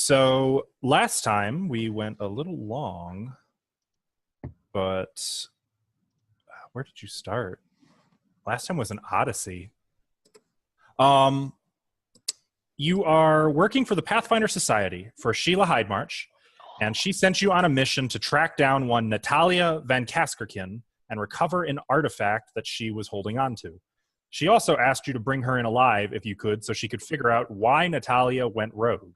So last time we went a little long, but where did you start? Last time was an Odyssey. You are working for the Pathfinder Society for Sheila Heidmarch, and she sent you on a mission to track down one Natalia Van Kaskerkin and recover an artifact that she was holding on to. She also asked you to bring her in alive if you could, so she could figure out why Natalia went rogue.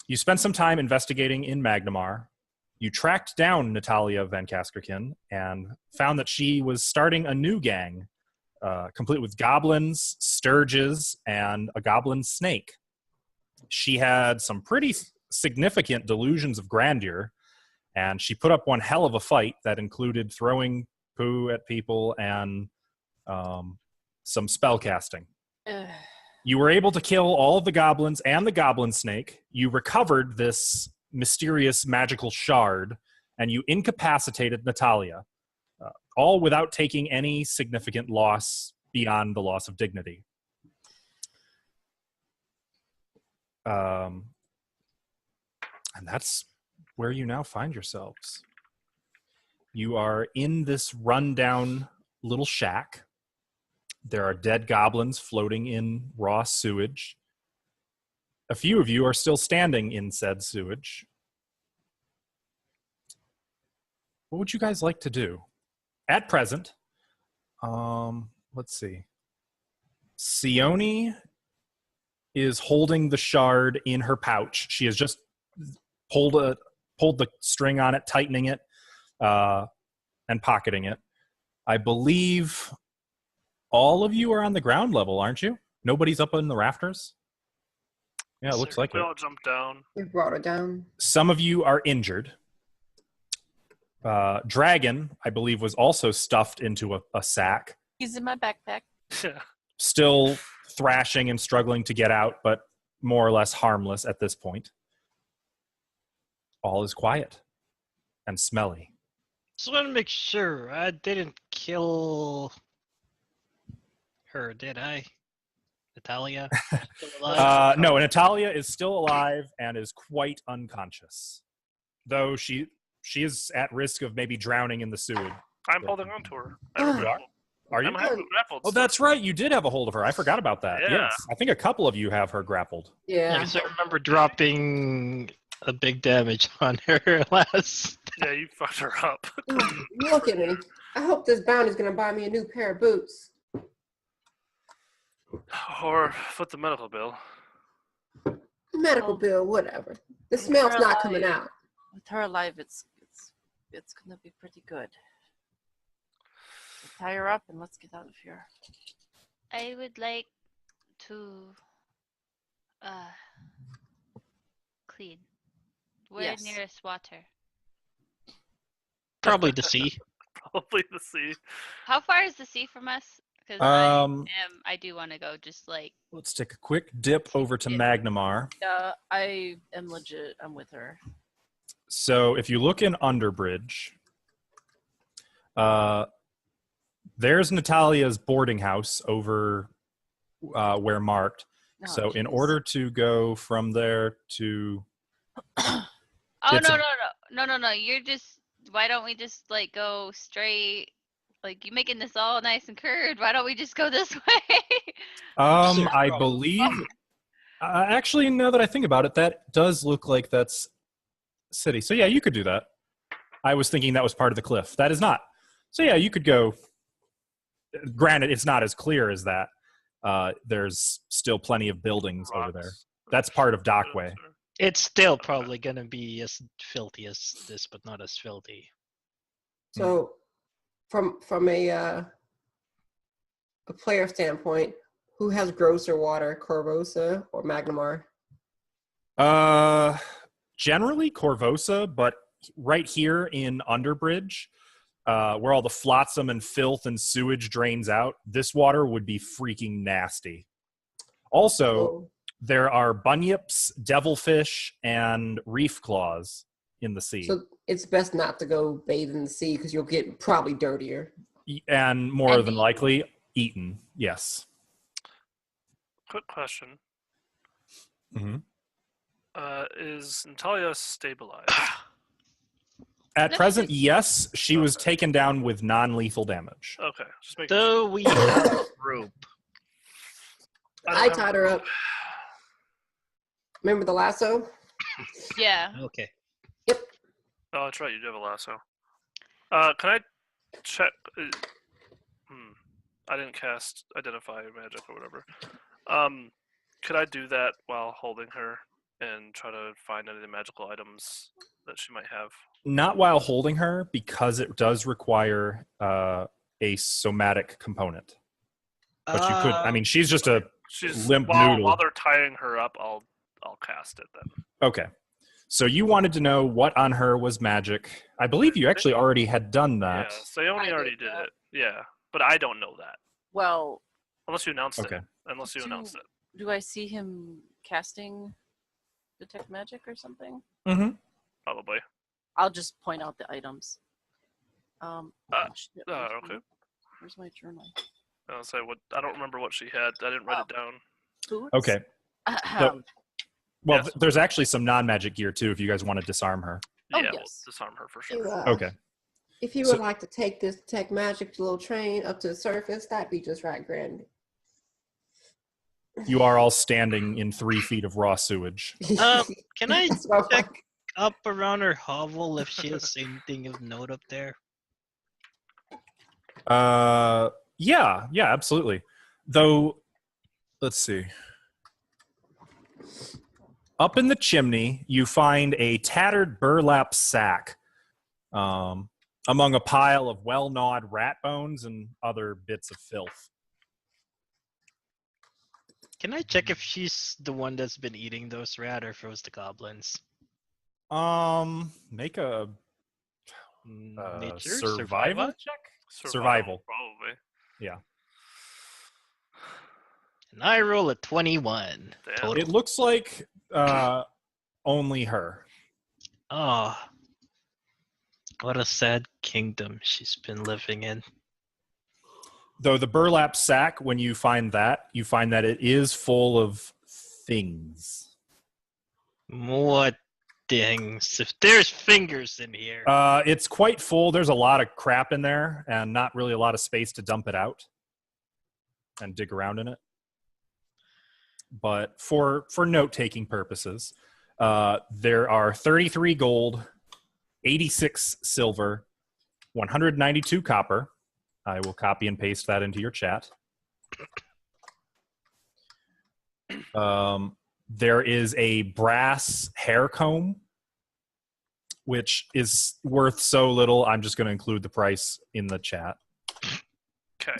You spent some time investigating in Magnamar. You tracked down Natalia Van Kaskerkin and found that she was starting a new gang, complete with goblins, sturges, and a goblin snake. She had some pretty significant delusions of grandeur, and she put up one hell of a fight that included throwing poo at people and some spell casting. You were able to kill all of the goblins and the goblin snake. You recovered this mysterious magical shard, and you incapacitated Natalia, all without taking any significant loss beyond the loss of dignity. And that's where you now find yourselves. You are in this rundown little shack. There are dead goblins floating in raw sewage. A few of you are still standing in said sewage. What would you guys like to do? At present, let's see. Sione is holding the shard in her pouch. She has just pulled the string on it, tightening it, and pocketing it. I believe all of you are on the ground level, aren't you? Nobody's up in the rafters? Yeah, it looks like we it. all jumped down. We brought it down. Some of you are injured. Dragon, I believe, was also stuffed into a sack. He's in my backpack. Yeah. Still thrashing and struggling to get out, but more or less harmless at this point. All is quiet and smelly. Just want to make sure I didn't kill her, did I? Natalia? Still alive? No, Natalia is still alive and is quite unconscious. Though she is at risk of maybe drowning in the sewage. I'm holding on to her. Are you? I'm grappled. Oh, that's right. You did have a hold of her. I forgot about that. Yeah. Yes. I think a couple of you have her grappled. Yeah. Because I remember dropping a big damage on her last. Yeah, you fucked her up. Look at me. I hope this bounty's going to buy me a new pair of boots. Or foot the medical bill. Medical bill, whatever. The smell's not coming out. With her alive, it's gonna be pretty good. Tie her up and let's get out of here. I would like to clean. Where's Yes. nearest water? Probably the sea. Probably the sea. How far is the sea from us? Because I do want to go. Just like Let's take a quick dip over to Magnamar. I am legit. I'm with her. So if you look in Underbridge, there's Natalia's boarding house over where marked. Oh, So in jeez. order to go from there to... oh It's no! You're just. Why don't we just like go straight? Like you're making this all nice and curved. Why don't we just go this way? I believe... actually, now that I think about it, that does look like that's city. So yeah, you could do that. I was thinking that was part of the cliff. That is not. So yeah, you could go. Granted, it's not as clear as that. There's still plenty of buildings over there. That's part of Dockway. It's still probably going to be as filthy as this, but not as filthy. So, from a player standpoint, who has grosser water, Corvosa or Magnamar? Generally Corvosa, but right here in Underbridge, where all the flotsam and filth and sewage drains out, this water would be freaking nasty. Also, there are bunyips, devilfish, and reef claws in the sea. So it's best not to go bathe in the sea because you'll get probably dirtier. And more than likely, eaten. Yes. Quick question. Mm-hmm. Is Natalia stabilized? At No, present, yes, she was Okay. taken down with non-lethal damage. Okay, just making sure. So we have rope. I tied her up. Remember the lasso? Yeah. Okay. Yep. Oh, that's right. You do have a lasso. Can I check? I didn't cast Identify Magic or whatever. Could I do that while holding her and try to find any of the magical items that she might have? Not while holding her, because it does require a somatic component. But you could. I mean, she's just a She's limp while noodle. they're tying her up. I'll cast it then. Okay. So you wanted to know what on her was magic. I believe you actually already had done that. Yeah, Sayoni I already did did that. it. Yeah, but I don't know that Well, unless you announced Okay. it. Unless you announced it. do I see him casting detect magic or something? Mm-hmm. Probably. I'll just point out the items. Shit, Okay. Where's my journal? I'll say what. I don't remember what she had. I didn't write it down. Boots? Okay. Ahem. Well, Yes. there's actually some non-magic gear too if you guys want to disarm her. Oh, Yeah, yes. we'll disarm her for You, sure. Okay. If you So- would like to take this detect magic little train up to the surface, that'd be just right, Grand. You are all standing in 3 feet of raw sewage. Can I That's what I'm check like. up around her hovel if she has anything of note up there? Yeah, absolutely. Though, let's see. Up in the chimney, you find a tattered burlap sack among a pile of well-gnawed rat bones and other bits of filth. Can I check if she's the one that's been eating those rat or if it was the goblins? Make a Nature? survival check? Survival. Survival. Probably. And I roll a 21. Damn. Total. It looks like only her. Oh. What a sad kingdom she's been living in. Though the burlap sack, when you find that it is full of things. What things? If there's fingers in here. It's quite full. There's a lot of crap in there and not really a lot of space to dump it out and dig around in it. But for note-taking purposes, there are 33 gold, 86 silver, 192 copper. I will copy and paste that into your chat. There is a brass hair comb, which is worth so little, I'm just going to include the price in the chat. Okay.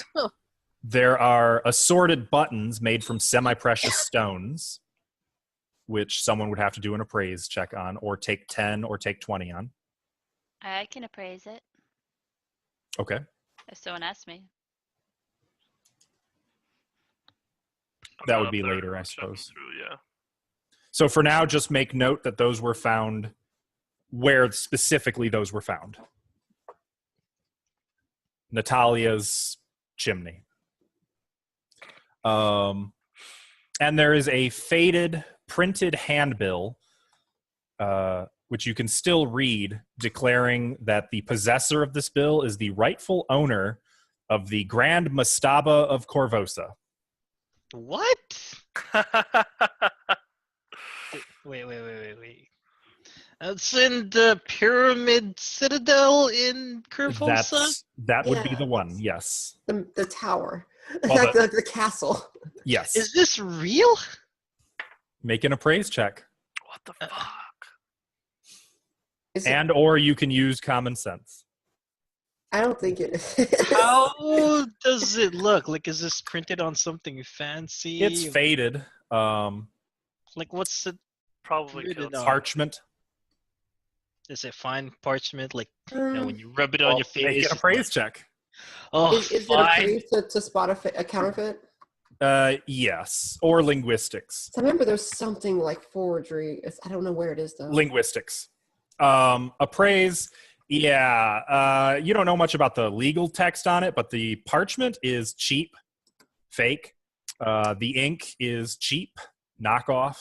There are assorted buttons made from semi-precious stones, which someone would have to do an appraise check on, or take 10 or take 20 on. I can appraise it Okay. if someone asks me. I'm That not would up be there later, I checking suppose. Through, yeah. So for now, just make note that those were found where specifically those were found. Natalia's chimney. And there is a faded printed handbill, which you can still read, declaring that the possessor of this bill is the rightful owner of the Grand Mastaba of Corvosa. What? Wait. That's in the Pyramid Citadel in Curvosa? That would be Yeah. the one, yes. The tower. Well, Like the castle. Yes. Is this real? Make an appraise check. What the fuck? Is it- And or you can use common sense. I don't think it is. How does it look? Like, is this printed on something fancy? It's faded. Like, what's it? Probably Printed killed on. some- Parchment. Is it fine parchment? Like, Mm, when you rub it on Well, your face. make an it's appraise like, check. oh, is it fine. appraised to spot a counterfeit? Yes. Or linguistics. So I remember there's something like forgery. I don't know where it is though. Linguistics. Appraise. Yeah. You don't know much about the legal text on it, but the parchment is cheap, fake. The ink is cheap, knockoff.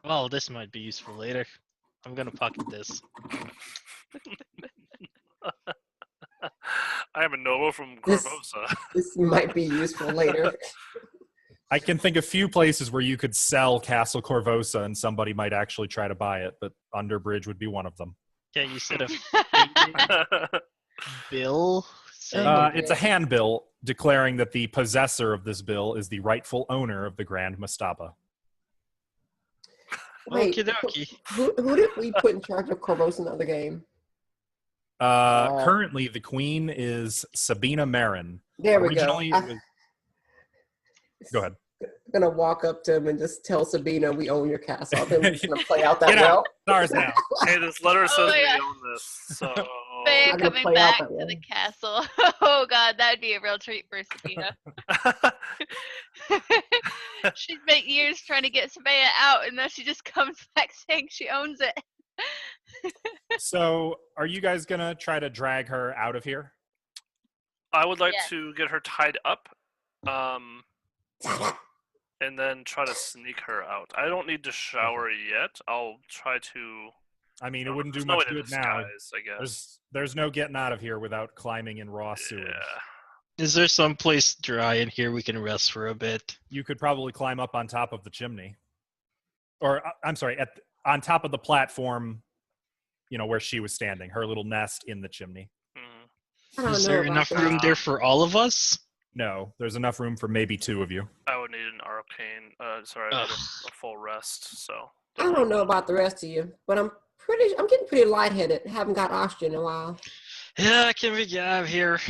Well, this might be useful later. I'm gonna pocket this. I am a noble from This- Corvosa. This might be useful later. I can think of few places where you could sell Castle Corvosa and somebody might actually try to buy it, but Underbridge would be one of them. Yeah, you said a bill. It's a handbill declaring that the possessor of this bill is the rightful owner of the Grand Mastaba. Wait, Okie dokie. who did we put in charge of Corvosa in the other game? Currently, the queen is Sabina Marin. There we Originally, go. it was- Go ahead. I'm gonna walk up to him and just tell Sabina we own your castle. I think we're gonna play out that Get out. well. It's ours now. Hey, this letter says my we God. own this, so Faye I'm gonna coming play out back that to the way. castle. Oh god, that'd be a real treat for Sabina. She's spent years trying to get Sabina out, and then she just comes back saying she owns it. So, are you guys gonna try to drag her out of here? I would like Yes. to get her tied up, and then try to sneak her out. I don't need to shower yet. I'll try to. I mean, it wouldn't do There's no much way to good now. disguise, I guess. There's no getting out of here without climbing in raw sewage. Yeah. Is there some place dry in here we can rest for a bit? You could probably climb up on top of the chimney, or I'm sorry, on top of the platform. You know where she was standing, her little nest in the chimney. Mhm. I don't Is know there about enough that. room there for all of us? No, there's enough room for maybe two of you. I would need an arcane. Sorry, I need a full rest. So. I don't know about the rest of you, but I'm getting pretty lightheaded. Haven't got oxygen in a while. Yeah, can we get out of here?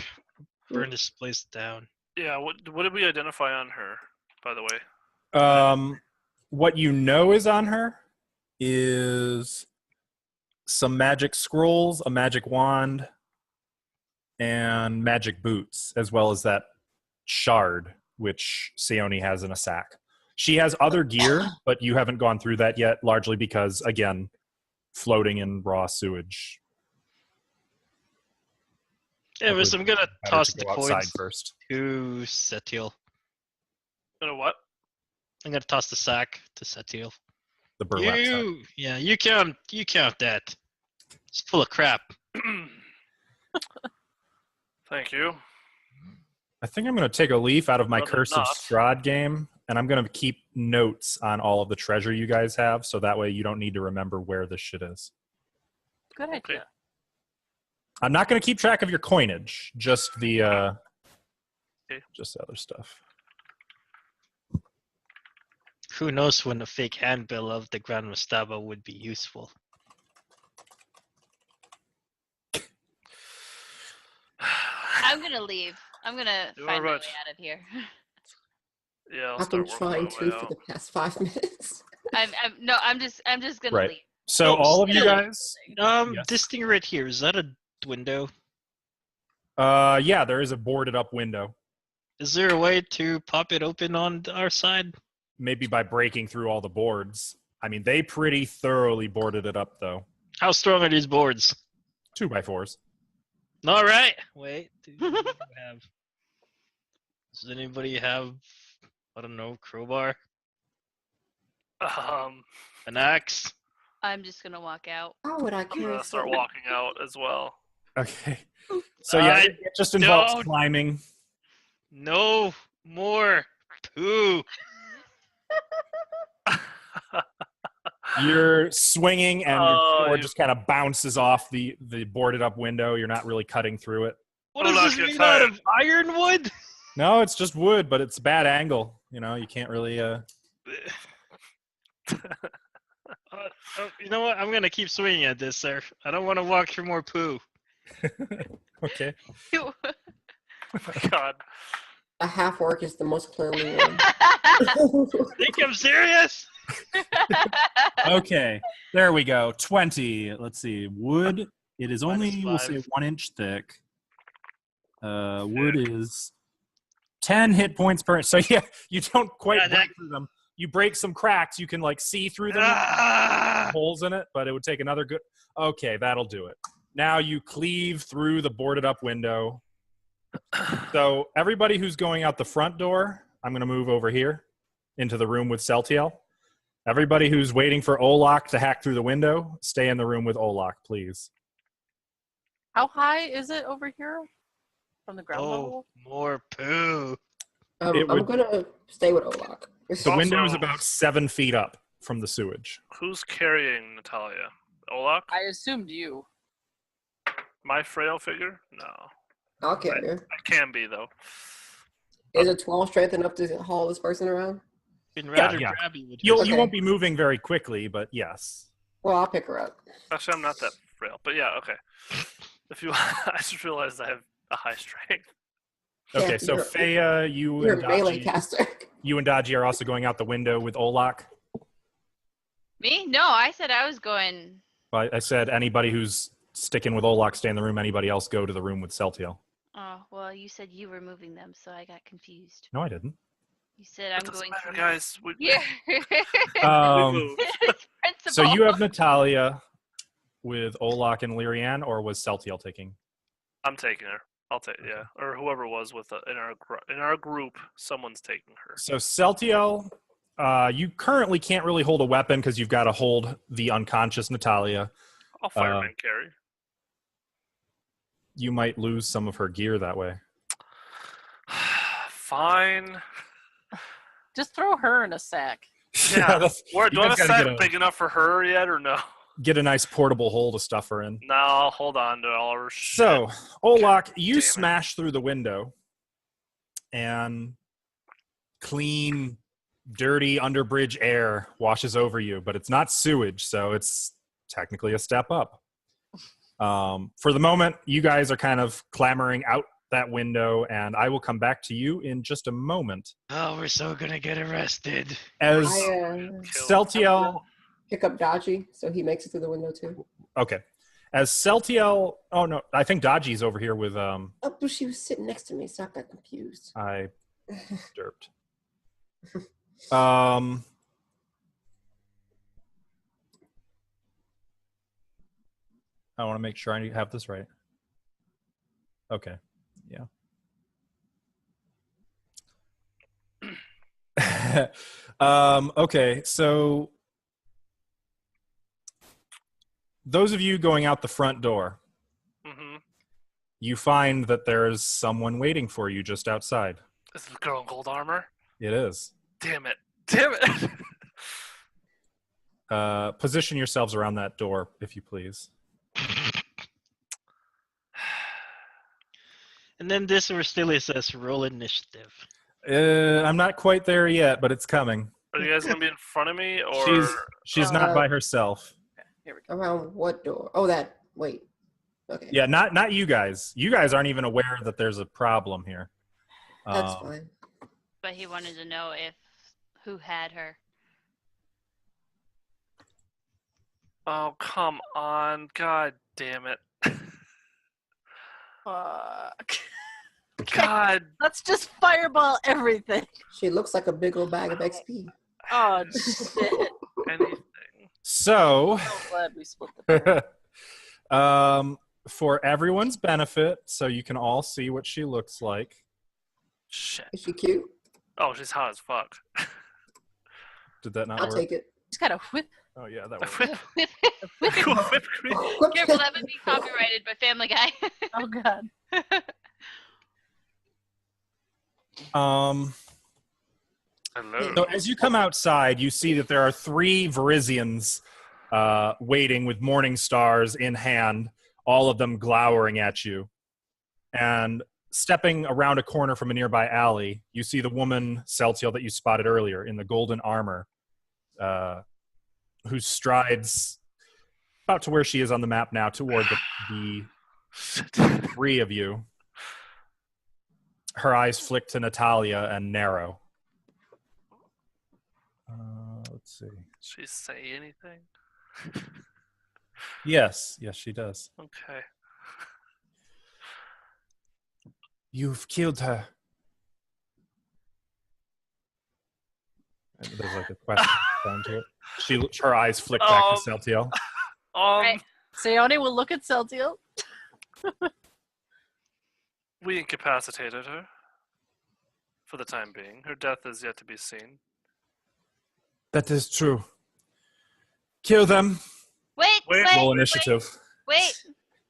Burn this place down. Yeah. What did we identify on her, by the way? What you know is on her is some magic scrolls, a magic wand, and magic boots, as well as that shard, which Seone has in a sack. She has other gear, but you haven't gone through that yet, largely because, again, floating in raw sewage. Anyways, I'm gonna Better toss to the go outside coins first. to Setil. You know what? I'm gonna toss the sack to Setil. The burlap sack. You count that. It's full of crap. Thank you. I think I'm going to take a leaf out of my Well, they're Curse of not. Strahd game, and I'm going to keep notes on all of the treasure you guys have, so that way you don't need to remember where this shit is. Good Okay. idea. I'm not going to keep track of your coinage, just the Okay. just the other stuff. Who knows when a fake handbill of the Grand Mastaba would be useful? I'm gonna leave. I'm gonna You find are my way right. out of here. Yeah, I'll I've been start trying working my to way for out. the past 5 minutes. I'm just gonna Right. leave. So Oh, all of you still. guys, Yes. This thing right here, is that a window? yeah, there is a boarded up window. Is there a way to pop it open on our side? Maybe by breaking through all the boards. I mean, they pretty thoroughly boarded it up, though. How strong are these boards? 2x4s. All right. Wait. Does anybody have, I don't know, crowbar? An axe? I'm just gonna walk out. How would I I'm carry gonna start something? walking out as well. Okay. So yeah, I it just involves don't- climbing. No more poo. You're swinging, and Oh, your sword you- just kind of bounces off the boarded up window. You're not really cutting through it. What I'm is not this getting made out tired. of? Ironwood? No, it's just wood, but it's a bad angle. You know, you can't really. You know what? I'm gonna keep swinging at this, sir. I don't want to walk through more poo. Okay. Oh my God. A half orc is the most cleanly one. Think I'm serious? Okay. There we go. 20. Let's see. Wood. It is only, Minus we'll say, 5. 1 inch thick. Wood is 10 hit points per. So yeah, you don't quite Yeah, break through them. You break some cracks. You can like see through them. Ah! Holes in it, but it would take another good. Okay, that'll do it. Now you cleave through the boarded up window. So everybody who's going out the front door, I'm going to move over here into the room with Celtiel. Everybody who's waiting for Olak to hack through the window, stay in the room with Olak, please. How high is it over here from the ground Oh, level? more poo. It I'm would- gonna stay with Olak. The window is Also- about 7 feet up from the sewage. Who's carrying Natalia? Olak? I assumed you. My frail figure? No. I'll carry her. I can be, though. Is a 12 strength enough to haul this person around? Been rather yeah. grabby with You Okay. won't be moving very quickly, but yes. Well, I'll pick her up. Actually, I'm not that frail. But yeah, okay. If you, I just realized I have a high strength. Okay, Yeah, so you're- Faya, you You're and a melee Daji, caster. you and Daji are also going out the window with Olak. Me? No, I said I was going. I said anybody who's sticking with Olak, stay in the room. Anybody else, go to the room with Celtiel. Oh, well, you said you were moving them, so I got confused. No, I didn't. You said It I'm doesn't going matter, to. guys. We, Yeah. Um, we moved. It's so principle. you have Natalia with Olak and Lyrian, or was Celtiel taking? I'm taking her. I'll take, yeah, or whoever was with in our group. Someone's taking her. So Celtiel, you currently can't really hold a weapon because you've got to hold the unconscious Natalia. I'll fireman carry. You might lose some of her gear that way. Fine. Just throw her in a sack. Yeah. that's- Or you do I have guys a gotta sack big enough for her yet, or no? get a nice portable hole to stuff her in. No, I'll hold on to all her shit. So, Olak, you Damn it. smash through the window, and clean, dirty Underbridge air washes over you, but it's not sewage, so it's technically a step up. For the moment, you guys are kind of clamoring out that window, and I will come back to you in just a moment. Oh, we're so gonna get arrested. As I Celtiel, pick up Daji so he makes it through the window too. okay, as Celtiel, oh no, I think Daji's over here with Oh, but she was sitting next to me, so I got confused. I derped. I want to make sure I have this right. Okay. Yeah. Okay, so those of you going out the front door, Mm-hmm. you find that there's someone waiting for you just outside. Is the girl in gold armor? It is. Damn it! Damn it! Position yourselves around that door, if you please. And then this where still says roll initiative. I'm not quite there yet, but it's coming. Are you guys gonna be in front of me, or She's not by herself. Here we go. Around what door? Oh, that. Wait. Okay. Yeah, not you guys. You guys aren't even aware that there's a problem here. That's fine. But he wanted to know who had her. Oh, come on! God damn it! Fuck. God! Let's just fireball everything. She looks like a big old bag of XP. Oh, shit. Anything. So, So glad we split the for everyone's benefit, so you can all see what she looks like. Shit. Is she cute? Oh, she's hot as fuck. Did that not I'll work? take it. Just gotta whip. Oh yeah, that worked. Whip, whip cream. Careful, that would be copyrighted by Family Guy. Oh, God. Hello. So as you come outside, you see that there are 3 Verizians waiting with morning stars in hand, all of them glowering at you. And stepping around a corner from a nearby alley, you see the woman, Celtiel, that you spotted earlier in the golden armor, who strides about to where she is on the map now, toward the 3 of you. Her eyes flick to Natalia and narrow. Let's see. She say anything? Yes, she does. Okay. You've killed her. And there's like a question down to it. Her eyes flick back to Celtiel. Right. Seone will look at Celtiel. We incapacitated her. For the time being. Her death is yet to be seen. That is true. Kill them. Wait, Wait, wait, Roll initiative. wait.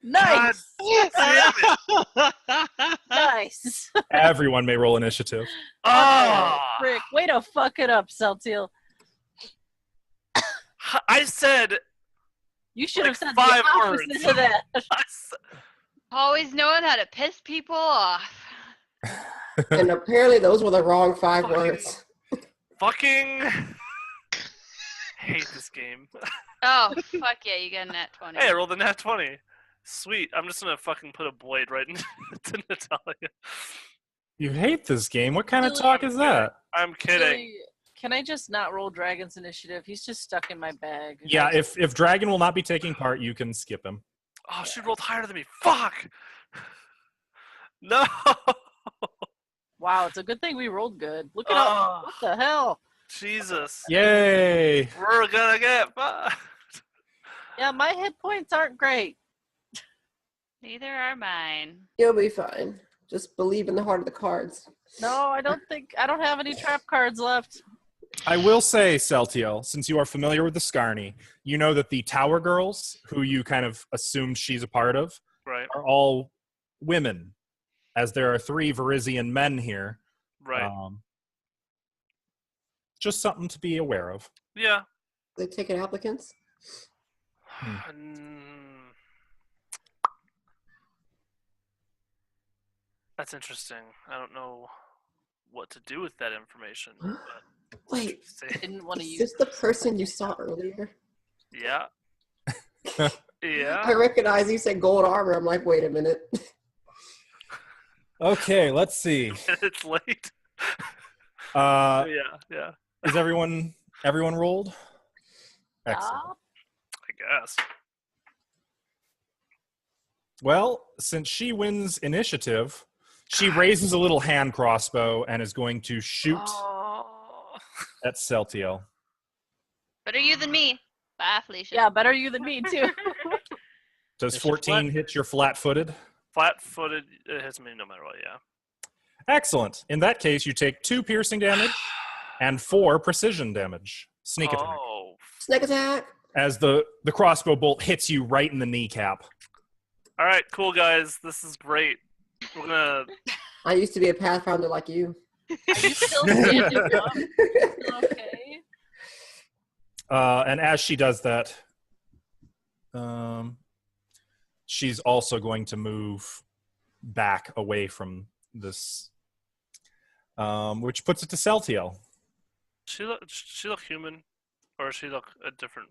Nice. Damn it. Nice. Everyone may roll initiative. Ah! Frick, way to fuck it up, Celtiel. I said You should have Like said 5 the opposite words. of that. Always knowing how to piss people off. And apparently those were the wrong 5 Fucking- words. fucking hate this game. Oh, fuck yeah, you got a nat 20. Hey, I rolled a nat 20. Sweet. I'm just gonna fucking put a blade right into Natalia. You hate this game? What kind of talk is that? I'm kidding. Really, can I just not roll Dragon's initiative? He's just stuck in my bag. Yeah, if Dragon will not be taking part, you can skip him. Oh, she rolled higher than me. Fuck! No! Wow, it's a good thing we rolled good. Look at all. What the hell? Jesus. Yay! We're gonna get fucked. Yeah, my hit points aren't great. Neither are mine. You'll be fine. Just believe in the heart of the cards. No, I don't have any trap cards left. I will say, Celtiel, since you are familiar with the Scarny, you know that the Tower Girls, who you kind of assumed she's a part of, Right, are all women, as there are 3 Verizian men here. right. Just something to be aware of. Yeah. They taking applicants? Mm. That's interesting. I don't know what to do with that information. But Wait, Didn't want to is use. this the person you saw earlier? yeah. Yeah. I recognize you said gold armor. I'm like, wait a minute. Okay, let's see. It's late. Uh, Yeah. is everyone rolled? Excellent. I guess. Well, since she wins initiative, she raises a little hand crossbow and is going to shoot Oh. at Celtiel. Better you than me. Bye, Felicia. Yeah, better you than me too. Does Is she 14 hit your flat-footed? Flat-footed, it hits me no matter what, yeah. Excellent. In that case, you take 2 piercing damage and 4 precision damage. Sneak attack. Oh. Snake attack. As the crossbow bolt hits you right in the kneecap. All right, cool, guys. This is great. We're gonna... I used to be a Pathfinder like you. Are you still standing up? Okay. And as she does that, she's also going to move back away from this, which puts it to Celtiel. She look human, or does she look a different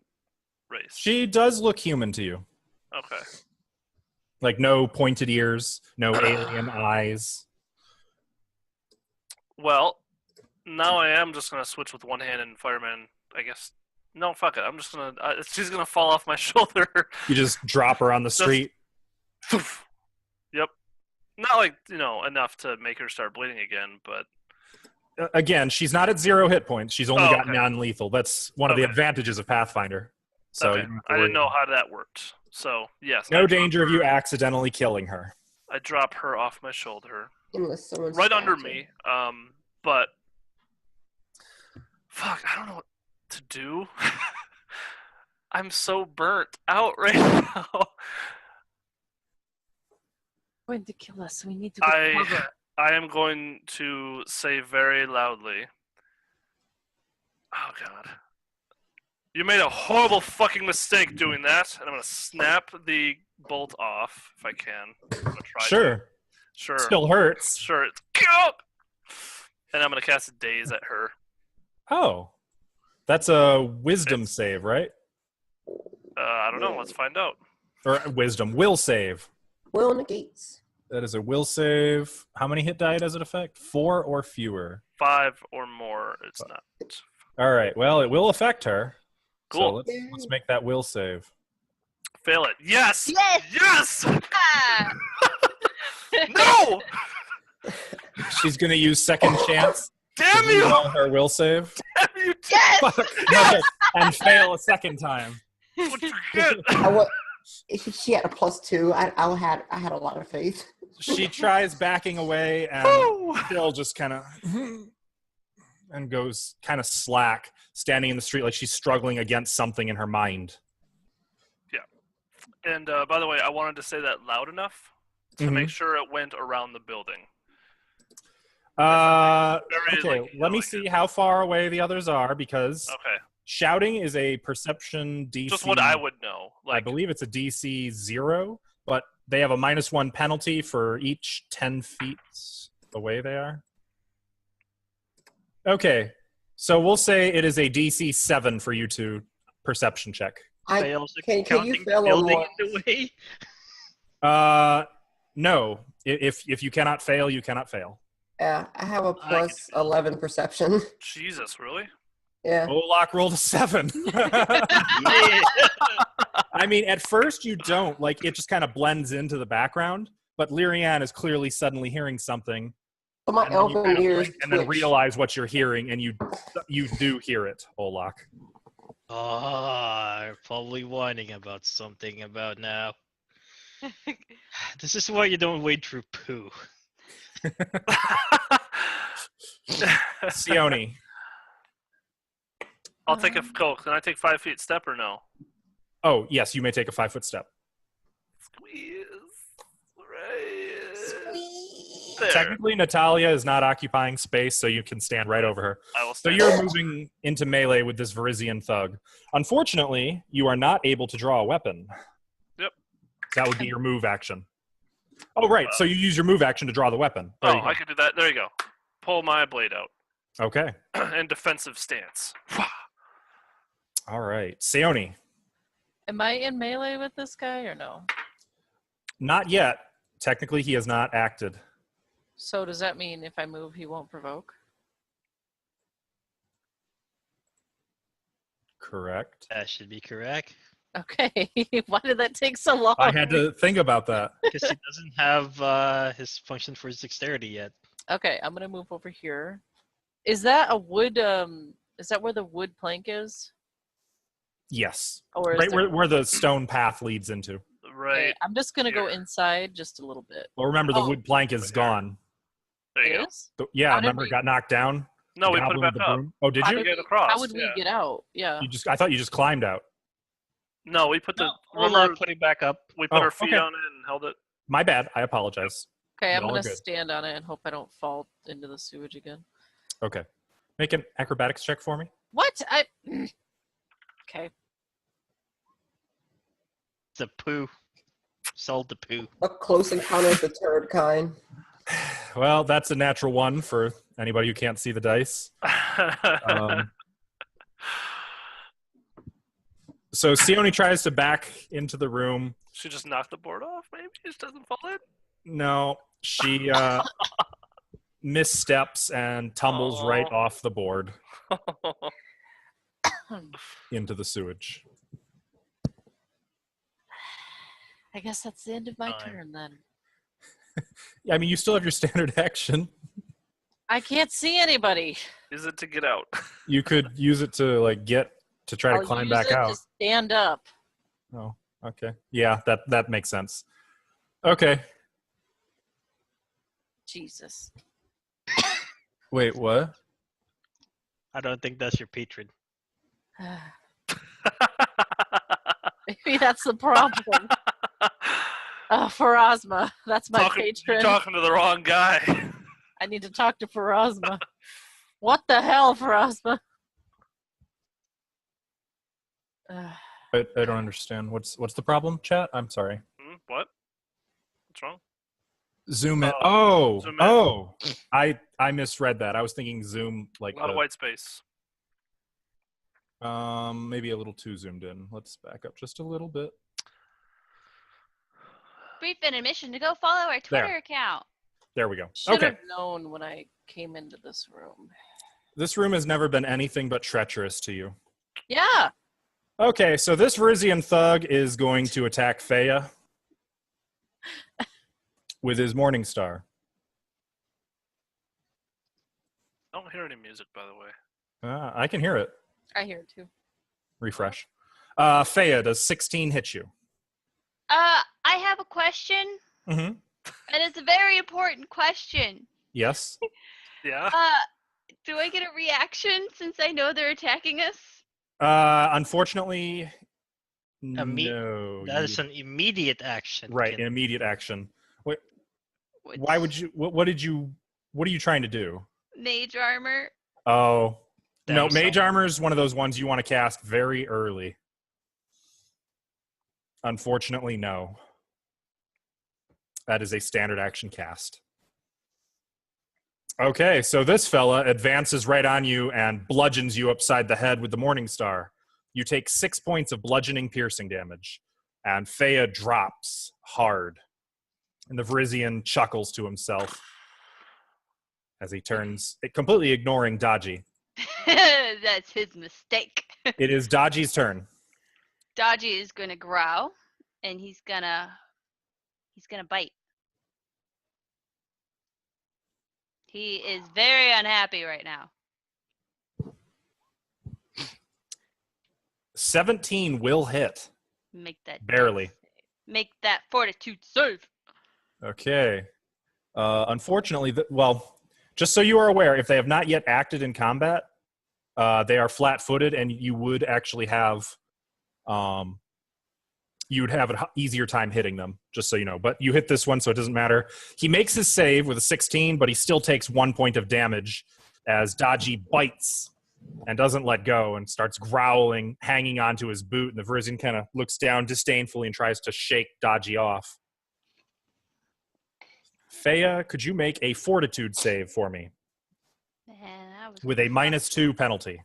race? She does look human to you. Okay. Like no pointed ears, no alien eyes. Well, now I am just gonna switch with one hand and fireman. I guess. No, fuck it. I'm just gonna. She's gonna fall off my shoulder. You just drop her on the street. Yep. Not like enough to make her start bleeding again, but Again, she's not at 0 hit points. She's only got okay. non-lethal. That's one of the Okay. advantages of Pathfinder. So okay. you don't have to I worry didn't know about how that worked. So yes. it. No I drop danger of you her- accidentally killing her. I drop her off my shoulder, Unless someone's right under stabbed me. But fuck, I don't know what to do. I'm so burnt out right now. Going to kill us. We need to get cover. I am going to say very loudly. Oh god. You made a horrible fucking mistake doing that, and I'm gonna snap the bolt off if I can. I'm gonna try Sure. to. Sure. Still hurts. Sure. And I'm gonna cast a daze at her. Oh. That's a wisdom save, right? I don't know. Let's find out. Or wisdom. Will save. Will negates. That is a will save. How many hit die does it affect? 4 or fewer? 5 or more. It's not. All right. Well, it will affect her. Cool. So let's make that will save. Fail it. Yes. Yes! Yes. Ah! No. She's going to use second chance Damn to you. roll her will save. Damn you. Yes! No, and fail a second time. What you get? She had a +2. I had a lot of faith. She tries backing away and Woo. Phil just kind of and goes kind of slack. standing in the street like she's struggling against something in her mind. And by the way, I wanted to say that loud enough to make sure it went around the building. Okay, let me see how far away the others are, because shouting is a perception DC. Just what I would know. I believe it's a DC 0, but they have a -1 penalty for each 10 feet away they are. Okay, so we'll say it is a DC 7 for you to perception check. Can you fail on building one? in the way? No. If you cannot fail, you cannot fail. Yeah, I have a plus 11 perception. Jesus, really? Yeah. Olak rolled a 7. Yeah. I mean, at first you don't. Like, it just kind of blends into the background, but Lyrianne is clearly suddenly hearing something. So my elven ears and then twitch. realize what you're hearing, and you do hear it, Olak. Oh, probably whining about something about now. This is why you don't wade through poo. Sione. I'll take a go. Can I take 5 feet step or no? Oh, yes, you may take a 5-foot step. Squeeze. Right. Squeeze. There. Technically, Natalia is not occupying space, so you can stand right over her. I will So stand. you're moving into melee with this Verizian thug. Unfortunately, you are not able to draw a weapon. Yep. That would be your move action. Oh, right. So you use your move action to draw the weapon. There you go. I can do that. There you go. Pull my blade out. Okay. And defensive stance. All right. Sione. Am I in melee with this guy or no? Not yet. Technically, he has not acted. So does that mean if I move, he won't provoke? Correct. That should be correct. Okay. Why did that take so long? I had to think about that. Because he doesn't have his function for his dexterity yet. Okay, I'm gonna move over here. Is that a wood? Is that where the wood plank is? Yes. Or is Right there... where the stone path leads into. Right. Okay, I'm just gonna go here. inside just a little bit. Well, remember, the Oh. wood plank is gone. There you It go. is? Yeah, How did remember, we- it got knocked down? No, The we put it goblin back with the up. broom? Oh, did How you? did Get we, across, how would we yeah. get out? Yeah. I thought you just climbed out. No, we put the. Hold remember, on, put it back up. we put Oh, our feet okay. on it and held it. My bad. I apologize. Okay, I'm Y'all are gonna good. stand on it and hope I don't fall into the sewage again. Okay. Make an acrobatics check for me. What? Okay. The poo. Sold the poo. A close encounter of the third kind. Well, that's a natural 1 for anybody who can't see the dice. So Sione tries to back into the room. She just knocked the board off, maybe? It just doesn't fall in? No, she missteps and tumbles right off the board into the sewage. I guess that's the end of my Fine. turn then. I mean, you still have your standard action. I can't see anybody. Is it to get out? You could use it to try to I'll climb use back it out. to stand up. Oh, okay. Yeah, that makes sense. Okay. Jesus. Wait, what? I don't think that's your patron. Maybe that's the problem. Pharasma. That's my You're patron. talking to the wrong guy. I need to talk to Pharasma. What the hell, Pharasma? I don't understand. What's the problem, chat? I'm sorry. What? What's wrong? Zoom in. Zoom in. I misread that. I was thinking zoom like A lot of white space. maybe a little too zoomed in. Let's back up just a little bit. Brief intermission to go follow our Twitter account. There we go. Should Okay. have known when I came into this room. This room has never been anything but treacherous to you. Yeah. Okay, so this Verizian thug is going to attack Feya with his Morning Star. I don't hear any music, by the way. I can hear it. I hear it too. Refresh. Feya, does 16 hit you? I have a question, Mm-hmm. and it's a very important question. Yes. Yeah? Do I get a reaction since I know they're attacking us? Unfortunately, no. That is an immediate action. Right, Kin. an immediate action. Wait, Which, why would you? What are you trying to do? mage armor? Oh, no. Damsel. Mage armor is one of those ones you want to cast very early. Unfortunately, no. That is a standard action cast. Okay, so this fella advances right on you and bludgeons you upside the head with the Morning Star. You take 6 points of bludgeoning piercing damage, and Fea drops hard. And the Verizian chuckles to himself as he turns, completely ignoring Dodgy. That's his mistake. It is Dodgy's turn. Dodgy is gonna growl, and he's gonna bite. He is very unhappy right now. 17 will hit. Make that Barely. dex save. Make that fortitude save. Okay. Unfortunately, just so you are aware, if they have not yet acted in combat, they are flat-footed, and you would actually have, an easier time hitting them. Just so you know. But you hit this one, so it doesn't matter. He makes his save with a 16, but he still takes 1 point of damage as Dodgy bites and doesn't let go and starts growling, hanging onto his boot. And the Verizian kind of looks down disdainfully and tries to shake Dodgy off. Fea, could you make a fortitude save for me Man, I was with a -2 penalty?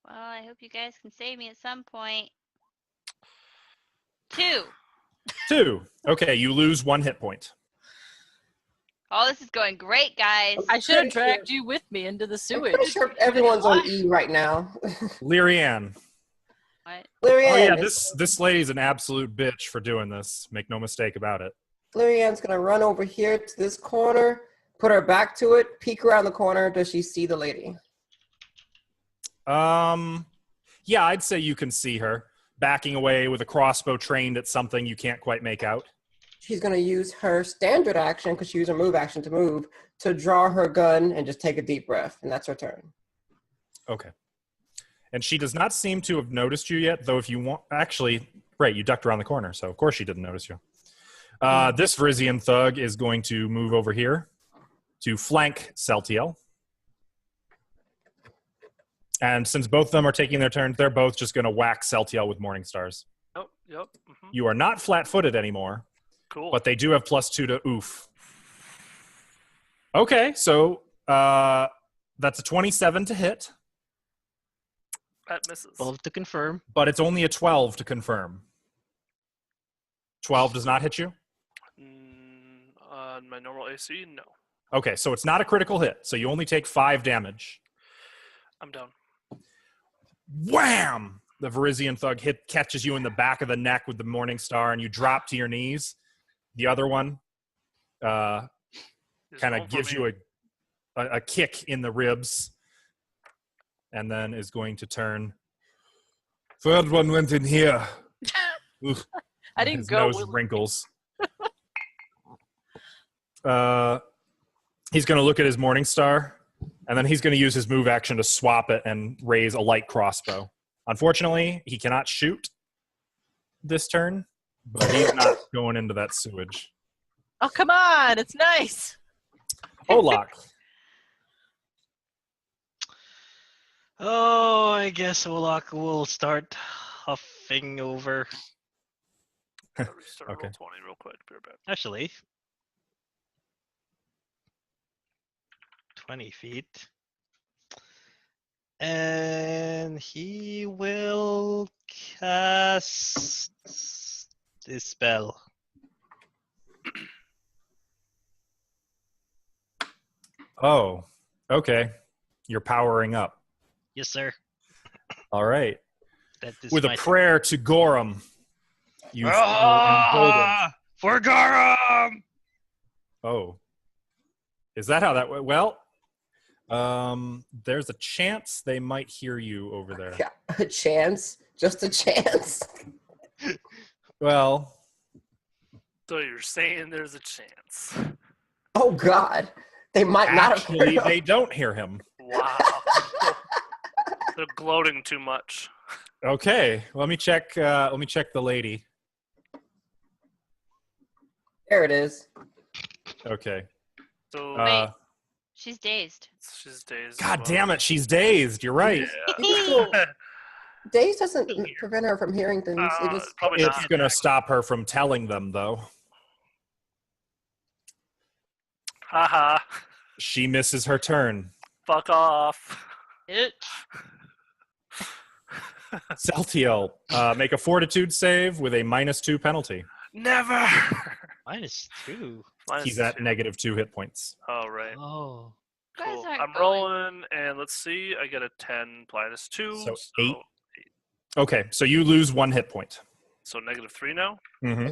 Well, I hope you guys can save me at some point. 2. 2. Okay, you lose 1 hit point. Oh, this is going great, guys. I should have Pretty dragged sure- you with me into the I'm sewage. pretty sure everyone's on E right now. Lyrianne. What? Lyrianne, Oh yeah, this lady's an absolute bitch for doing this. Make no mistake about it. Lyrianne's gonna run over here to this corner, put her back to it, peek around the corner. Does she see the lady? Yeah, I'd say you can see her backing away with a crossbow trained at something you can't quite make out. She's gonna use her standard action, because she used her move action to move, to draw her gun and just take a deep breath, and that's her turn. Okay. And she does not seem to have noticed you yet, though if you want... Actually, right, you ducked around the corner, so of course she didn't notice you. This Verizian thug is going to move over here to flank Celtiel. And since both of them are taking their turns, they're both just going to whack Celtiel with Morning Stars. Oh, yep. Mm-hmm. You are not flat-footed anymore, Cool. but they do have +2 to oof. Okay, so that's a 27 to hit, That misses. 12 to confirm. but it's only a 12 to confirm. 12 does not hit you? On my normal AC, no. Okay, so it's not a critical hit, so you only take 5 damage. I'm down. Wham! The Verizian thug catches you in the back of the neck with the Morning Star, and you drop to your knees. The other one kind of gives you a kick in the ribs, and then is going to turn. Third one went in here. Oof. I didn't His go. nose wrinkles. He's going to look at his Morning Star, and then he's going to use his move action to swap it and raise a light crossbow. Unfortunately, he cannot shoot this turn, but he's not going into that sewage. Oh, come on. It's nice. Olak. Oh, I guess Olak will start huffing over. Restart Okay. roll 20 real quick. Be right back. Actually, 20 feet. And he will cast this spell. Oh, okay. You're powering up. Yes, sir. All right. That is With a my prayer to Gorham, you feel emboldened. Ah! For Garum! Oh. Is that how that went? Well, there's a chance they might hear you over there. Yeah, a chance, just a chance. Well, So you're saying there's a chance. Oh God, They might not have Actually, heard they him. don't hear him. Wow. They're gloating too much. Okay, let me check. Let me check the lady. There it is. Okay. So Wait. She's dazed. she's dazed. God damn it, she's dazed. You're right. You can still, Yeah. daze doesn't prevent her from hearing things. It just Probably It's not. gonna stop her from telling them, though. Haha. She misses her turn. Fuck off. It. Celtiel, make a Fortitude save with a -2 penalty. Never. -2. He's at -2 hit points. Oh, right. Oh. You guys Cool. aren't I'm going. rolling, and let's see. I get a 10 -2. So 8. Okay, so you lose 1 hit point. So -3 now? Mhm.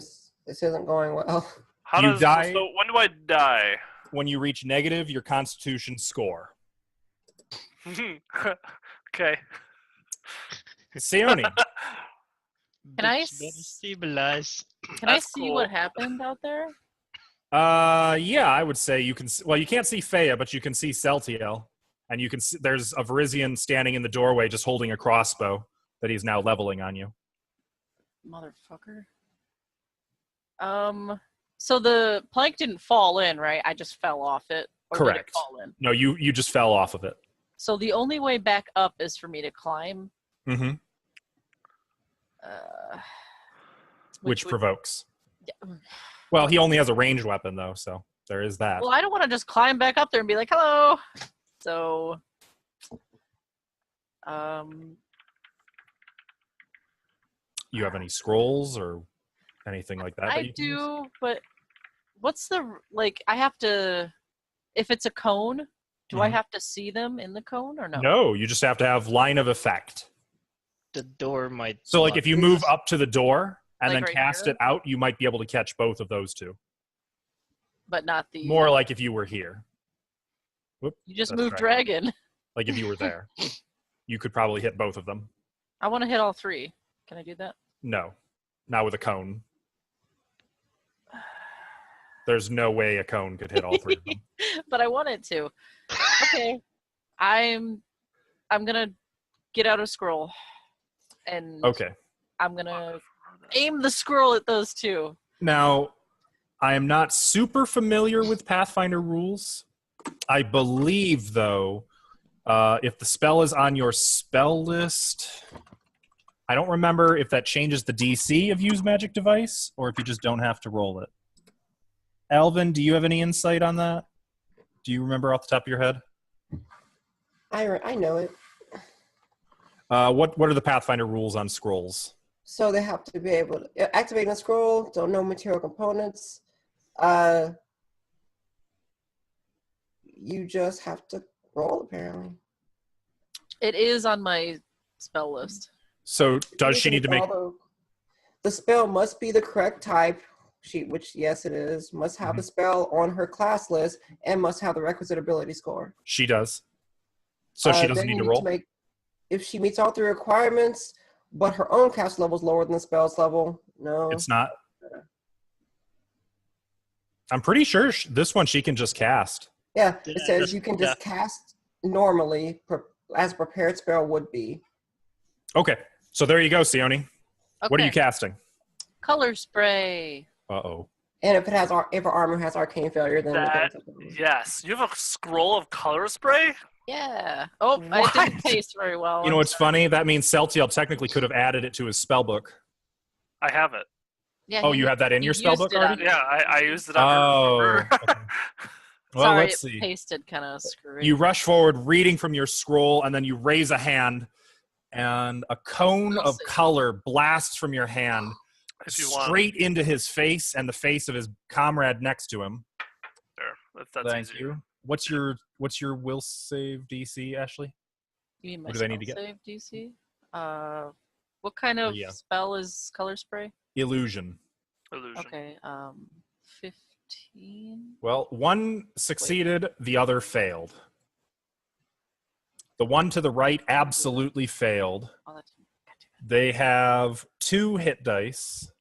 this isn't going well. How You does die- So when do I die? When you reach negative, your Constitution score. Okay. Sione, Can I Bitch better stabilize. Can I That's see what cool. happened out there? yeah, I would say you can. Well, you can't see Feya, but you can see Celtiel, and you can see there's a Verizian standing in the doorway, just holding a crossbow that he's now leveling on you. Motherfucker. So the plank didn't fall in, right? I just fell off it. Or did it Correct. fall in? No, you just fell off of it. So the only way back up is for me to climb. Mm-hmm. Which would- provokes. yeah. Well, he only has a ranged weapon, though, so there is that. Well, I don't want to just climb back up there and be like, hello. So, You have any scrolls or anything like that? I that you can use? do, but what's the, like, I have to, if it's a cone, do I Mhm. have to see them in the cone or no? No, you just have to have line of effect. The door might. So, like, block if you it. move up to the door and Like then right cast here? it out, you might be able to catch both of those two. But not the, More like if you were here. Whoop, you just that's moved dragon. dragon. Like if you were there. You could probably hit both of them. I want to hit all 3. Can I do that? No, not with a cone. There's no way a cone could hit all 3 of them. But I wanted to. Okay. I'm gonna get out a scroll. And Okay. I'm gonna aim the scroll at those 2. Now, I am not super familiar with Pathfinder rules. I believe, though, if the spell is on your spell list, I don't remember if that changes the DC of Use Magic Device or if you just don't have to roll it. Alvin, do you have any insight on that? Do you remember off the top of your head? I know it. What are the Pathfinder rules on scrolls? So they have to be able to activate a scroll, don't know material components. You just have to roll, apparently. It is on my spell list. So does she need to make... The spell must be the correct type, which, yes, it is. Must have the spell on her class list and must have the requisite ability score. She does. So she doesn't Then need you to roll? If she meets all 3 requirements, but her own cast level is lower than the spell's level, no. It's not. I'm pretty sure this one she can just cast. Yeah, it Yeah, says you can just cast normally as a prepared spell would be. Okay, so there you go, Sione. Okay. What are you casting? Color spray. Uh-oh. And if her armor has arcane failure, then Yes. You have a scroll of color spray? Yeah. Oh, I What? didn't taste very well. You know what's funny? That means Celtiel technically could have added it to his spell book. I have it. Yeah, Oh, you have that in your spell used book it already? on- Yeah, I used it on Oh. her. Okay. Well, Sorry, let's it see. pasted kind of screwy. You rush forward, reading from your scroll, and then you raise a hand, and a cone of Awesome. color blasts from your hand If you want. straight into his face and the face of his comrade next to him. There, if that's Thank easier. you. What's your will save DC, Ashley? You mean my What do they need to spell get? save DC? What kind of Yeah. spell is color spray? Illusion. Illusion. Okay, 15. Well, one succeeded, the other failed. The one to the right absolutely failed. Oh, that's They have 2 hit dice.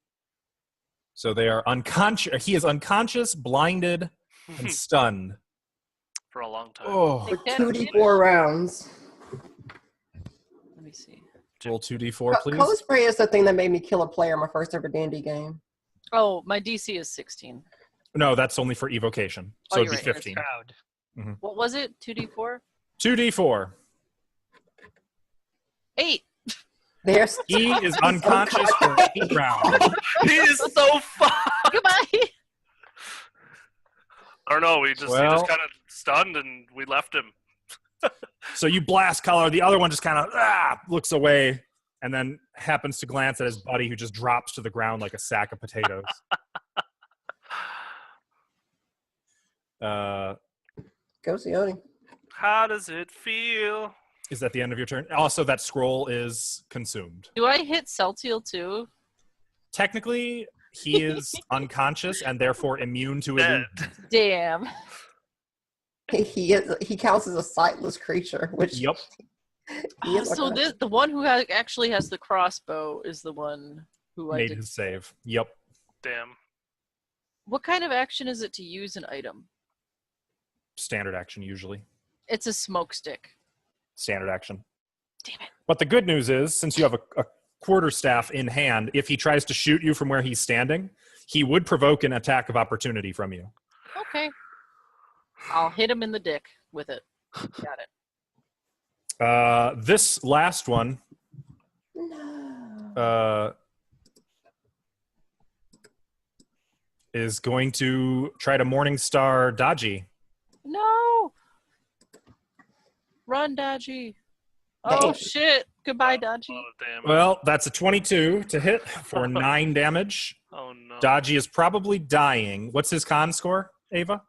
So they are unconscious. He is unconscious, blinded, and stunned. for a long time. Oh, For 2d4 rounds. Let me see. roll 2d4, please. Color spray is the thing that made me kill a player in my first ever D&D game. Oh, my DC is 16. No, that's only for evocation. So Oh, it'd be you're right. 15. Proud. What was it? 2d4? 2d4. 8. There's He is unconscious for 8 rounds. He is so fucked. Goodbye. I don't know. He just kind of stunned, and we left him. So you blast color. The other one just kind of looks away and then happens to glance at his buddy who just drops to the ground like a sack of potatoes. Go Sione. How does it feel? Is that the end of your turn? Also, that scroll is consumed. Do I hit Celtial too? Technically, he is unconscious and therefore immune to Dead. illusion. Damn. He counts as a sightless creature, which Yep. he is So unconscious. the one who actually has the crossbow is the one who I Made did. his save. Yep. Damn. What kind of action is it to use an item? Standard action, usually. It's a smoke stick. Standard action. Damn it. But the good news is, since you have a quarterstaff in hand, if he tries to shoot you from where he's standing, he would provoke an attack of opportunity from you. Okay. I'll hit him in the dick with it. Got it. This last one No. is going to try to Morningstar Dodgy. No. Run, Dodgy. Oh, Damn. shit. Goodbye, Dodgy. Oh, damn. Well, that's a 22 to hit for 9 damage. Oh, no. Dodgy is probably dying. What's his con score, Ava?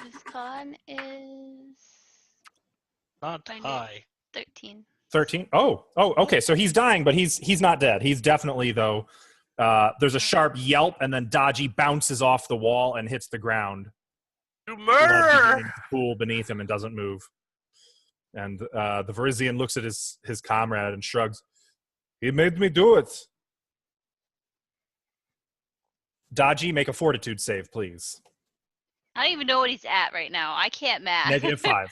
His con is Not Find it. high. 13. 13? Oh, okay. So he's dying, but he's not dead. He's definitely, though. There's a sharp yelp, and then Dodgy bounces off the wall and hits the ground. You Blood murder! beginning to pool beneath him and doesn't move. And the Verizian looks at his comrade and shrugs. He made me do it. Dodgy, make a fortitude save, please. I don't even know what he's at right now. I can't math. -5.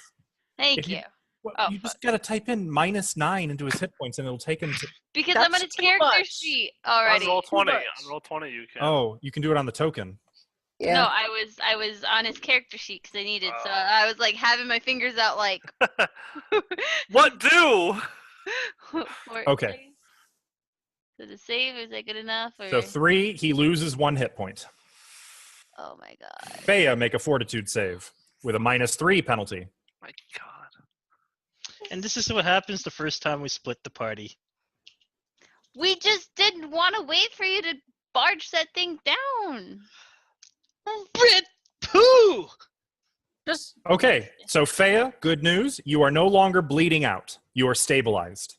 Thank If you- you. Well, Oh, you just got to type in -9 into his hit points, and it'll take him to... Because That's I'm on his too character much. sheet On already. roll 20. much. On roll 20, you can. Oh, you can do it on the token. Yeah. No, I was on his character sheet because I needed. So I was like having my fingers out like. What do? Okay. So the save, is that good enough? Or... So 3, he loses 1 hit point. Oh my god. Fea, make a fortitude save with a -3 penalty. My God. And this is what happens the first time we split the party. We just didn't want to wait for you to barge that thing down. Brit poo! Just Okay, so Fea, good news. You are no longer bleeding out. You are stabilized.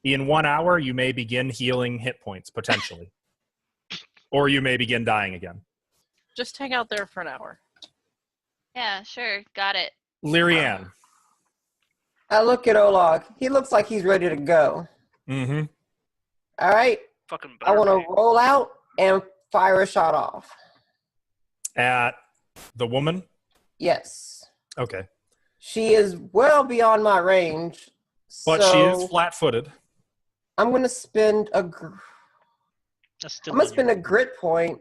In 1 hour, you may begin healing hit points, potentially. Or you may begin dying again. just hang out there for an hour. Yeah, sure. Got it. Lyrianne. I look at Olag. He looks like he's ready to go. Mm-hmm. All right. Fucking I better want to be. roll out and fire a shot off. At the woman? Yes. Okay. She is well beyond my range. But so she is flat-footed. I'm going to spend That's still I'm going on to spend your- a grit point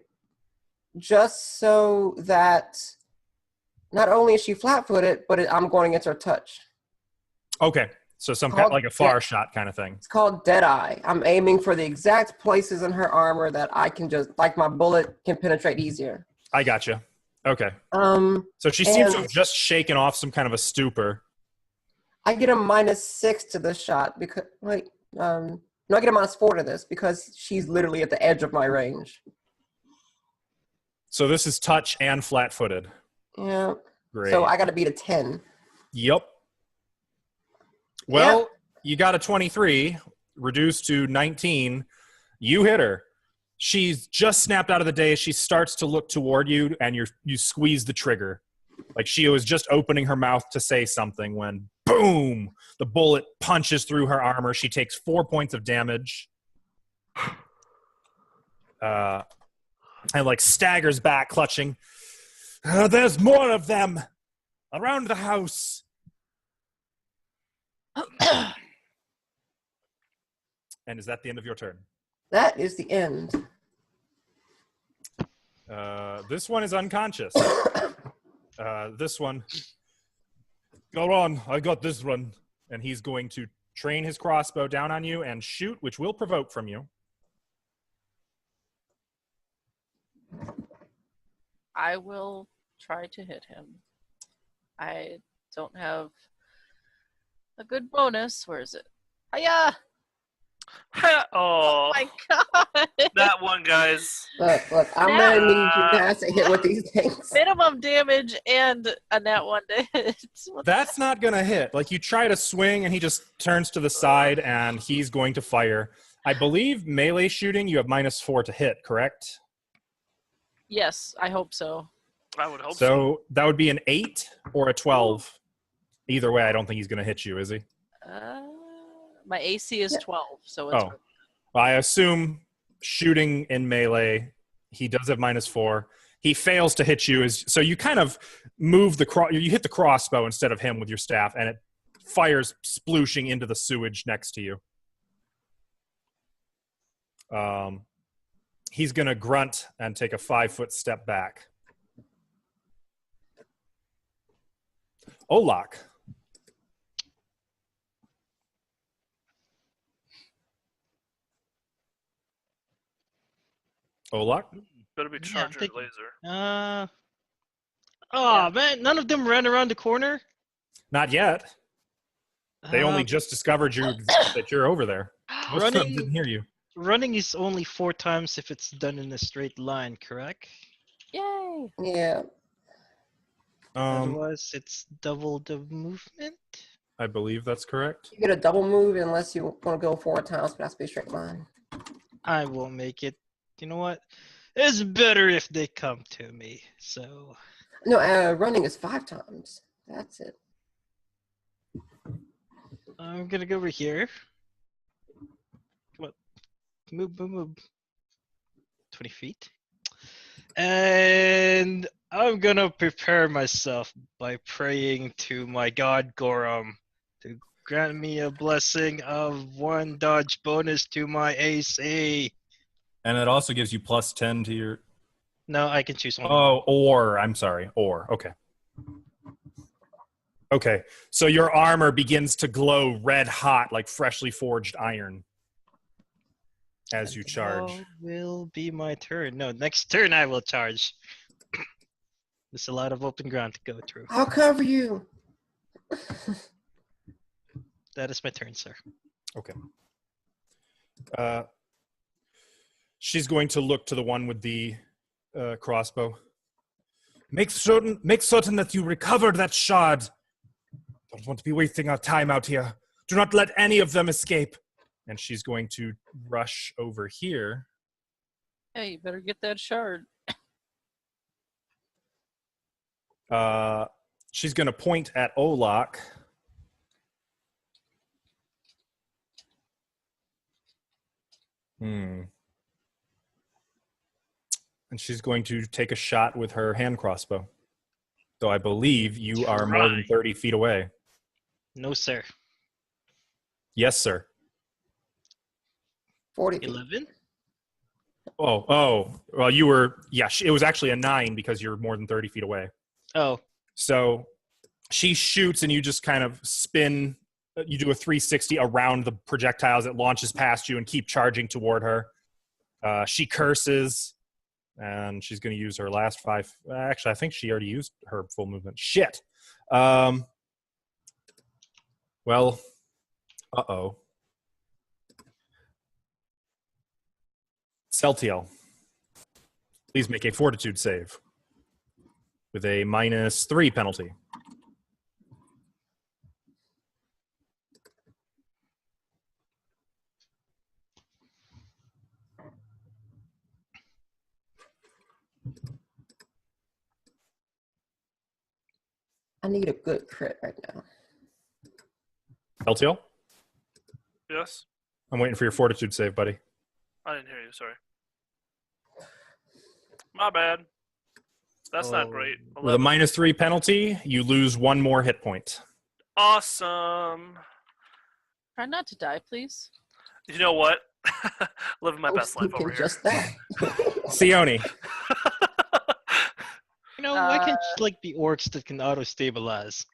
just so that not only is she flat-footed, but I'm going against her touch. Okay. So some kind Called like a far dead- shot kind of thing. It's called Deadeye. I'm aiming for the exact places in her armor that I can just, like my bullet can penetrate easier. I gotcha. Okay. So she seems to And- have just shaken off some kind of a stupor. I get a -6 to this shot because, no, I get a -4 to this because she's literally at the edge of my range. So this is touch and flat-footed. Yeah. Great. So I got to beat a 10. Yep. Well, you got a 23, reduced to 19. You hit her. She's just snapped out of the daze. She starts to look toward you, and you squeeze the trigger. Like she was just opening her mouth to say something when, boom, the bullet punches through her armor. She takes 4 points of damage. And like staggers back, clutching. There's more of them around the house. And is that the end of your turn? That is the end. This one is unconscious. This one. Go on, I got this one. And he's going to train his crossbow down on you and shoot, which will provoke from you. I will try to hit him. I don't have a good bonus. Where is it? Hiya! Oh, My God! that one, guys. Look, I'm gonna need you guys to hit with these things. Minimum damage and a nat 1 to hit. That's not going to hit. Like, you try to swing, and he just turns to the side, and he's going to fire. I believe melee shooting, you have -4 to hit, correct? Yes, I hope so. I would hope so. So that would be an 8 or a 12. Either way, I don't think he's going to hit you, is he? My AC is 12, so it's... Oh. I assume shooting in melee, he does have -4. He fails to hit you, so you kind of move you hit the crossbow instead of him with your staff, and it fires splooshing into the sewage next to you. He's going to grunt and take a 5-foot step back. Olak. Olak? Better be Yeah, I'm charging thinking. laser. Man, none of them ran around the corner. Not yet. They only Uh, just discovered that you're over there. Most of them Running- didn't hear you. Running is only 4 times if it's done in a straight line, correct? Yay! Yeah. Otherwise, it's double the movement. I believe that's correct. You get a double move unless you want to go 4 times, but that's be a straight line. I won't make it. You know what? It's better if they come to me. So No, running is 5 times. That's it. I'm gonna go over here. Come on, move. 20 feet. And I'm gonna prepare myself by praying to my god Gorum to grant me a blessing of 1 dodge bonus to my AC. And it also gives you +10 to your... No, I can choose one. Oh, or. I'm sorry. Or. Okay. Okay. So your armor begins to glow red hot like freshly forged iron as you charge. Now will be my turn. No, next turn I will charge. There's a lot of open ground to go through. I'll cover you. That is my turn, sir. Okay. She's going to look to the one with the crossbow. Make certain that you recovered that shard. Don't want to be wasting our time out here. Do not let any of them escape. And she's going to rush over here. Hey, you better get that shard. She's going to point at Olak. And she's going to take a shot with her hand crossbow. So I believe you are more than 30 feet away. No, sir. Yes, sir. 40 feet. 11? Oh. Well, you were... Yeah, it was actually a 9 because you're more than 30 feet away. Oh. So she shoots and you just kind of spin. You do a 360 around the projectile as it launches past you and keep charging toward her. She curses. And she's going to use her last 5. Actually, I think she already used her full movement. Shit. Well, uh-oh. Celtiel, please make a fortitude save with a -3 penalty. I need a good crit right now. Celtiel, Yes? I'm waiting for your fortitude save, buddy. I didn't hear you, sorry. My bad. That's not great. With a 11. -3 penalty, you lose 1 more hit point. Awesome. Try not to die, please. You know what? Living my best life thinking over here. just that. Sione. Why can't you like the orcs that can auto-stabilize?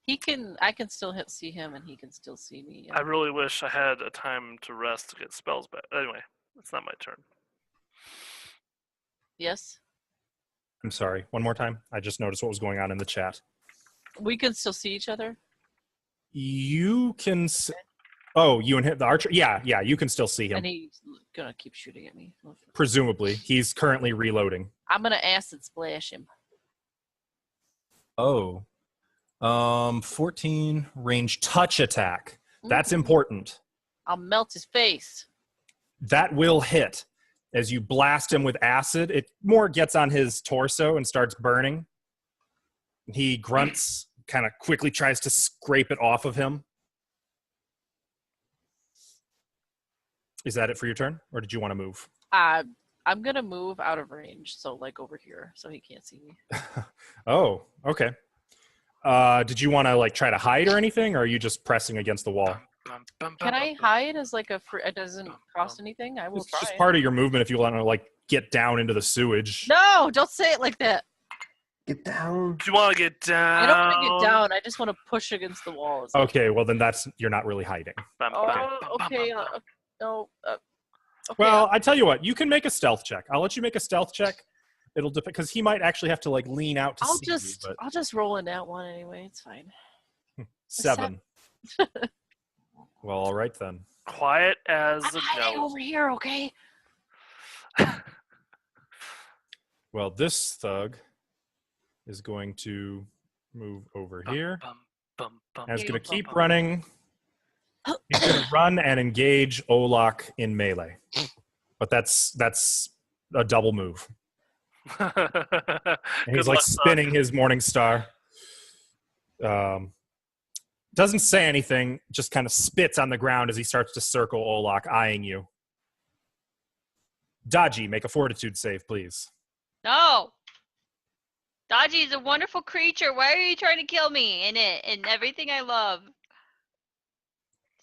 I can still see him, and he can still see me. I really wish I had a time to rest to get spells back. Anyway, it's not my turn. Yes, I'm sorry. One more time. I just noticed what was going on in the chat. we can still see each other. You can... Oh, you and the archer? Yeah, you can still see him. And he's gonna keep shooting at me. Presumably. He's currently reloading. I'm gonna acid splash him. Oh. 14 range touch attack. That's Mhm. important. I'll melt his face. That will hit. As you blast him with acid, it more gets on his torso and starts burning. He grunts, kind of quickly tries to scrape it off of him. Is that it for your turn, or did you want to move? I'm gonna move out of range, so like over here, so he can't see me. Oh, okay. Did you want to like try to hide or anything, or are you just pressing against the wall? Can I hide as like a free? It doesn't cost anything. I will It's try. just part of your movement if you want to like get down into the sewage. No, don't say it like that. Get down. Do you want to get down? I don't want to get down. I just want to push against the walls. Okay, well then you're not really hiding. Oh, okay. No. Okay. Well, I tell you what, you can make a stealth check. I'll let you make a stealth check. It'll depend because he might actually have to like lean out to see you. But I'll just roll in that one anyway. It's fine. 7. Well, all right then. Quiet as I'm a hiding goat. over here, okay? Well, this thug is going to move over here. And is going to keep running. He's going to run and engage Olak in melee. But that's a double move. And he's like spinning his morning star. Doesn't say anything, just kind of spits on the ground as he starts to circle Olak, eyeing you. Dodgy, make a fortitude save, please. No. Dodgy is a wonderful creature. Why are you trying to kill me in it and everything I love?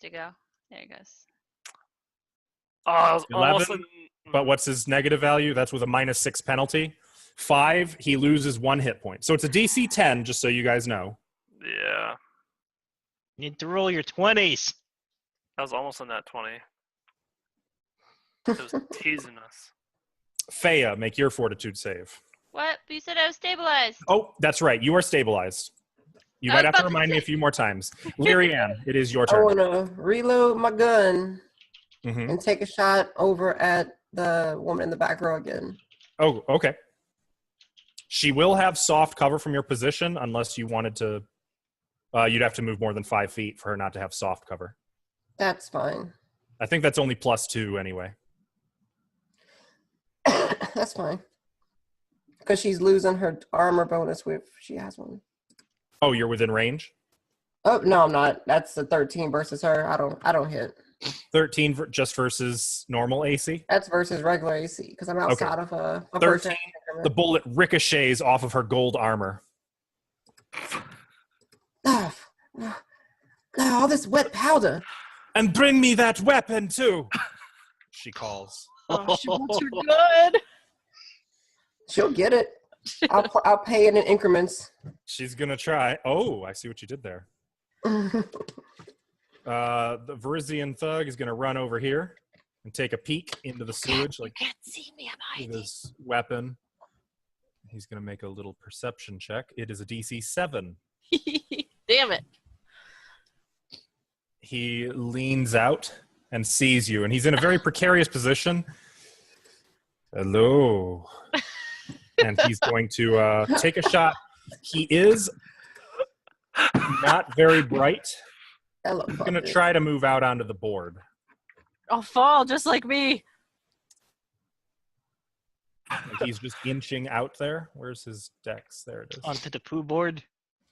There you go. There it goes. Almost 11, but what's his negative value? That's with a -6 penalty. 5, he loses 1 hit point. So it's a DC 10, just so you guys know. Yeah. You need to roll your 20s. That was almost in that 20. It was teasing us. Faya, make your fortitude save. What? But you said I was stabilized. Oh, that's right. You are stabilized. You I might was have to about to remind me a say- few more times. Lyrianne, it is your I turn. want to reload my gun Mhm. and take a shot over at the woman in the back row again. Oh, okay. She will have soft cover from your position unless you wanted to. You'd have to move more than 5 feet for her not to have soft cover. That's fine. I think that's only +2 anyway. That's fine. Because she's losing her armor bonus if she has one. Oh, you're within range? Oh no, I'm not. That's the 13 versus her. I don't hit. 13 just versus normal AC? That's versus regular AC because I'm outside of a 13. The bullet ricochets off of her gold armor. All this wet powder. And bring me that weapon too, she calls. Oh, she wants your good. She'll get it. I'll pay it in increments. She's gonna try. Oh, I see what you did there. The Verizian thug is gonna run over here and take a peek into the sewage, like You can't see me. I'm with hiding. his weapon. He's gonna make a little perception check. It is a DC 7. Damn it. He leans out and sees you, and he's in a very precarious position. Hello. And he's going to take a shot. He is not very bright. Hello, He's going to try to move out onto the board. I'll fall just like me. Like he's just inching out there. Where's his dex? There it is. Onto the poo board.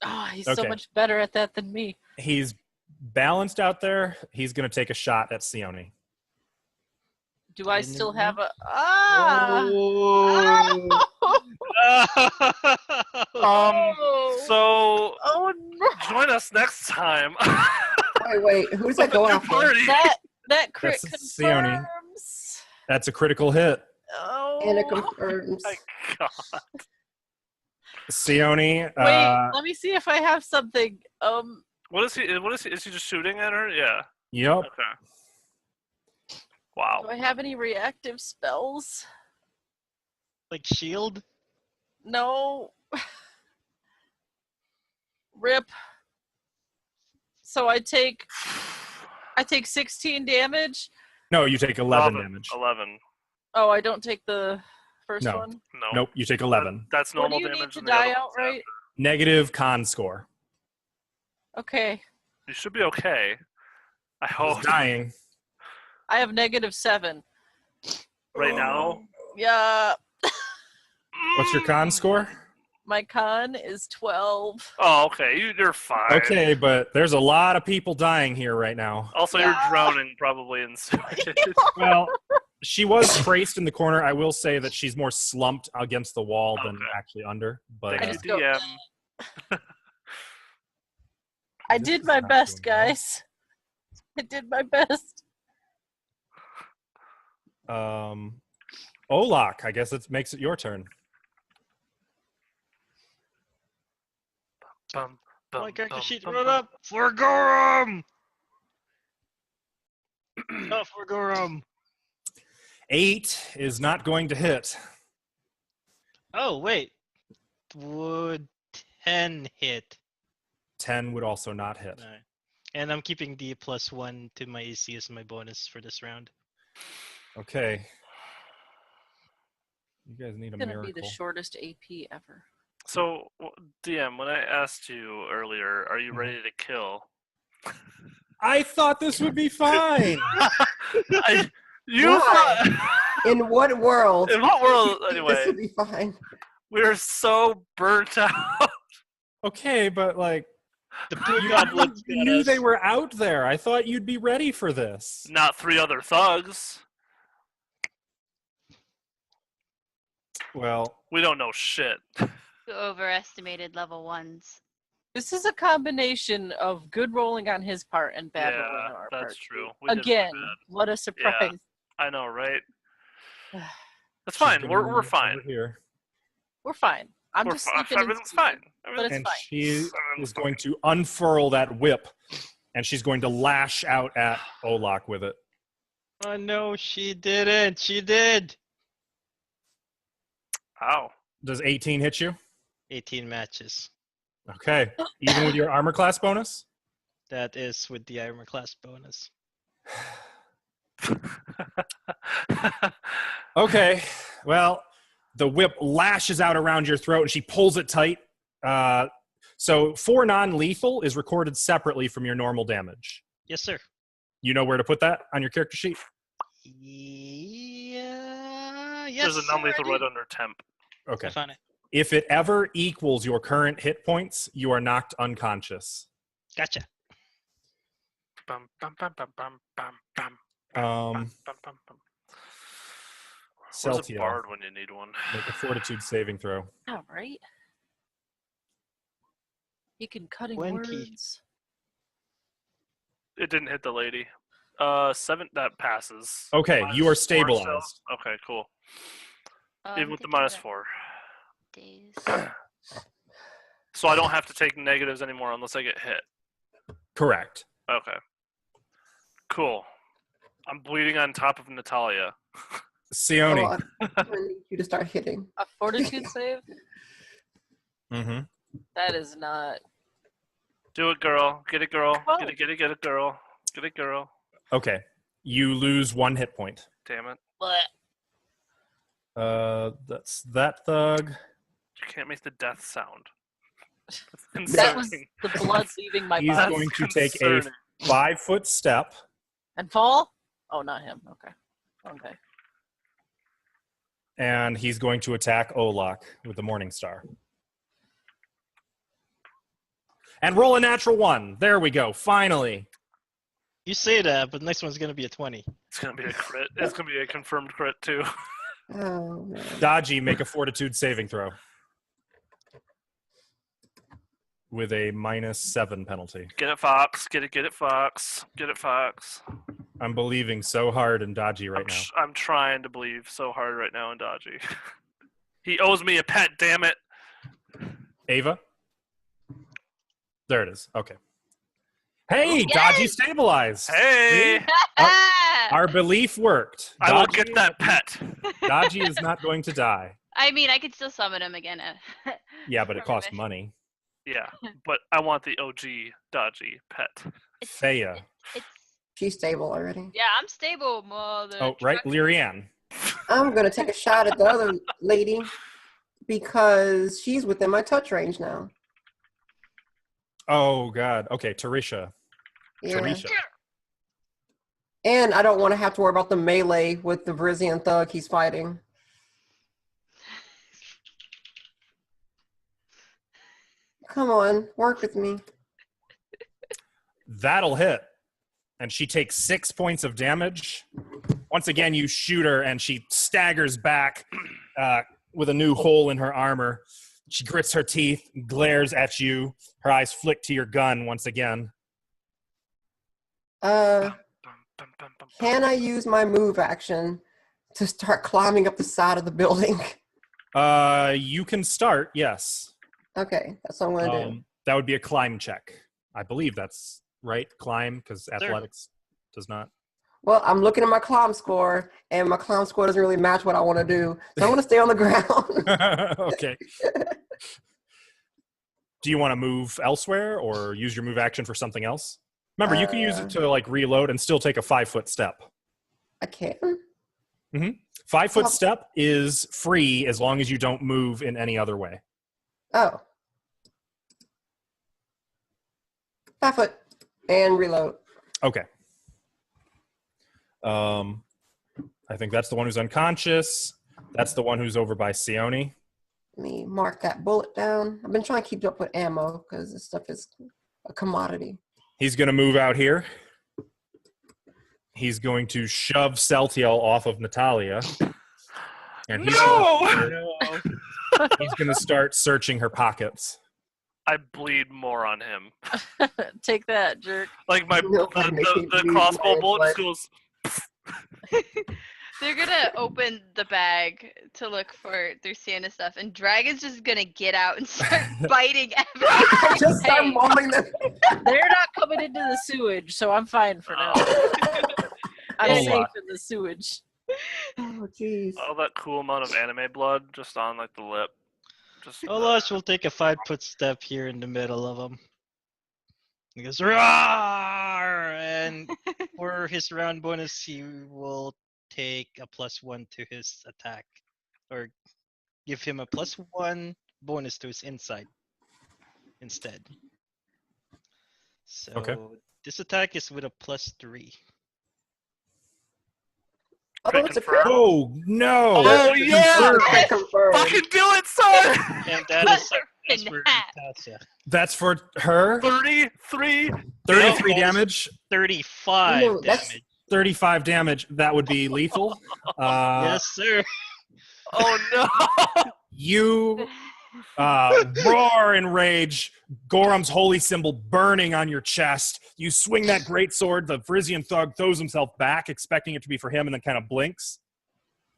Oh, he's Okay. so much better at that than me. He's balanced out there. He's going to take a shot at Sione. Do I still have a... Ah! Oh. So Oh no! join us next time. Wait, who's that With the go new after? party. That crit That's Sione. confirms. That's a critical hit. Oh. And it confirms. My God. Sione, Wait, let me see if I have something. What is he? Is he just shooting at her? Yeah. yep. Okay. Wow. Do I have any reactive spells? Like shield? No. Rip. So I take 16 damage. No, you take 11 damage. 11. Oh, I don't take the first No. one. No. Nope, you take 11. That's What do normal you need damage. to and the other die one's outright? Negative con score. Okay. You should be okay. I He's hope. dying. I have -7. Right now. Yeah. What's your con score? My con is 12. Oh, okay. You're fine. Okay, but there's a lot of people dying here right now. Also, Yeah. you're drowning probably in sewage. Well, she was traced in the corner. I will say that she's more slumped against the wall than Okay. actually under. But Thank I you, just go- DM. I This did is my not best, going well. guys. I did my best. Olak, I guess it makes it your turn. Bum, bum, My character bum, sheet, bum, run bum. up for Gorum! Go for Gorum! 8 is not going to hit. Oh, wait. Would 10 hit? 10 would also not hit. Alright. And I'm keeping the +1 to my AC as my bonus for this round. Okay. You guys need a It's gonna miracle. be the shortest AP ever. So, DM, when I asked you earlier, are you Mhm. ready to kill? I thought this would be fine. You Why? thought, In what world? in what world, This anyway? would be fine. We're so burnt out. Okay, but like The blue you goblins got knew us. they were out there. I thought you'd be ready for this. Not 3 other thugs. Well, We don't know shit. You overestimated level 1s. This is a combination of good rolling on his part and bad rolling on Yeah, our that's part. true. We did really Again, bad. what a surprise. I know, right? That's she's fine. gonna We're move fine. over here. We're fine. I'm We're just fine. sleeping in Everything's sleep. fine. But Everything's it's And fine. she Everything's is going to unfurl that whip, and she's going to lash out at Olak with it. Oh no, she didn't. She did. Ow. Does 18 hit you? 18 matches. Okay. Even with your armor class bonus? That is with the armor class bonus. Okay. Well, the whip lashes out around your throat, and she pulls it tight. So 4 non-lethal is recorded separately from your normal damage. Yes, sir. You know where to put that on your character sheet? Yeah. Yes. There's a non-lethal sir, I right do. under temp. Okay. I found it. If it ever equals your current hit points, you are knocked unconscious. Gotcha. Bum, bum, bum, bum, bum, bum, bum, Um, bum, bum, bum. Where's a Celtia, bard when you need one? make a fortitude saving throw. All right. You can cutting 20. words. It didn't hit the lady. 7. That passes. Okay, you are -4 still? stabilized. Okay, cool. Oh, Even with the good to -4. Days. So I don't have to take negatives anymore unless I get hit. Correct. Okay. Cool. I'm bleeding on top of Natalia. Sione. Oh, I'm gonna need you to start hitting. A fortitude save? Mm-hmm. That is not. Do it, girl. Get it, girl. Oh. Get it, girl. Get it, girl. Okay. You lose 1 hit point. Damn it. That's that thug. You can't make the death sound. That's That was concerning. the blood leaving my He's body. going to take a concerning. 5-foot step, And fall? Oh, not him. Okay. Okay. and he's going to attack Olak with the Morning Star. And roll a natural 1. There we go. Finally. You say that, but next one's gonna be a 20. It's gonna be a crit. It's gonna be a confirmed crit too. Oh man. Dodgy, make a fortitude saving throw. with a -7 penalty. Get it, Fox. Get it, Fox. Get it, Fox. I'm believing so hard in Dodgy right now. I'm trying to believe so hard right now in Dodgy. He owes me a pet, damn it. Ava? There it is. Okay. Hey, Yes! Dodgy stabilized. Hey! Our belief worked. I will Dodgy- get that pet. Dodgy is not going to die. I mean, I could still summon him again. Yeah, but it From costs remission. money. Yeah, but I want the OG Dodgy pet. Thea. It's She's stable already. yeah, I'm stable, mother. Oh, right, trucker. Lyrianne. I'm gonna take a shot at the other lady because she's within my touch range now. Oh, God. Okay, Tarisha. Yeah. Tarisha. And I don't want to have to worry about the melee with the Vrizian thug he's fighting. Come on, work with me. That'll hit. And she takes 6 points of damage. Once again, you shoot her, and she staggers back with a new hole in her armor. She grits her teeth, glares at you. Her eyes flick to your gun once again. Can I use my move action to start climbing up the side of the building? You can start, yes. Okay, that's what I'm gonna do. That would be a climb check. I believe that's right, climb, because athletics does not. Well, I'm looking at my climb score, and my climb score doesn't really match what I want to do, so I'm gonna stay on the ground. Okay. Do you want to move elsewhere or use your move action for something else? Remember, you can use it to like reload and still take a 5-foot step. I can. 5-foot step is free as long as you don't move in any other way. Oh. 5 foot and reload. Okay. I think that's the one who's unconscious. That's the one who's over by Sione. Let me mark that bullet down. I've been trying to keep up with ammo because this stuff is a commodity. He's going to move out here. He's going to shove Celtiel off of Natalia. And he's he's going to start searching her pockets. I bleed more on him. Take that, jerk. Like the crossbow bullet just goes. They're gonna open the bag to look for their Santa stuff, and Dragon's just gonna get out and start biting everything. Just start mauling them. They're not coming into the sewage, so I'm fine for now. I'm Oh, safe wow. in the sewage. Oh, jeez. All that cool amount of anime blood just on like the lip. Just Olash will take a 5-foot step here in the middle of him. He goes, "Roar!" And for his round bonus, he will take a +1 to his attack. Or give him a +1 bonus to his insight instead. So Okay. this attack is with a +3. Oh, it's a confirm. crit. Oh, no! Oh, yeah! Crit confirmed. fucking do it, son! And that's in for half. Natasha. That's for her. 33. 33 No. damage, 35 No, that's- damage. 35 damage. That would be lethal. Yes, sir. Oh no! You roar in rage. Gorham's holy symbol burning on your chest. You swing that great sword. The Vrizian thug throws himself back, expecting it to be for him, and then kind of blinks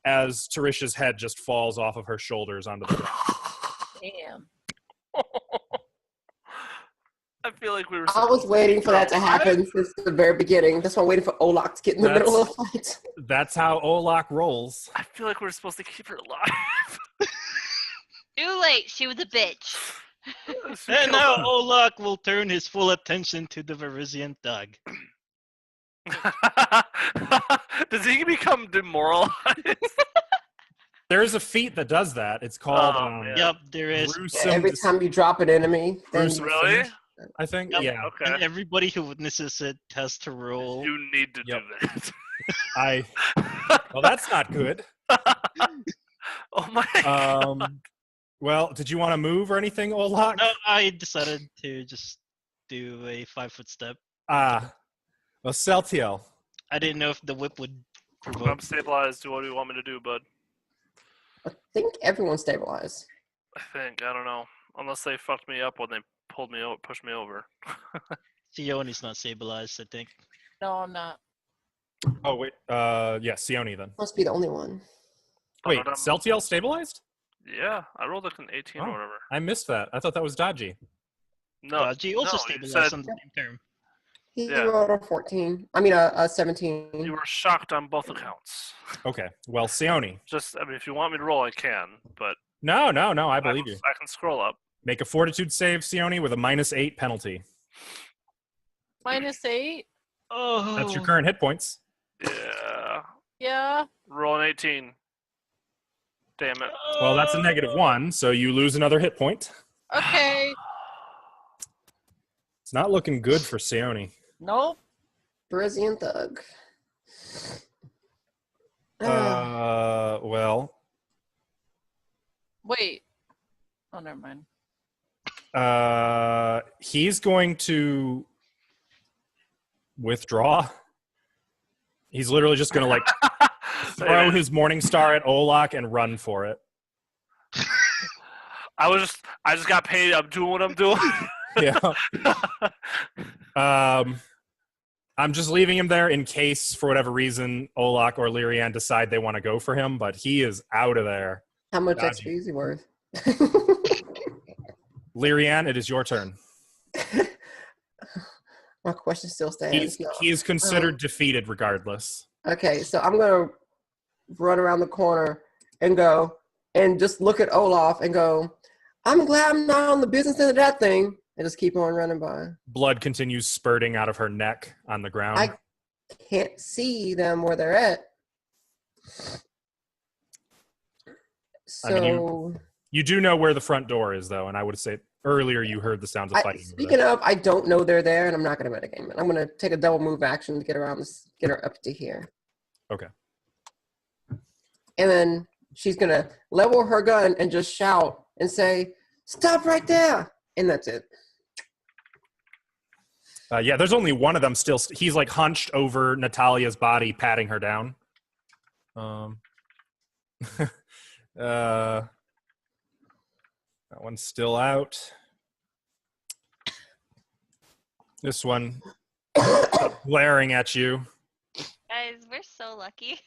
as Tarisha's head just falls off of her shoulders onto the ground. Damn. I feel like we were. I was waiting for that to happen since the very beginning. That's why I'm waiting for Olak to get in the middle of the fight. That's how Olak rolls. I feel like we were supposed to keep her alive. Too late. She was a bitch. She And killed now her. Olak will turn his full attention to the Verizian thug. Does he become demoralized? There's a feat that does that. It's called Oh, man. Yep, there is. gruesome Every dis- time you drop an enemy, then Gruesome. Really? I think. Yep. Yeah. Okay. And everybody who witnesses it has to roll. You need to Yep. do that. Well, that's not good. Oh my. Well, did you want to move or anything, Olak? No, I decided to just do a 5-foot step. Well, Celtiel. I didn't know if the whip would I'm provoke. stabilized. What do you want me to do, bud? I think everyone's stabilized. I think. I don't know. Unless they fucked me up when they pushed me over. Sione's not stabilized, I think. No, I'm not. Oh wait, yeah, Sione then. Must be the only one. Wait, Ba-da-dum. Celtiel stabilized? Yeah, I rolled like an 18 Oh. or whatever. I missed that. I thought that was Dodgy. No, G also no, stabilized you said on the same term. He Yeah. rolled a 14. I mean, a 17. you were shocked on both accounts. Okay, well, Sione. If you want me to roll, I can, but No, I believe you. I can scroll up. Make a fortitude save, Sione, with a -8 penalty. -8? Oh. That's your current hit points. Yeah. Yeah. Roll an 18. Damn it. Well, that's a -1, so you lose another hit point. Okay. It's not looking good for Sione. Nope. Parisian thug. Well, Wait. Oh, never mind. he's going to withdraw. He's literally just going to like throw his Morning Star at Olak and run for it. I just got paid. I'm doing what I'm doing. Yeah. I'm just leaving him there in case, for whatever reason, Olak or Lyrian decide they want to go for him, but he is out of there. How much Dodgy. XP is he worth? Lyrian, it is your turn. My question still stands. He is considered defeated regardless. Okay, so I'm going to run around the corner and go and just look at Olaf and go, I'm glad I'm not on the business end of that thing. And just keep on running by. Blood continues spurting out of her neck on the ground. I can't see them where they're at. So, I mean, you do know where the front door is, though, and I would say earlier you heard the sounds of fighting. speaking of, I don't know they're there, and I'm not going to metagame it. I'm going to take a double move action to get around this, get her up to here. Okay. And then she's going to level her gun and just shout and say, "Stop right there!" And that's it. Yeah, there's only one of them still. He's like hunched over Natalia's body, patting her down. That one's still out. This one glaring at you. Guys, we're so lucky.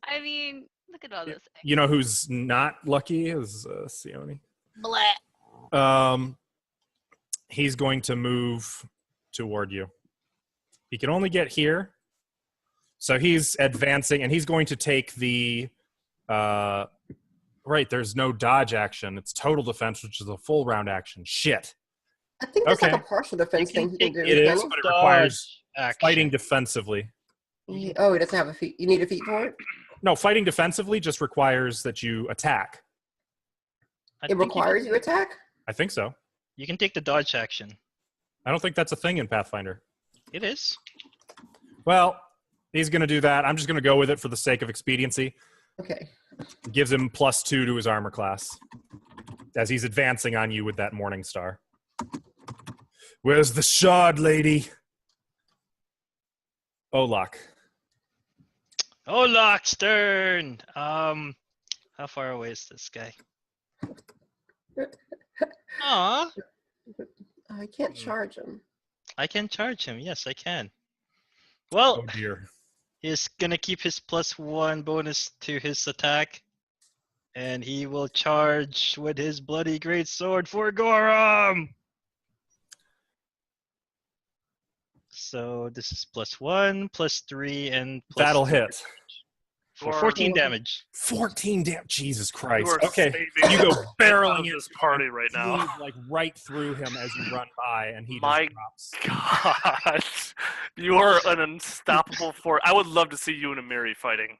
I mean, look at all this. You know who's not lucky is Sione. Blah. He's going to move toward you. He can only get here. So he's advancing, and he's going to take the... right, there's no dodge action. It's total defense, which is a full round action. Shit. I think that's like Okay. a partial defense You can thing he can do. It is, doesn't but it requires action. fighting defensively. he? Oh, he doesn't have a feat. You need a feat for it? No, fighting defensively just requires that you attack. I It think requires you attack? I think so. You can take the dodge action. I don't think that's a thing in Pathfinder. It is. Well, he's going to do that. I'm just going to go with it for the sake of expediency. Okay. It gives him +2 to his armor class as he's advancing on you with that Morning Star. Where's the shard, lady? Olak. Olak's turn. How far away is this guy? Aw, I can't charge him. I can charge him. Yes, I can. Well, Oh, dear. he's gonna keep his +1 bonus to his attack, and he will charge with his bloody great sword for Gorum. So this is +1, +3, and That'll +2 hit. for 14 damage. 14 damage. Jesus Christ. You are Okay. saving You go the shit out barreling of into this party right You now. like right through him as you run by, and he My just drops. God, you are an unstoppable force. I would love to see you and Amiri fighting.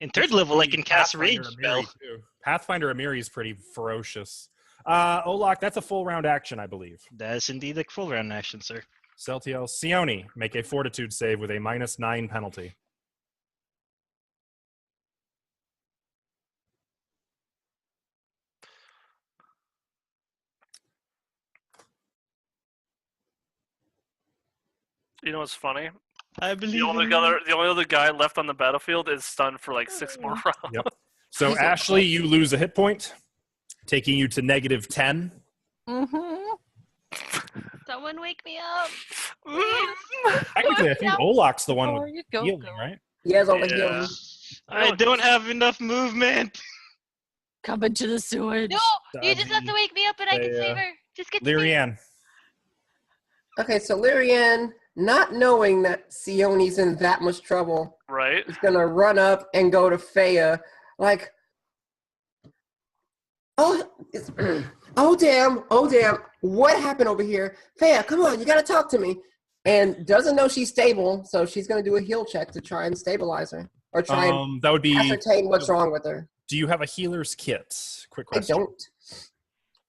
In third level, I can cast Rage Pathfinder spell. Amiri, too. Pathfinder Amiri is pretty ferocious. Olak, that's a full round action, I believe. That is indeed a full round action, sir. Celtiel, Sione, make a fortitude save with a -9 penalty. You know what's funny? I believe The only other guy left on the battlefield is stunned for like 6 more rounds. Yep. So, He's a Ashley, you lose a hit point, taking you to -10. Mm-hmm. Someone wake me up. Technically, I think Olak's the one Oh, with you go, healing, girl. right? He has all the Yeah. healing. I don't have enough movement. Come into the sewage. No, you just have to Daji, wake me up and I can save Thea, her. Just get to me. Lyrianne. Okay, so Lyrianne, not knowing that Sione's in that much trouble, Right? is gonna run up and go to Faya, like, oh damn, what happened over here? Faya, come on, you gotta talk to me. And doesn't know she's stable, so she's gonna do a heal check to try and stabilize her, or try and That would be. ascertain what's wrong with her. Do you have a healer's kit? Quick I question. don't.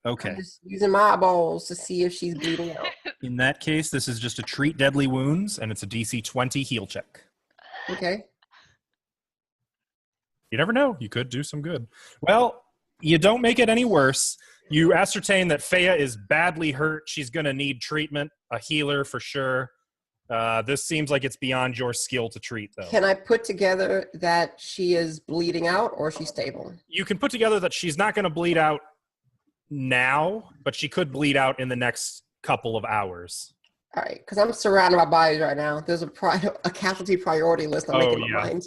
Okay. I'm just using my eyeballs to see if she's bleeding out. In that case, this is just a treat deadly wounds, and it's a DC 20 heal check. Okay. You never know. You could do some good. Well, you don't make it any worse. You ascertain that Faya is badly hurt. She's going to need treatment, a healer for sure. This seems like it's beyond your skill to treat, though. Can I put together that she is bleeding out or she's stable? You can put together that she's not going to bleed out now, but she could bleed out in the next couple of hours. All right, because I'm surrounded by bodies right now. There's a casualty priority list I'm making in my mind.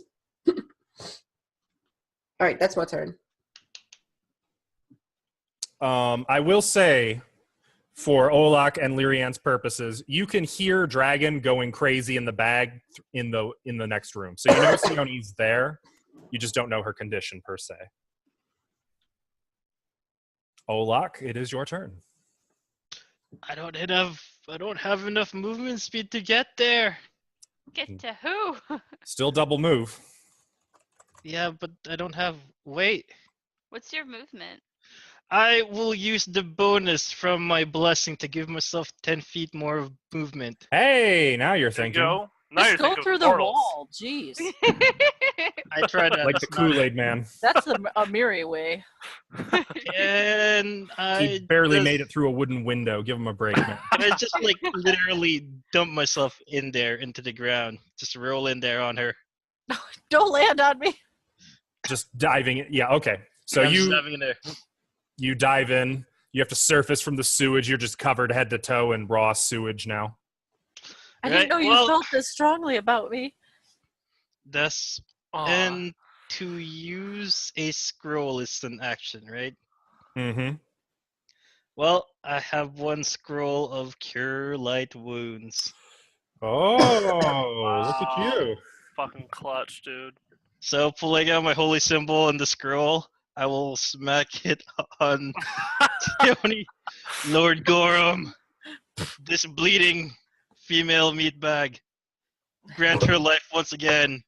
All right, that's my turn. I will say, for Olak and Lyrian's purposes, you can hear Dragon going crazy in the bag in the next room. So you know Sione's there. You just don't know her condition per se. Olak, it is your turn. I don't have enough movement speed to get there. Get to who? Still double move. Yeah, but I don't have weight. What's your movement? I will use the bonus from my blessing to give myself 10 feet more of movement. Hey, now you're There you thinking. go. Now Just you're go thinking through the portals. wall. Jeez. I tried that. Like the Kool-Aid man. That's a Miri way. And He barely made it through a wooden window. Give him a break, man. I just like literally dump myself in there into the ground. Just roll in there on her. Don't land on me. Just diving in. Yeah, okay. So I'm just you diving in there. you dive in. You have to surface from the sewage. You're just covered head to toe in raw sewage now. I didn't Right, know you well- felt this strongly about me. That's Aw. and to use a scroll is an action, right? Mm-hmm. Well, I have one scroll of Cure Light Wounds. Oh, look at you. Fucking clutch, dude. So pulling out my holy symbol and the scroll, I will smack it on Tony, Lord Gorham, this bleeding female meatbag. Grant her life once again.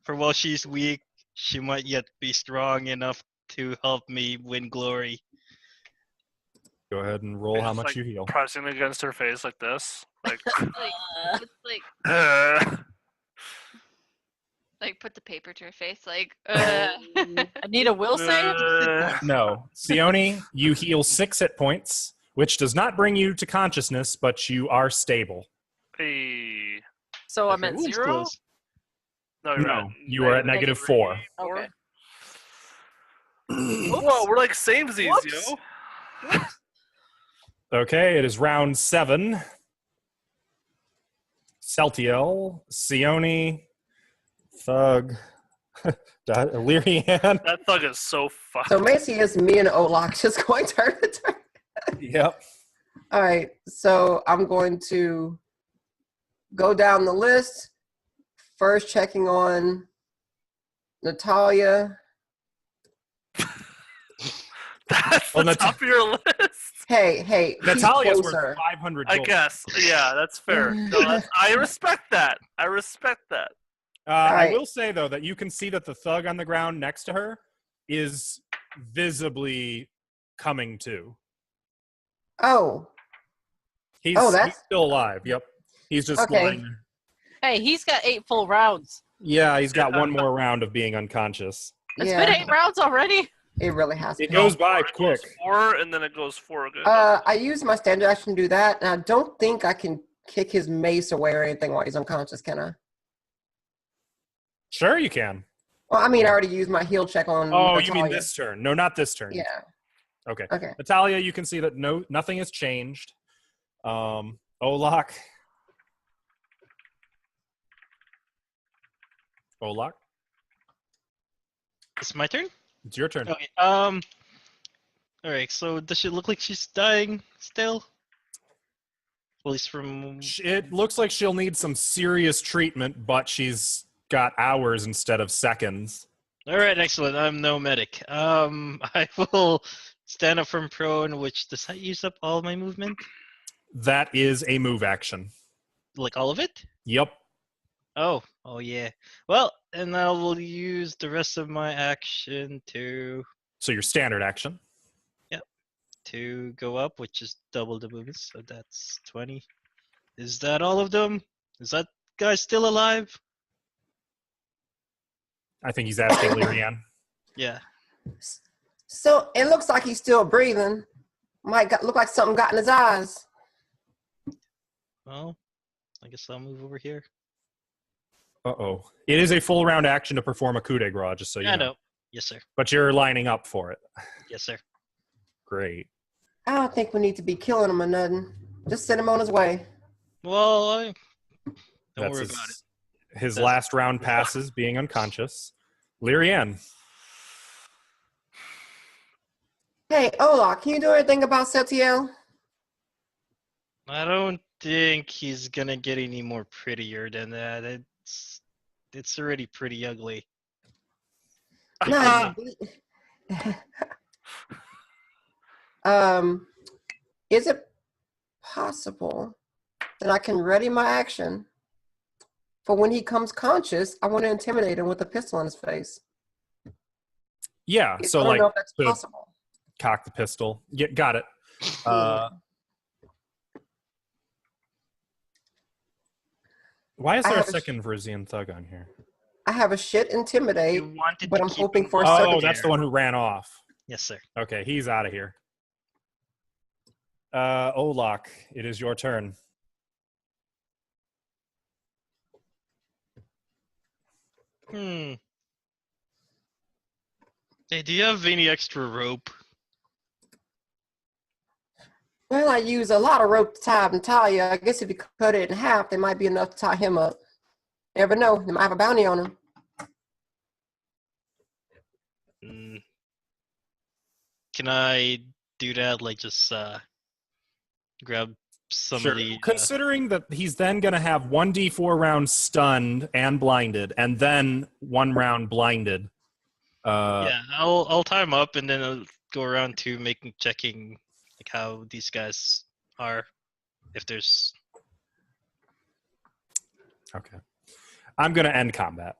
For while she's weak, she might yet be strong enough to help me win glory. Go ahead and roll how Just, much like, you heal. Pressing against her face like this. Like, It's like put the paper to her face. Like, I need a will save. No. Sione, you heal 6 hit points, which does not bring you to consciousness, but you are stable. Hey. So I'm Her at wound's 0. closed. No, No, you are at -4. Okay. Whoa, we're like samesies, Whoops. yo. Okay, it is round 7. Celtiel, Sione, Thug, Lyrian. That thug is so fucked. So Macy is me and Olak just going turn to turn. Yep. All right, so I'm going to go down the list. First, checking on Natalia. That's Well, the top of your list. Hey, she's Natalia's worth closer. 500 I gold. guess. Yeah, that's fair. No, I respect that. I respect that. I right. will say, though, that you can see that the thug on the ground next to her is visibly coming to. Oh, He's still alive. Yep. He's just Okay. lying there. Hey, he's got 8 full rounds. Yeah, he's got one more round of being unconscious. It's yeah, been 8 rounds already. it really has. It goes by It quick. goes 4, and then it goes 4 again. I use my standard action to do that, and I don't think I can kick his mace away or anything while he's unconscious, can I? Sure, you can. Well, I mean, I already used my heal check on. Oh, Natalia. you mean this turn? No, not this turn. Yeah. Okay. Okay. Natalia, you can see that nothing has changed. Olak. It's my turn? It's your turn. Okay. Alright, so does it look like she's dying still? At least from... It looks like she'll need some serious treatment, but she's got hours instead of seconds. Alright, excellent. I'm no medic. I will stand up from prone, which does that use up all my movement? That is a move action. Like all of it? Yep. Oh yeah. Well, and I will use the rest of my action to So your standard action. go up, which is double the movement, so that's 20. Is that all of them? Is that guy still alive? I think he's asking Lyrian. Yeah. So it looks like he's still breathing. Look like something got in his eyes. Well, I guess I'll move over here. Uh-oh. It is a full round action to perform a coup de grace, just so you I know. know. Yes, sir. But you're lining up for it. Yes, sir. Great. I don't think we need to be killing him or nothing. Just send him on his way. Well, don't That's worry about it. his That's- last round passes, being unconscious. Lyrian. Hey, Ola, can you do anything about Setiel? I don't think he's gonna get any more prettier than that. It's already pretty ugly. No. Is it possible that I can ready my action for when he comes conscious? I want to intimidate him with a pistol in his face. Yeah, so I don't like know if that's to possible. cock the pistol. Yeah, got it. Why is I there a have a second Vrisian thug on here? I have a shit intimidate, You wanted but to I'm keep hoping him for a off certain. Oh, that's the one who ran off. Yes, sir. Okay, he's out of here. Olak, it is your turn. Hey, do you have any extra rope? Well, I use a lot of rope to tie Natalia. I guess if you cut it in half, there might be enough to tie him up. Never know. They might have a bounty on him. Can I do that? Like just grab some Sure. of the. Considering that he's then going to have 1d4 rounds stunned and blinded, and then 1 round blinded. Yeah, I'll tie him up and then I'll go around to checking like how these guys are, if there's. Okay. I'm going to end combat.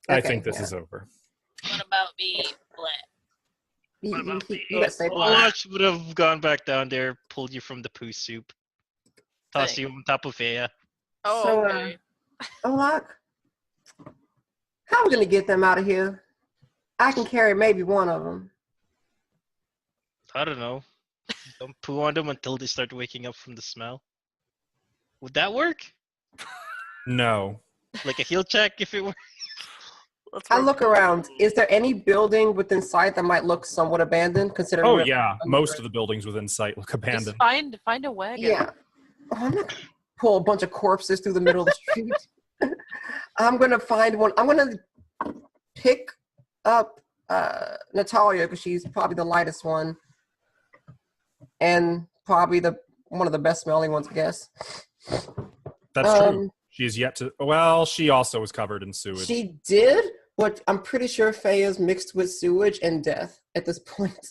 I Okay, think this yeah. is over. What about me, Black? You got stay quiet. Watch would have gone back down there, pulled you from the poo soup, tossed you on top of Aya. Oh, So, okay. Olak, how are we gonna get them out of here? I can carry maybe one of them. I don't know. Don't poo on them until they start waking up from the smell. Would that work? No. Like a heal check if it were. I look around. Is there any building within sight that might look somewhat abandoned? Considering. Oh, we're- yeah. Most of the buildings within sight look abandoned. Just find a wagon. Yeah. Oh, I'm not gonna pull a bunch of corpses through the middle of the street. I'm gonna find one. I'm gonna pick up Natalia because she's probably the lightest one, and probably one of the best smelling ones, I guess. That's true. She's yet to. Well, she also was covered in sewage. She did, but I'm pretty sure Faye's mixed with sewage and death at this point.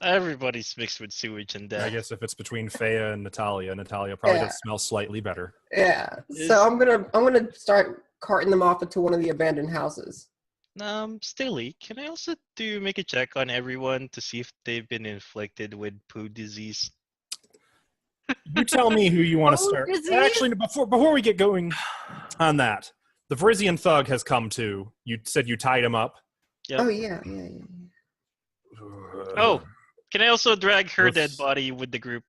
Everybody's mixed with sewage and death. I guess if it's between Faya and Natalia probably Yeah. does smell slightly better. Yeah. So I'm gonna start carting them off into one of the abandoned houses. Stilly, can I also make a check on everyone to see if they've been inflicted with poo disease? You tell me who you want to Oh, start. disease? Actually, before we get going on that, the Vrisian thug has come to. You said you tied him up. Yep. Oh yeah. Oh, can I also drag her Let's- dead body with the group?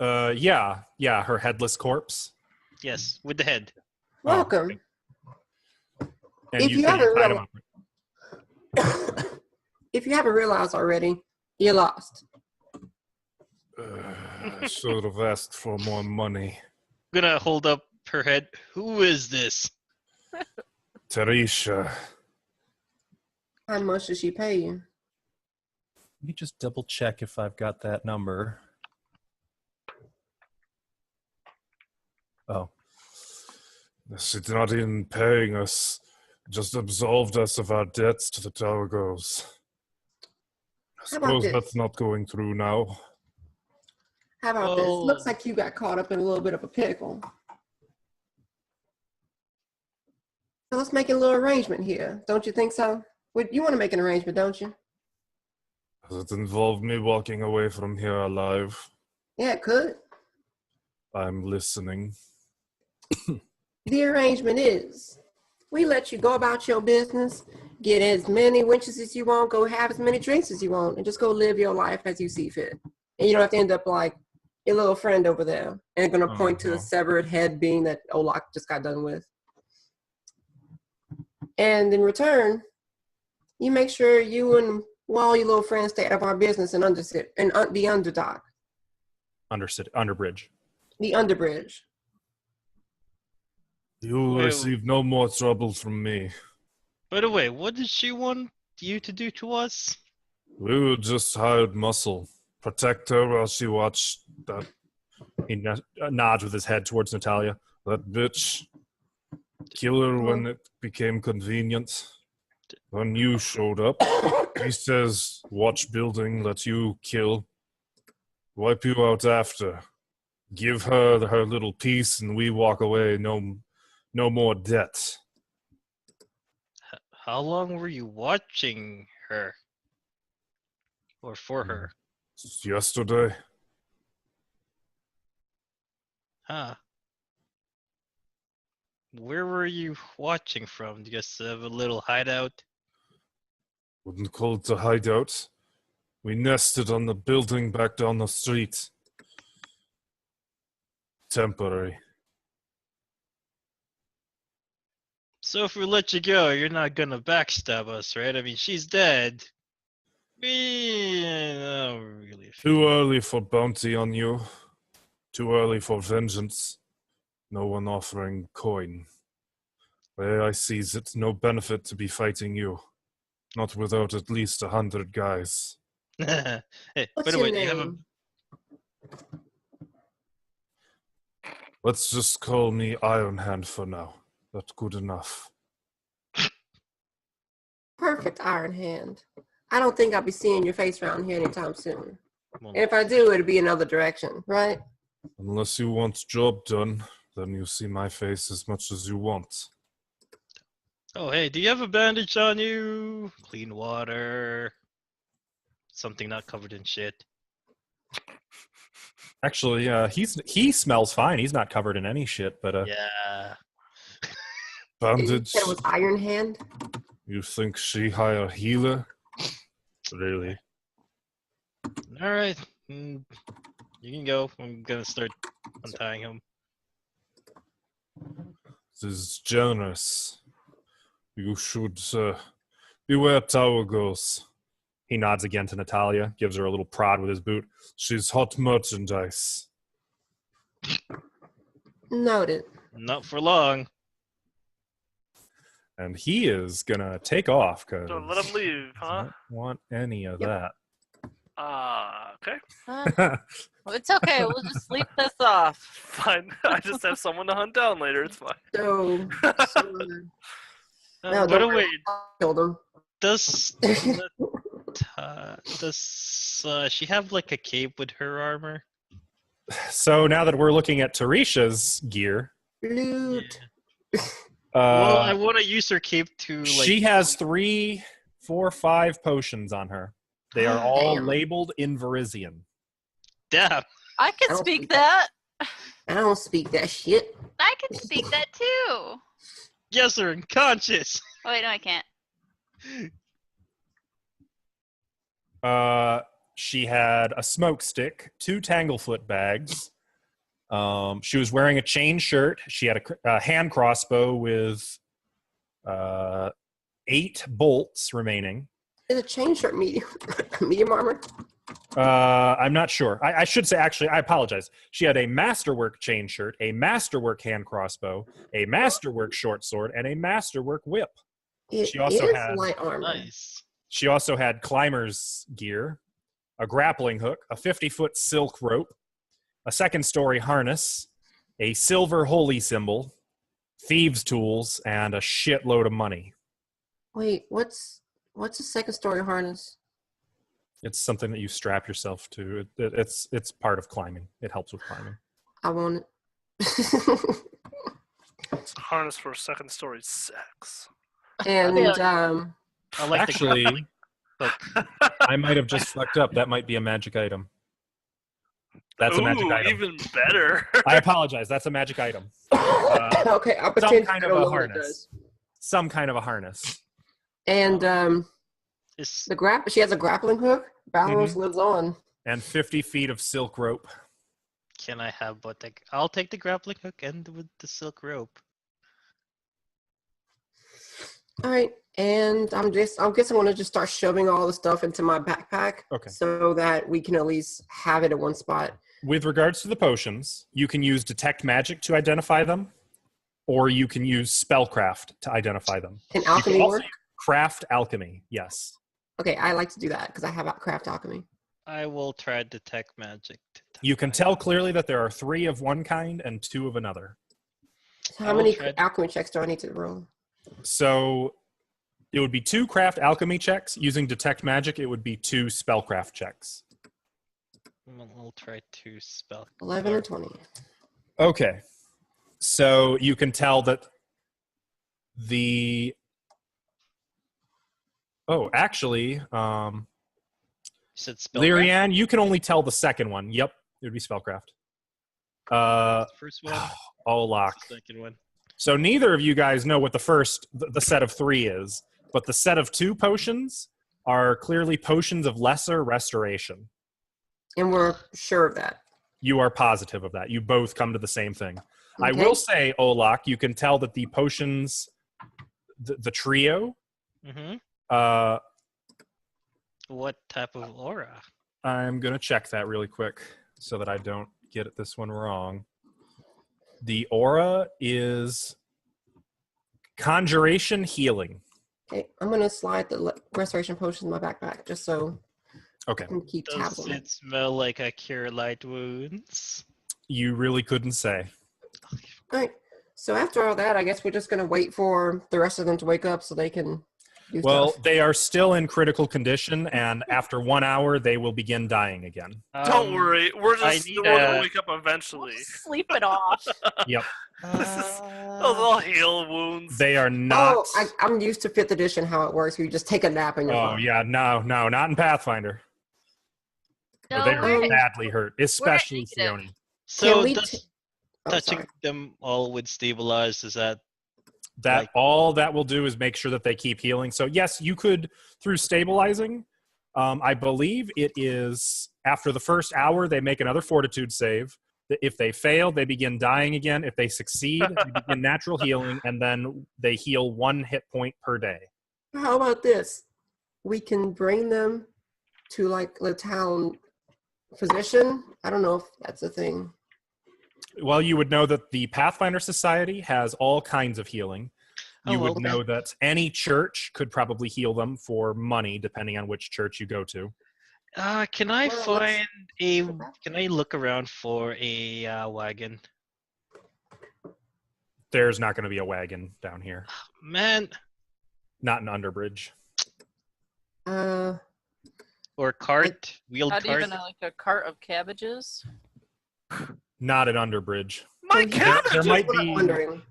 Yeah, her headless corpse. Yes, with the head. Welcome. And if you you can haven't tie them up. if you haven't realized already, you're lost. I should have asked for more money. I'm gonna hold up her head. Who is this? Tarisha. How much does she pay you? Let me just double check if I've got that number. Oh. She's not even paying us. Just absolved us of our debts to the Tower Girls. I How about suppose this? that's not going through now. How about this? Looks like you got caught up in a little bit of a pickle. So let's make a little arrangement here. Don't you think so? You want to make an arrangement, don't you? Does it involve me walking away from here alive? Yeah, it could. I'm listening. The arrangement is we let you go about your business, get as many wenches as you want, go have as many drinks as you want, and just go live your life as you see fit. And you don't have to end up like your little friend over there and going to point to the severed head being that Olak just got done with. And in return, you make sure you and all your little friends stay out of our business and the underdock. Underbridge. The Underbridge. You will receive no more trouble from me. By the way, what did she want you to do to us? We were just hired muscle. Protect her while she watched that. He nods with his head towards Natalia. That bitch. Kill her when it became convenient. When you showed up, he says, watch building, let you kill. Wipe you out after. Give her her little piece and we walk away, no more debt. How long were you watching her? Or for her? Yesterday. Huh. Where were you watching from? Do you guys have a little hideout? Wouldn't call it a hideout. We nested on the building back down the street. Temporary. So if we let you go, you're not gonna backstab us, right? I mean, she's dead. Really. Too early for bounty on you. Too early for vengeance. No one offering coin. Way I sees it, no benefit to be fighting you. Not without at least 100 guys. Hey, by What's the your way, do you have a name? Let's just call me Iron Hand for now. That's good enough. Perfect, Iron Hand. I don't think I'll be seeing your face around here anytime soon. well, And if I do, it'll be another direction, right? Unless you want job done, then you see my face as much as you want. Oh, hey, do you have a bandage on you? Clean water. Something not covered in shit. Actually, he smells fine. He's not covered in any shit, but Yeah. bandage. That was Iron Hand. You think she hire healer? Really? All right. You can go. I'm gonna start untying him. This is generous. You should beware Tower Girls. He nods again to Natalia, gives her a little prod with his boot. She's hot merchandise. Noted. Not for long. And he is gonna take off because Don't let him leave, huh? don't want any of Yep. Okay. Well, it's okay. We'll just sleep this off. Fine. I just have someone to hunt down later. It's fine. So no, By don't the worry, way, killed him. does she have like a cape with her armor? that. So now that we're looking at Tarisha's gear, Loot. Well, I want to use her cape to like. she has 3, 4, 5 potions on her. They are all Damn. labeled in Verizian. Damn. I can don't speak speak that. I don't speak that shit. I can speak that too. Yes, they're unconscious. Oh, wait, no, I can't. She had a smoke stick, 2 tanglefoot bags. She was wearing a chain shirt. She had a hand crossbow with 8 bolts remaining. Is a chain shirt medium armor? I'm not sure. I should say, actually, I apologize. She had a masterwork chain shirt, a masterwork hand crossbow, a masterwork short sword, and a masterwork whip. She also had light armor. Nice. She also had climber's gear, a grappling hook, a 50-foot silk rope, a second-story harness, a silver holy symbol, thieves' tools, and a shitload of money. Wait, what's a second story harness? It's something that you strap yourself to. It's part of climbing. It helps with climbing. I want it. It's a harness for second story sex. And I like Actually, I might have just fucked up. That might be a magic item. That's a magic item. Even better. I apologize. That's a magic item. okay, I'll Some pretend kind I of don't a know what it harness. does. Some kind of a harness. And Is- she has a grappling hook. Balance lives on. And 50 feet of silk rope. Can I have both? I'll take the grappling hook and with the silk rope. All right, and I guess I'm gonna just start shoving all the stuff into my backpack. Okay. So that we can at least have it at one spot. With regards to the potions, you can use detect magic to identify them, or you can use spellcraft to identify them. Can You can alchemy also work? craft alchemy, yes. Okay, I like to do that because I have craft alchemy. I will try detect magic. You can tell clearly that there are 3 of one kind and 2 of another. So I how will many try- alchemy checks do I need to roll? So it would be 2 craft alchemy checks. Using detect magic, it would be 2 spellcraft checks. We'll try to spell. 11 or 20. Okay. So you can tell that the... Oh, actually, You said spell. Lyrian, you can only tell the second one. Yep, it would be spellcraft. First one. Olak. Second one. So neither of you guys know what the set of 3 is, but the set of 2 potions are clearly potions of lesser restoration. And we're sure of that. You are positive of that. You both come to the same thing. I Okay. will say, Olak, you can tell that the potions, the trio, Mm-hmm. uh, What type of aura? I'm going to check that really quick so that I don't get this one wrong. The aura is conjuration healing. Okay, I'm going to slide the restoration potion in my backpack just so Okay. I can keep tabs Does on it it. smell like a cure light wounds? You really couldn't say. All right. So after all that, I guess we're just going to wait for the rest of them to wake up so they can do Well, stuff. they are still in critical condition, and after 1 hour, they will begin dying again. Don't worry, we're I just need we're gonna a- wake up eventually. Sleep it off. Yep. Those all heal wounds. They are not. Oh, I'm used to 5th edition how it works where you just take a nap and you're Oh, fine. yeah. No, not in Pathfinder. No, They are we're- badly hurt, especially negative. Fiona. So we does t- Oh, touching sorry. them all with stabilize, is that That Like- all that will do is make sure that they keep healing. So yes, you could through stabilizing. I believe it is after the first hour they make another fortitude save. If they fail, they begin dying again. If they succeed, they begin natural healing, and then they heal 1 hit point per day. How about this? We can bring them to like the town physician. I don't know if that's a thing. Well, you would know that the Pathfinder Society has all kinds of healing. You Oh, would okay. know that any church could probably heal them for money, depending on which church you go to. can I Well, let's- find a can I look around for a wagon? There's not going to be a wagon down here. Man, Not in Underbridge. or cart, wheeled Not cart. even like a cart of cabbages. Not at Underbridge. My So cat. There might What I'm be. wondering,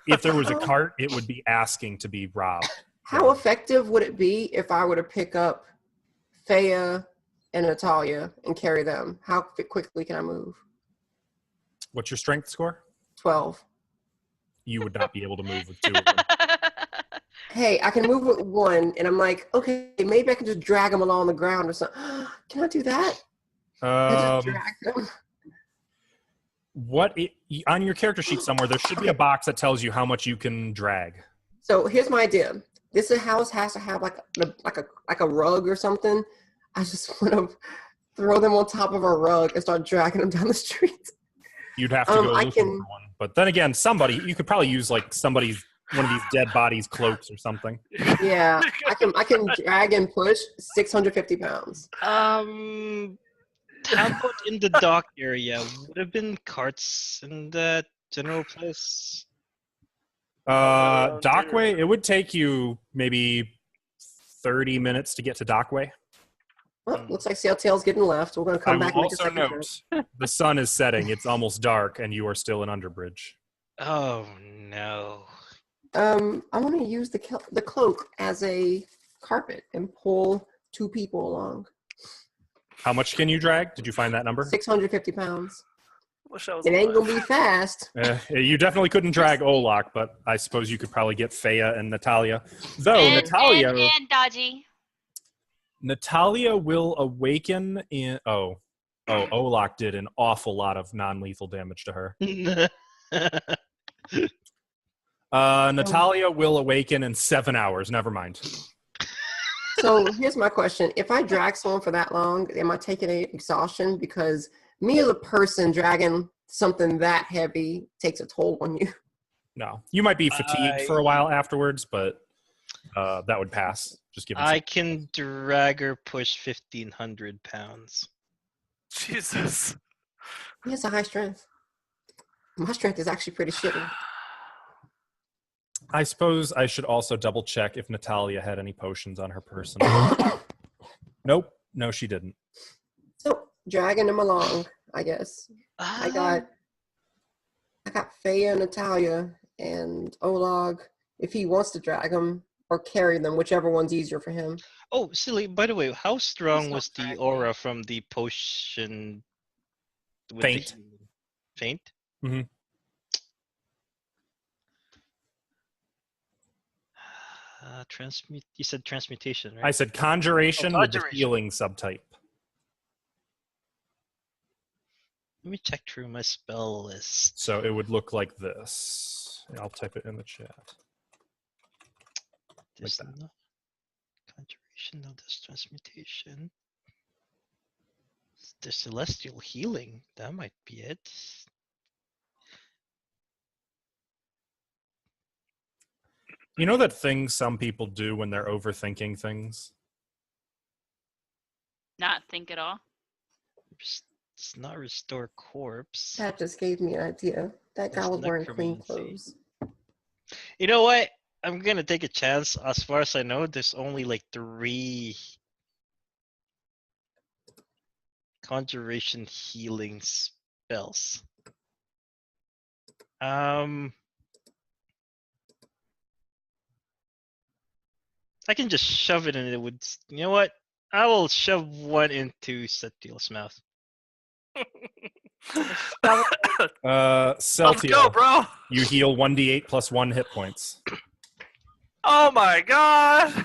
If there was a cart, it would be asking to be robbed. how effective would it be if I were to pick up Thea and Natalia and carry them? How quickly can I move? What's your strength score? 12. You would not be able to move with 2 of them. Hey, I can move with 1, and I'm like, okay, maybe I can just drag them along the ground or something. Can I do that? I just Um, drag them. On your character sheet somewhere, there should be a box that tells you how much you can drag. So here's my idea. This house has to have like a rug or something. I just want to throw them on top of a rug and start dragging them down the street. You'd have to go looking for one. But then again, you could probably use like one of these dead bodies' cloaks or something. Yeah, I can drag and push 650 pounds. How about in the dock area? Would have been carts in that general place. Dockway, it would take you maybe 30 minutes to get to Dockway. Well, looks like Sailtail's getting left. We're going to come back and make a second trip. Note, the sun is setting. It's almost dark, and you are still in Underbridge. Oh, no. I want to use the cloak as a carpet and pull 2 people along. How much can you drag? Did you find that number? 650 pounds. Wish I was It ain't alive. going to be fast. You definitely couldn't drag Olak, but I suppose you could probably get Faya and Natalia. Though Natalia... And Dodgy. Natalia will awaken in... Oh, Olak did an awful lot of non-lethal damage to her. Natalia will awaken in 7 hours. Never mind. So here's my question. If I drag someone for that long, am I taking an exhaustion? Because me as a person dragging something that heavy takes a toll on you. No. You might be fatigued for a while afterwards, but that would pass. Just give I can drag or push 1,500 pounds. Jesus. He has a high strength. My strength is actually pretty shitty. I suppose I should also double check if Natalia had any potions on her person. Nope. No, she didn't. So dragging them along, I guess. I got Faya and Natalia and Olag. If he wants to drag them or carry them, whichever one's easier for him. Oh, silly. By the way, how strong Please was don't the drag aura from the potion? with the Faint. healing? Faint? Mm-hmm. You said transmutation, right? I said conjuration, with the conjuration. healing subtype. Let me check through my spell list. So it would look like this. I'll type it in the chat. There's that. no conjuration, no, there's transmutation. There's celestial healing. That might be it. You know that thing some people do when they're overthinking things? Not think at all. It's not restore corpse. That just gave me an idea. That guy There's was wearing clean necromancy. clothes. You know what? I'm gonna take a chance. As far as I know, there's only like 3 conjuration healing spells. I can just shove it and it would. You know what? I will shove one into Setiel's mouth. Let's go, Celtiel, bro. you heal 1d8 plus 1 hit points. Oh my god.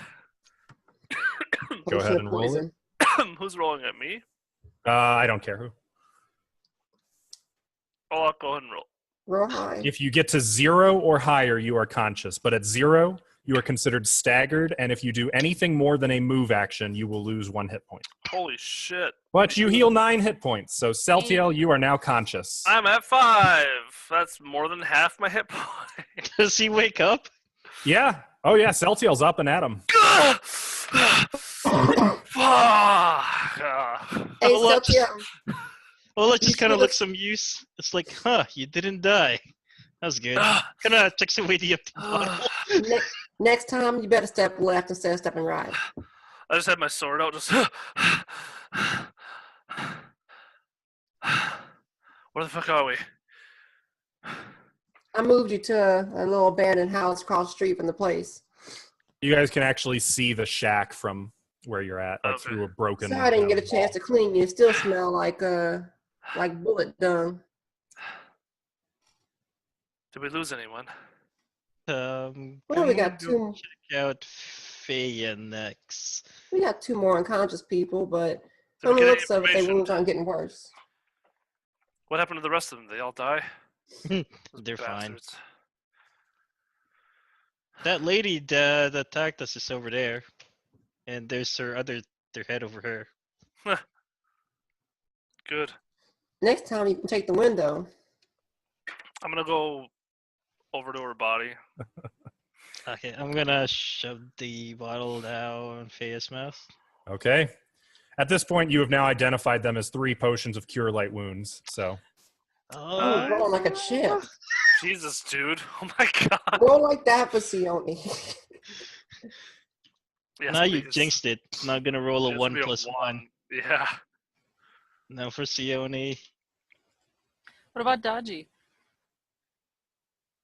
Go ahead and roll it. Who's rolling at me? I don't care who. Oh, I'll go ahead and roll. Roll high. If you get to 0 or higher, you are conscious. But at 0, you are considered staggered. And if you do anything more than a move action, you will lose 1 hit point. Holy shit. But you heal 9 hit points. So Celtiel, you are now conscious. I'm at 5. That's more than half my hit point. Does he wake up? Yeah. Oh, yeah. Celtiel's up and at him. Hey, Well, let's- Celtiel. Well, let's just You kind of should look some use. It's like, huh, you didn't die. That was good. Kind of takes away the empty bottle. Next time, you better step left instead of stepping right. I just had my sword out, just. Where the fuck are we? I moved you to a little abandoned house across the street from the place. You guys can actually see the shack from where you're at, like Okay. through a broken. So I didn't get a chance to clean you. It still smell like bullet dung. Did we lose anyone? Well, we I'm got gonna go 2. check out Faya next. We got 2 more unconscious people, but Did from we the get any looks of it, their information? wounds aren't getting worse. What happened to the rest of them? They all die? Those They're fine. bastards. That lady that attacked us is over there, and there's their head over her. Good. Next time you can take the window. I'm gonna go over to her body. Okay, I'm gonna shove the bottle down Fea's mouth. Okay. At this point, you have now identified them as 3 potions of cure light wounds. So Oh, roll like a champ. Jesus, dude. Oh my god. Roll like that for Sione. Yes, Now you please. jinxed it. Now I'm gonna roll a It's 1 gonna be plus 1. Yeah. Now for Sione. What about Dodgy?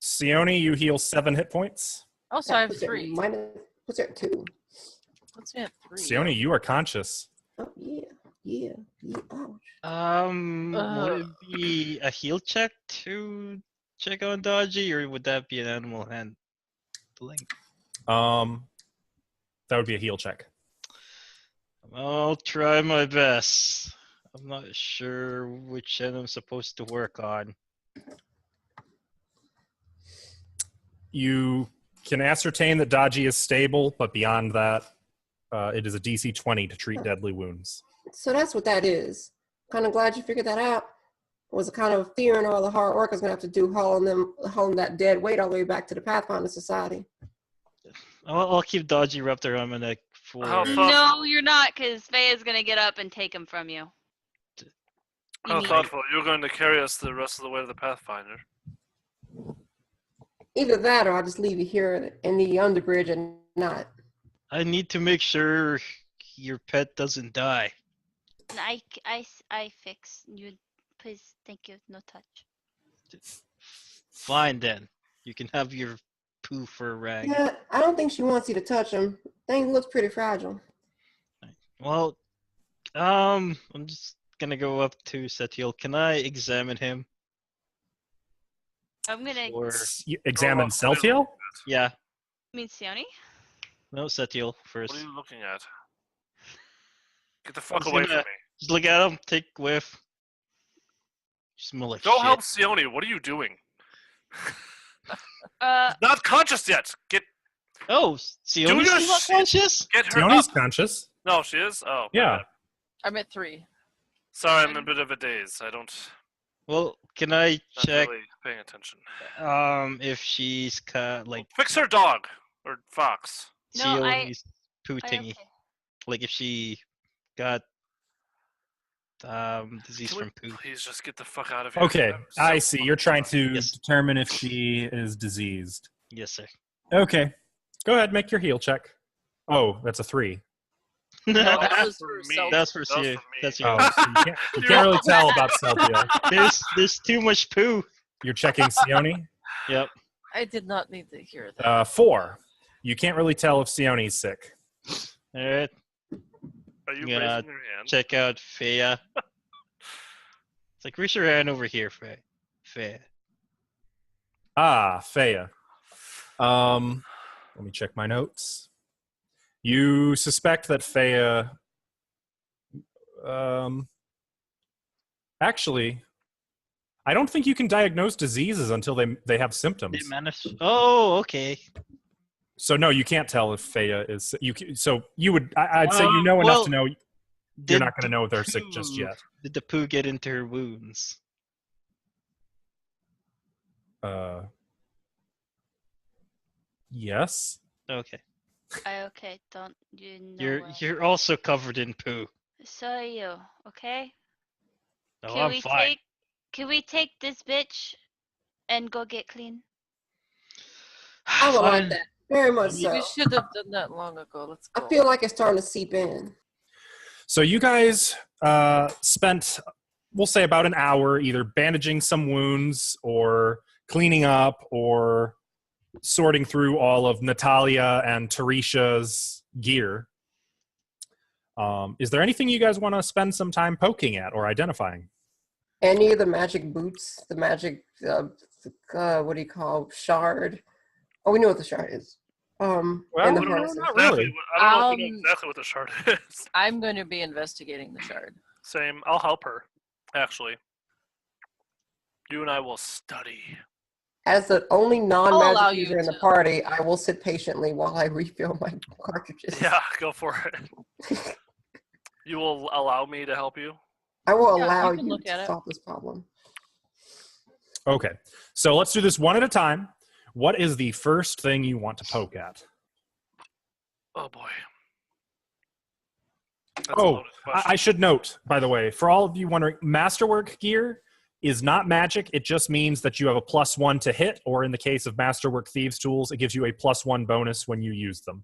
Sione, you heal 7 hit points. Oh, so I have 3. What's that? 2. Let's see, I have 3. Sione, you are conscious. Oh yeah. Ouch. Would it be a heal check to check on Dodgy, or would that be an animal handling? That would be a heal check. I'll try my best. I'm not sure which end I'm supposed to work on. You can ascertain that Dodgy is stable, but beyond that, it is a DC 20 to treat deadly wounds. So that's what that is. Kind of glad you figured that out. Was a kind of fearing all the hard work I was gonna have to do hauling that dead weight all the way back to the Pathfinder Society. I'll keep Dodgy wrapped around my neck for. How far- No, you're not, because Fea's gonna get up and take him from you. You How need- thoughtful. You're going to carry us the rest of the way to the Pathfinder. Either that or I'll just leave you here in the Underbridge and not. I need to make sure your pet doesn't die. I fix you. Please, thank you. No touch. Fine then. You can have your poo for a rag. Yeah, I don't think she wants you to touch him. Thing looks pretty fragile. Well, I'm just gonna go up to Setiel. Can I examine him? I'm gonna. Or Examine self-heal? yeah, Mean Sione? no Setiel first. What are you looking at? Get the fuck He's away gonna- from me. Just look at him. Take a whiff. You smell like Go shit. help Sione. What are you doing? Uh, Not conscious yet. Get Oh, Siona's your still not shit. conscious? her Sione's up. conscious. No, she is? Oh. my Yeah. bad. I'm at 3. Sorry, I'm in a bit of a daze. I don't. Well, can I Not check really paying attention. if she's like Fix her dog or fox. No, Siona's poo I thingy? okay. Like if she got disease Can we from poo. please just get the fuck out of here? Okay, I'm so I see. You're trying to Yes. determine if she is diseased. Yes, sir. Okay. Go ahead, make your heal check. Oh, that's a 3. No, that That's was for for me. self. That's for That was you. for me. That's Oh, yours. so you can't really tell about self-heal. There's too much poo. You're checking Sione. Yep. I did not need to hear that. 4. You can't really tell if Sione's sick. All right. Are you Yeah, raising your hand? Check out Fea. It's like reach your hand over here, Fea. Ah, Fea. Let me check my notes. You suspect that Fea. Actually, I don't think you can diagnose diseases until they have symptoms. Oh, okay. So no, you can't tell if Fea is. So you would. I'd say you know enough well, to know you're Did not going to the know if they're sick just poo- yet. Did the poo get into her wounds? Yes. Okay. Okay, don't you know? You're also covered in poo. So are you, okay? No, Can I'm we fine. take this bitch and go get clean? I would like Fine. that. Very much so. We should have done that long ago. Let's go. I feel like it's starting to seep in. So you guys spent, we'll say, about an hour either bandaging some wounds or cleaning up or sorting through all of Natalia and Teresha's gear. Is there anything you guys want to spend some time poking at or identifying? Any of the magic boots, the magic, what do you call, shard? Oh, we know what the shard is. Well, and the no, harnesses. not Exactly. really. I don't know if we know exactly what the shard is. I'm going to be investigating the shard. Same. I'll help her, actually. You and I will study. As the only allow non-magic you user in the to. party, I will sit patiently while I refill my cartridges. Yeah, go for it. You will allow me to help you? I will Yeah, allow you can you look at to it. solve this problem. Okay, so let's do this one at a time. What is the first thing you want to poke at? Oh boy. That's a Oh, loaded question. I should note, by the way, for all of you wondering, Masterwork gear is not magic. It just means that you have a +1 to hit, or in the case of Masterwork Thieves tools, it gives you a +1 bonus when you use them.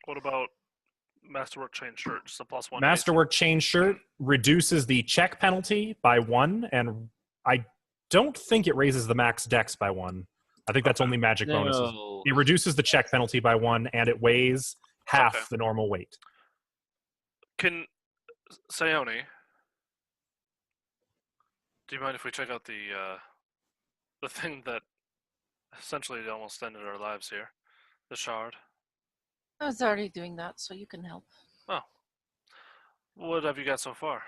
What about Masterwork Chain Shirt? Just a +1. Masterwork Chain Shirt reduces the check penalty by 1, and I don't think it raises the max dex by 1. I think that's only magic bonuses. No. It reduces the check penalty by 1, and it weighs half Okay. the normal weight. Can Sayoni, do you mind if we check out the thing that essentially almost ended our lives here? The shard. I was already doing that, so you can help. What have you got so far?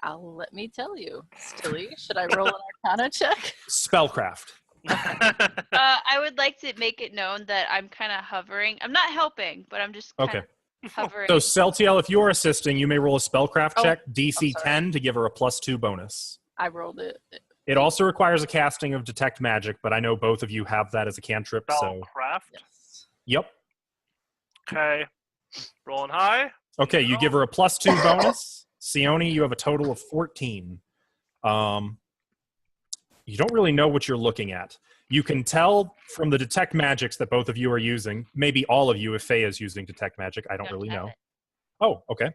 Let me tell you. Stilly, should I roll an Arcana check? Spellcraft. I would like to make it known that I'm kind of hovering. I'm not helping, but I'm just kind Okay. of hovering. So, Celtiel, if you're assisting, you may roll a spellcraft Oh, check, DC I'm sorry. 10, to give her a +2 bonus. I rolled it. It also requires a casting of Detect Magic, but I know both of you have that as a cantrip, so... Spellcraft. Yes. Yep. Okay. Rolling high. Okay, you give her a +2 bonus. Sione, you have a total of 14. You don't really know what you're looking at. You can tell from the Detect Magics that both of you are using, maybe all of you if Faye is using Detect Magic, I don't really have know. it. Oh, okay.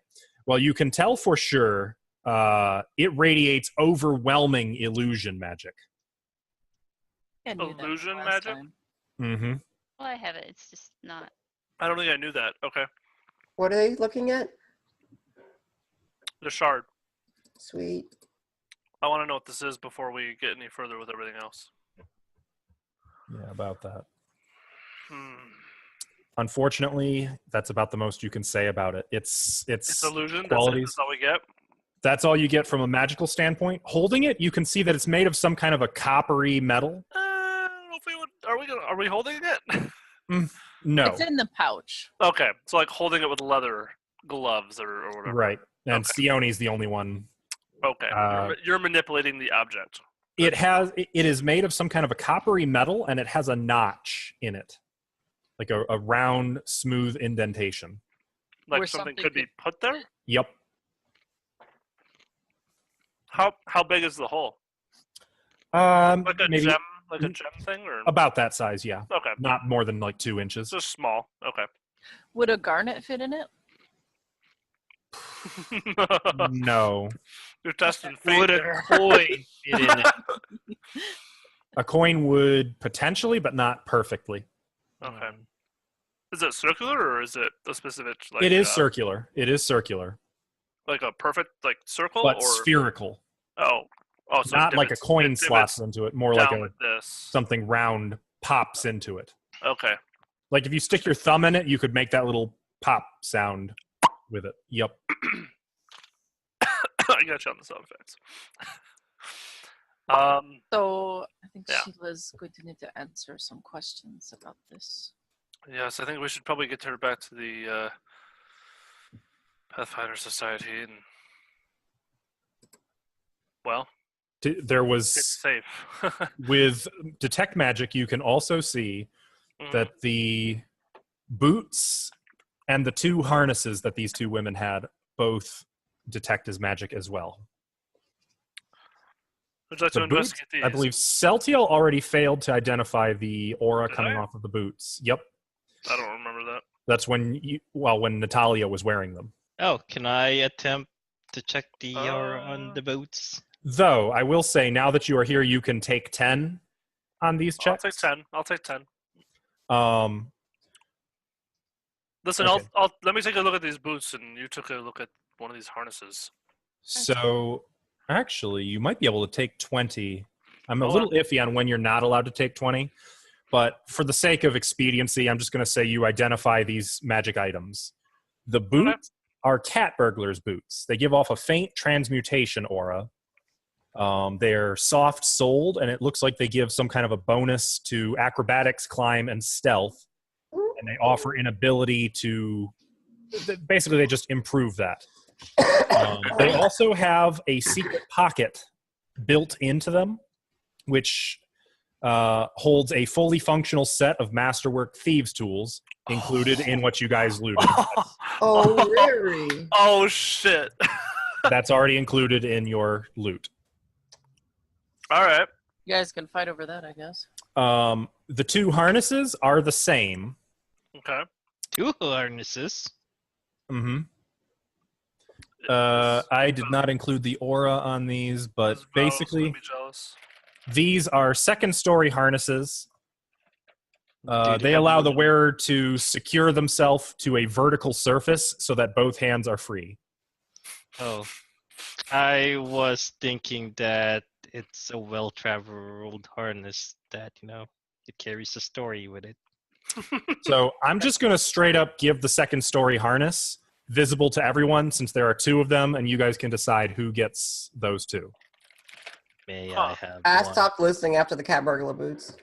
Well, you can tell for sure it radiates overwhelming illusion magic. I knew that Illusion last magic? time. Mm-hmm. Well, I have it. It's just not. I don't think I knew that. Okay. What are they looking at? The shard. Sweet. I want to know what this is before we get any further with everything else. Yeah, about that. Hmm. Unfortunately, that's about the most you can say about it. It's illusion. qualities. That's all we get. That's all you get from a magical standpoint. Holding it, you can see that it's made of some kind of a coppery metal. I don't know if we would. Are we holding it? No. It's in the pouch. Okay, so like holding it with leather gloves or whatever. Right. And Okay. Sione's the only one. Okay, you're manipulating the object. It is made of some kind of a coppery metal, and it has a notch in it. Like a round, smooth indentation. Like Where something something could be put there. Yep. How big is the hole? Like a Maybe gem, like a gem thing, or about that size, yeah. okay, Not more than like 2 inches. just small. Okay. Would a garnet fit in it? No. You're testing fate Would a there. coin fit in it? A coin would potentially, but not perfectly. Okay. Is it circular or is it a specific? Like, It is circular. It is circular, like a perfect like circle, but or spherical. oh, so Not like a divots- coin it slots divots into it. More like down a with this. something round pops into it. Okay. Like if you stick your thumb in it, you could make that little pop sound with it. Yep. I got you on the sound effects. So I think Yeah. Sheila's going to need to answer some questions about this. Yes, I think we should probably get her back to the Pathfinder Society and well, There it's was safe. with Detect Magic, you can also see Mhm. that the boots and the 2 harnesses that these 2 women had both detect as magic as well. Would you like to The boots, investigate these? I believe Celtiel already failed to identify the aura Did coming I? off of the boots. Yep. I don't remember that. That's when when Natalia was wearing them. Oh, can I attempt to check the aura on the boots? Though, I will say, now that you are here, you can take 10 on these I'll checks. take 10. I'll take 10. Um, Listen, Okay. I'll let me take a look at these boots, and you took a look at one of these harnesses. so, actually, you might be able to take 20. I'm a Oh, little iffy on when you're not allowed to take 20. But for the sake of expediency, I'm just going to say you identify these magic items. The boots are cat burglar's boots. They give off a faint transmutation aura. They're soft-soled, and it looks like they give some kind of a bonus to acrobatics, climb, and stealth. And they offer an ability to... Basically, they just improve that. They also have a secret pocket built into them, which holds a fully functional set of masterwork thieves' tools included in what you guys looted. Oh, really? Oh, shit. That's already included in your loot. All right. You guys can fight over that, I guess. The 2 harnesses are the same. Okay. 2 harnesses. Mm-hmm. I did not include the aura on these, but Is Val basically, gonna be jealous? these are second-story harnesses. Do They have allow the one? wearer to secure themselves to a vertical surface so that both hands are free. Oh. I was thinking that it's a well-traveled harness that, it carries a story with it. So I'm just going to straight up give the second-story harness visible to everyone since there are 2 of them, and you guys can decide who gets those 2. May Huh. I have I one? stopped listening after the cat burglar boots.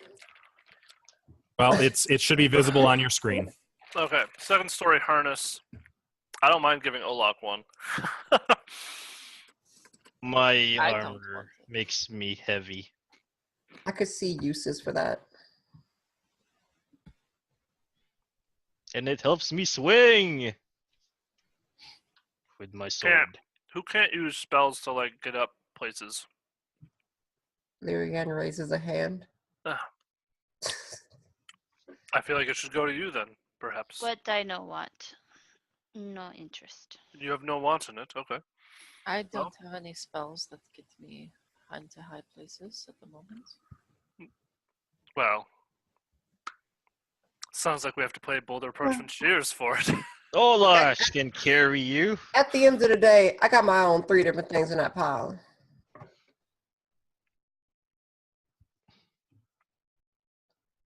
Well, it should be visible on your screen. Okay. Second story harness. I don't mind giving Olak one. My I don't want armor it. makes me heavy. I could see uses for that. And it helps me swing! With my sword. Who can't use spells to like get up places? Lyrian raises a hand. I feel like it should go to you then, perhaps. What I no want. No interest. You have no want in it. Okay. I don't have any spells that get me into high places at the moment. Well, sounds like we have to play Boulder Approach and Cheers for it. Olash can carry you. At the end of the day, I got my own 3 different things in that pile.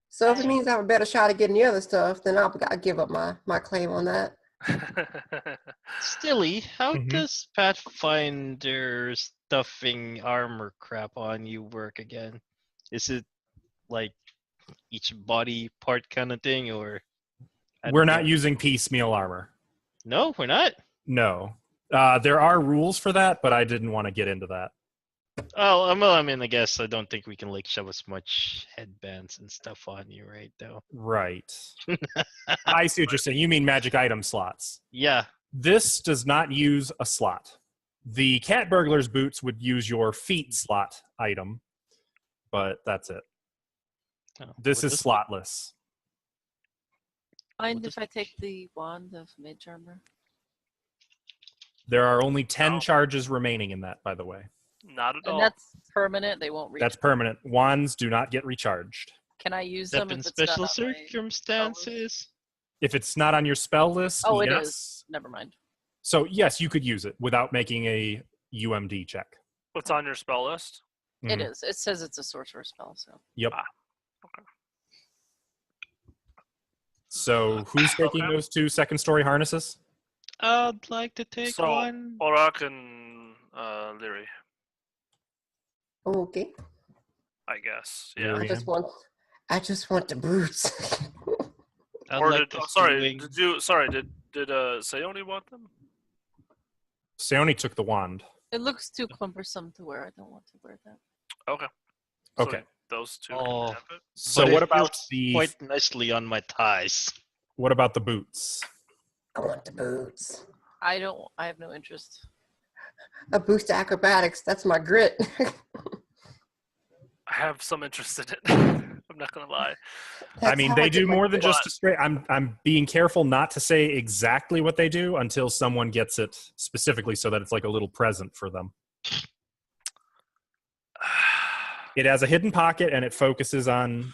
So if it means I have a better shot at getting the other stuff, then I'll give up my claim on that. Stilly, how Mhm. does Pathfinder stuffing armor crap on you work again? Is it like each body part kind of thing, or? We're not using piecemeal armor. No, we're not. No. There are rules for that, but I didn't want to get into that. Oh, I mean, I guess I don't think we can like shove as much headbands and stuff on you, right? Though. Right. I see what you're saying. You mean magic item slots. Yeah. This does not use a slot. The cat burglar's boots would use your feet slot item, but that's it. Oh, This what is does- slotless. Mind What if does- I take the wand of mage armor? There are only 10 Oh. charges remaining in that, by the way. Not at And all. that's permanent. They won't reach. That's permanent. Wands do not get recharged. Can I use Except them in if it's not special on my- circumstances. If it's not on your spell list, Oh, it yes. is. Never mind. So, yes, you could use it without making a UMD check. What's on your spell list? It Mhm. is. It says it's a sorcerer spell. So Yep. Okay. So, who's taking Okay. those 2 second-story harnesses? I'd like to take So, one. Olak and Leary, Okay. I guess. Yeah. Leary. I just want the boots. I'd Or like did to sorry? swing. Did Sayoni want them? Seoni took the wand. it looks too cumbersome to wear. I don't want to wear that. Okay. So Okay. those 2 Oh. can have it. So, But what it about feels the quite nicely on my thighs? what about the boots? I want the boots. I don't. I have no interest. A boost to acrobatics. That's my grit. I have some interest in it. I'm not gonna lie. I mean, they do more than just a straight. I'm being careful not to say exactly what they do until someone gets it specifically, so that it's like a little present for them. It has a hidden pocket, and it focuses on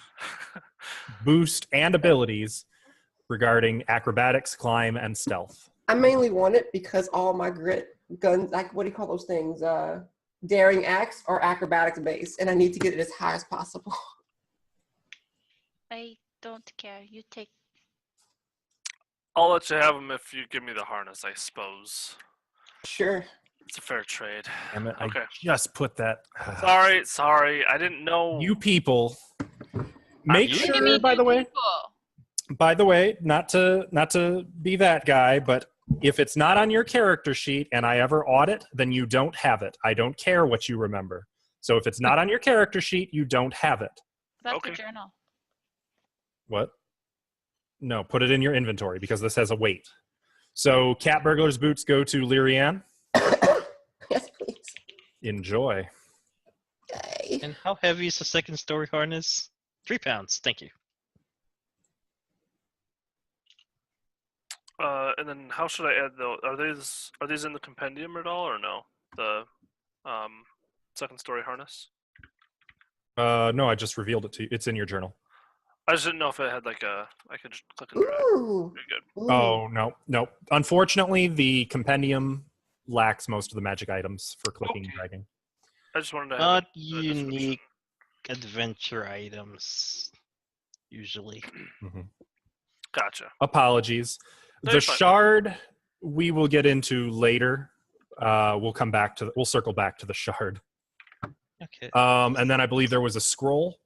boost and abilities regarding acrobatics, climb, and stealth. I mainly want it because all my grit guns, like what do you call those things? Daring acts are acrobatics based, and I need to get it as high as possible. I don't care. You take. I'll let you have them if you give me the harness, I suppose. Sure. It's a fair trade. Damn it, Okay. I just put that. Sorry. I didn't know. You people. Make What do you sure, mean, by you the way. people? By the way, not to be that guy, but if it's not on your character sheet and I ever audit, then you don't have it. I don't care what you remember. So if it's not on your character sheet, you don't have it. About Okay. the journal. What? No, put it in your inventory because this has a weight. So cat burglar's boots go to Lyrianne. Yes, please. Enjoy. Yay. And how heavy is the second story harness? 3 pounds. Thank you. And then how should I add those? Are these in the compendium at all or no? The second story harness. No, I just revealed it to you. It's in your journal. I just didn't know if it had like I could just click and drag. Ooh. Very good. Ooh. Oh, no. Unfortunately, the compendium lacks most of the magic items for clicking and Okay. dragging. I just wanted to have Not a description. unique adventure items, usually. Gotcha. Apologies. No, The you're fine. shard we will get into later. We'll circle back to the shard. Okay. And then I believe there was a scroll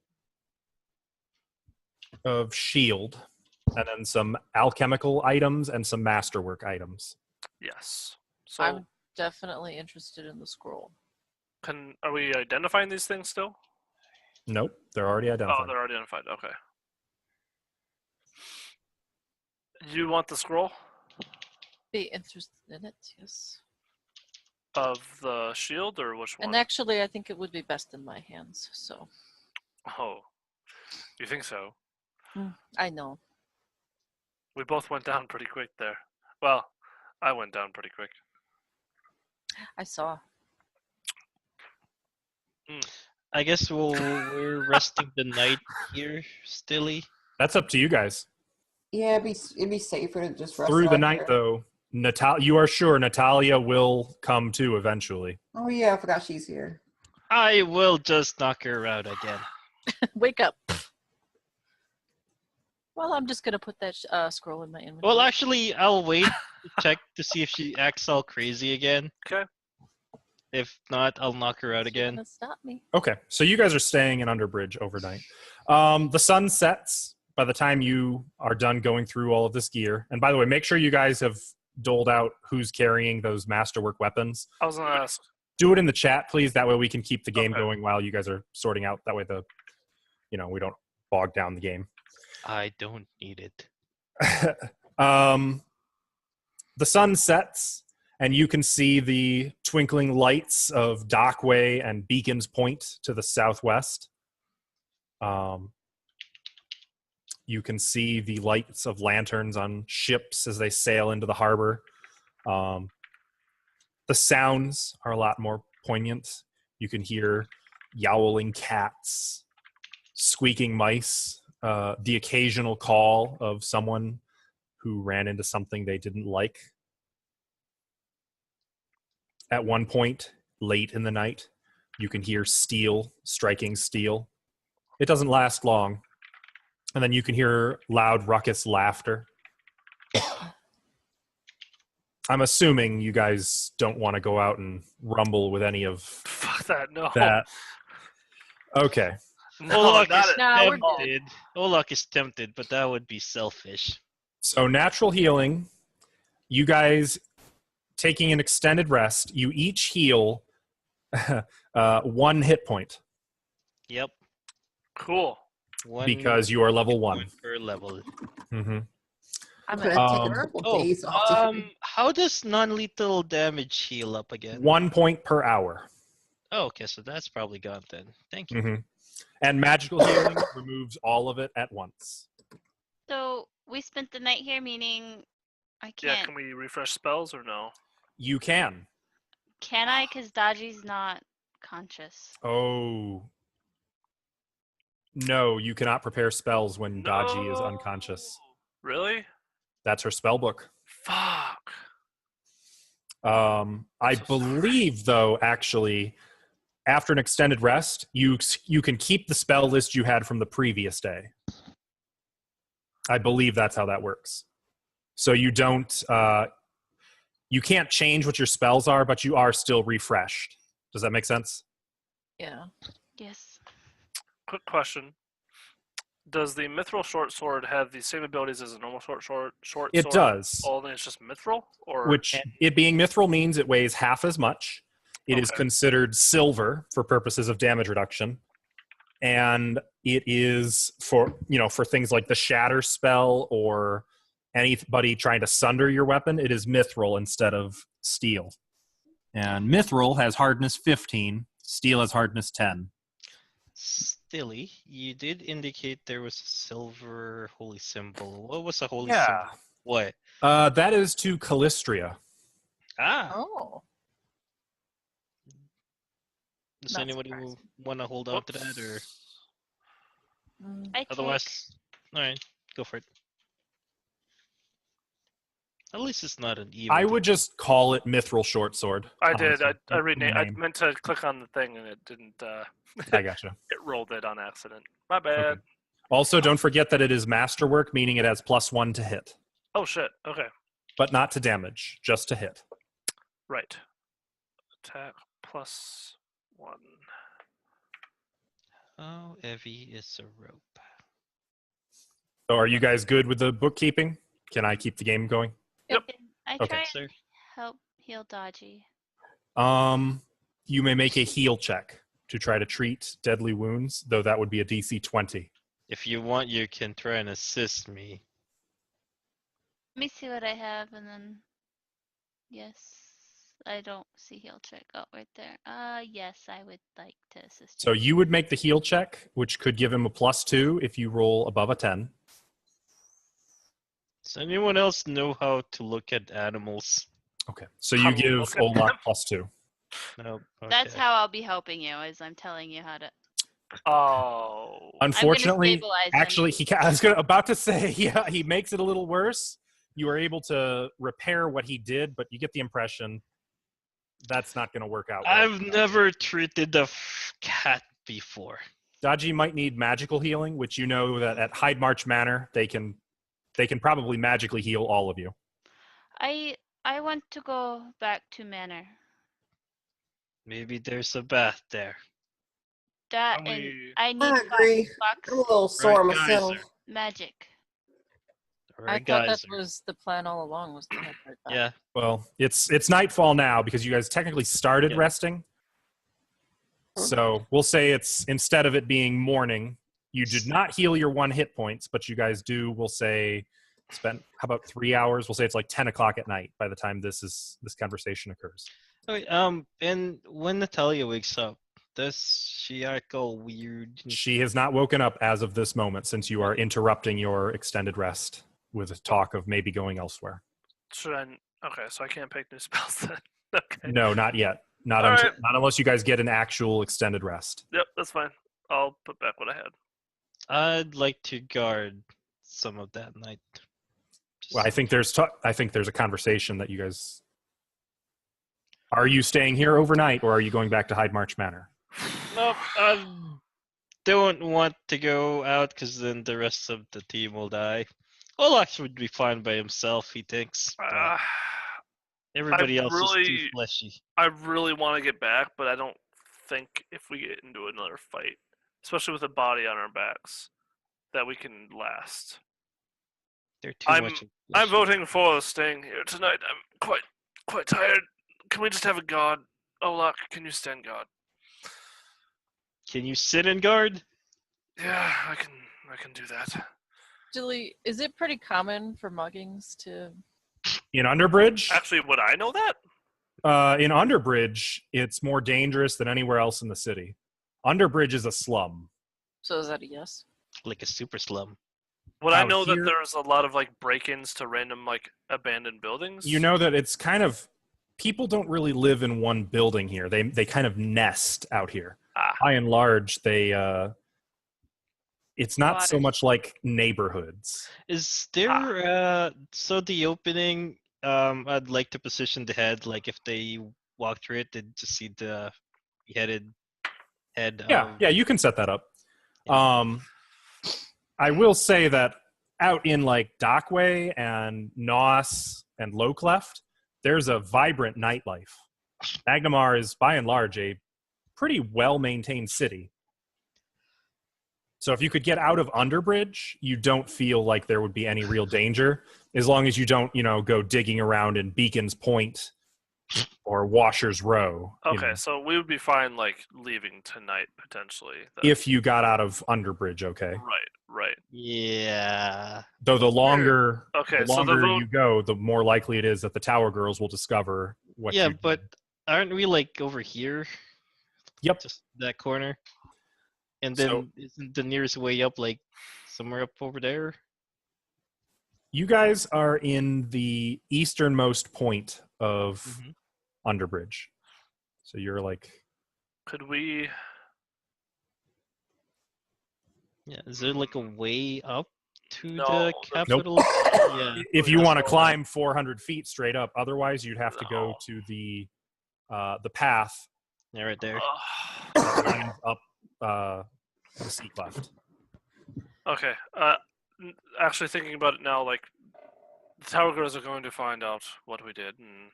of shield, and then some alchemical items and some masterwork items. Yes. So I'm definitely interested in the scroll. are we identifying these things still? Nope, they're already Oh, identified. they're already identified. Okay. You want the scroll Be interested in it, yes. of the shield or which one? And actually, I think it would be best in my hands. So Oh, you think so? I know. We both went down pretty quick there. Well, I went down pretty quick. I saw. I guess we're resting the night here, Stilly. That's up to you guys. Yeah, it'd be safer to just rest Through it the out night, here. though, you are sure Natalia will come too eventually. Oh yeah, I forgot she's here. I will just knock her out again. Wake up. Well, I'm just gonna put that scroll in my inventory. Well, actually, I'll wait to check to see if she acts all crazy again. Okay. If not, I'll knock her out She's again. gonna stop me. Okay, so you guys are staying in Underbridge overnight. The sun sets by the time you are done going through all of this gear. And by the way, make sure you guys have doled out who's carrying those masterwork weapons. I was gonna ask. Do it in the chat, please. That way we can keep the game Okay. going while you guys are sorting out. That way we don't bog down the game. I don't need it. The sun sets, and you can see the twinkling lights of Dockway and Beacon's Point to the southwest. You can see the lights of lanterns on ships as they sail into the harbor. The sounds are a lot more poignant. You can hear yowling cats, squeaking mice, the occasional call of someone who ran into something they didn't like. At one point, late in the night, you can hear steel striking steel. It doesn't last long. And then you can hear loud, raucous laughter. I'm assuming you guys don't want to go out and rumble with any of Fuck that. No. that. Okay. No, Olak not is it. No, we're good. tempted. Olak is tempted, but that would be selfish. So natural healing, you guys taking an extended rest, you each heal 1 hit point Yep. Cool. One because you are level 1. point per level. Mm-hmm. I'm Could at have taken Um, a couple Oh, days off. how does non-lethal damage heal up again? 1 point per hour. Oh, okay, so that's probably gone then. Thank you. Mm-hmm. And magical healing removes all of it at once. So we spent the night here, meaning I Yeah, can't. can we refresh spells or no? You can. Can I? Because Dodgy's not conscious. Oh. No, you cannot prepare spells when Dodgy is unconscious. Really? That's her spell book. Fuck. I So believe, though, actually, after an extended rest, you can keep the spell list you had from the previous day. I believe that's how that works. So you don't you can't change what your spells are, but you are still refreshed. Does that make sense? Yeah. Yes. Quick question: does the mithril short sword have the same abilities as a normal short sword? It does. Only it's just mithril, or Which, it being mithril, means it weighs half as much. It is Okay. considered silver for purposes of damage reduction. And it is for things like the shatter spell or anybody trying to sunder your weapon, it is mithril instead of steel. And mithril has hardness 15, steel has hardness 10. Stilly, you did indicate there was a silver holy symbol. What was a holy Yeah. symbol? What? That is to Callistria. Ah, Oh. does Not anybody surprising. want to hold on to that, or Mm. I take. otherwise? All right, go for it. At least it's not an evil. I would just call it mithril short sword. I did. honestly. I renamed. I Name. meant to click on the thing and it didn't. I gotcha. It rolled it on accident. My bad. Okay. Also, don't forget that it is masterwork, meaning it has +1 to hit, Oh shit. Okay. but not to damage, just to hit. Right. Attack +1. How heavy is a rope? So, are you guys good with the bookkeeping? Can I keep the game going? Yep. I Okay, try and sir. help heal Dodgy. You may make a heal check to try to treat deadly wounds, though that would be a DC 20. If you want, you can try and assist me. Let me see what I have, and then yes, I don't see heal check. Oh, right there. Yes, I would like to assist. So you would make the heal check, which could give him a +2 if you roll above a 10. Does anyone else know how to look at animals? Okay. So How you to give look at Olaf them? +2. No. That's okay. how I'll be helping you. Is I'm telling you how to. Oh. Unfortunately, stabilize him. actually, I was about to say, yeah, he makes it a little worse. You are able to repair what he did, but you get the impression that's not going to work out well. I've never treated a cat before. Dodgy might need magical healing, which you know that at Heidmarch Manor, they can probably magically heal all of you. I want to go back to Manor. Maybe there's a bath there. That Can and we- I need I agree. bucks I'm a little sore Right, guys, myself. magic. Or I a thought that geyser. was the plan all along, was to head right back. Yeah. Well, it's nightfall now because you guys technically started Yeah. resting. So we'll say it's, instead of it being morning, you did not heal your 1 hit points, but you guys do, we'll say, spent, how about 3 hours? We'll say it's like 10 o'clock at night by the time this conversation occurs. Okay, and when Natalia wakes up, does she act all weird? She has not woken up as of this moment, since you are interrupting your extended rest with a talk of maybe going elsewhere. Should I? Okay, so I can't pick new spells then. Okay. No, not yet. Not All until, right. not unless you guys get an actual extended rest. Yep, that's fine. I'll put back what I had. I'd like to guard some of that night. Well, I think there's a conversation that you guys. Are you staying here overnight, or are you going back to Heidmarch Manor? Nope, I don't want to go out because then the rest of the team will die. Olax would be fine by himself, he thinks. But everybody else is too fleshy. I really want to get back, but I don't think if we get into another fight, especially with a body on our backs, that we can last. They're too I'm much. I'm voting for staying here tonight. I'm quite tired. Can we just have a guard? Olak, can you stand guard? Can you sit and guard? Yeah, I can do that. Julie, is it pretty common for muggings to... In Underbridge? Actually, would I know that? In Underbridge, it's more dangerous than anywhere else in the city. Underbridge is a slum. So is that a yes? Like a super slum. Would I Out know that here- there's a lot of like break-ins to random like abandoned buildings? You know that it's kind of, people don't really live in one building here. They kind of nest out here. Ah. By and large, it's not so Squatters. much like neighborhoods. Is there so the opening I'd like to position the head like if they walk through it to just see the beheaded head Yeah, of, you can set that up. Yeah. I will say that out in like Dockway and Noss and Low Cleft, there's a vibrant nightlife. Magnamar is, by and large, a pretty well-maintained city. So if you could get out of Underbridge, you don't feel like there would be any real danger, as long as you don't, go digging around in Beacon's Point or Washer's Row. Okay, so we would be fine, leaving tonight, potentially. If you got out of Underbridge, okay. Right. Yeah. Though the longer, Okay, the longer you go, the more likely it is that the Tower Girls will discover what Yeah, you but aren't we over here? Yep. Just that corner. And then isn't the nearest way up somewhere up over there? You guys are in the easternmost point of Underbridge. So you're Could we... Yeah, is there a way up to No, the there's- capital? Yeah. if you That's want to going climb 400 feet straight up. Otherwise, you'd have to go No. to the path Yeah, right there. that lines up the sea cleft. Okay. Actually, thinking about it now, the Tower Girls are going to find out what we did, and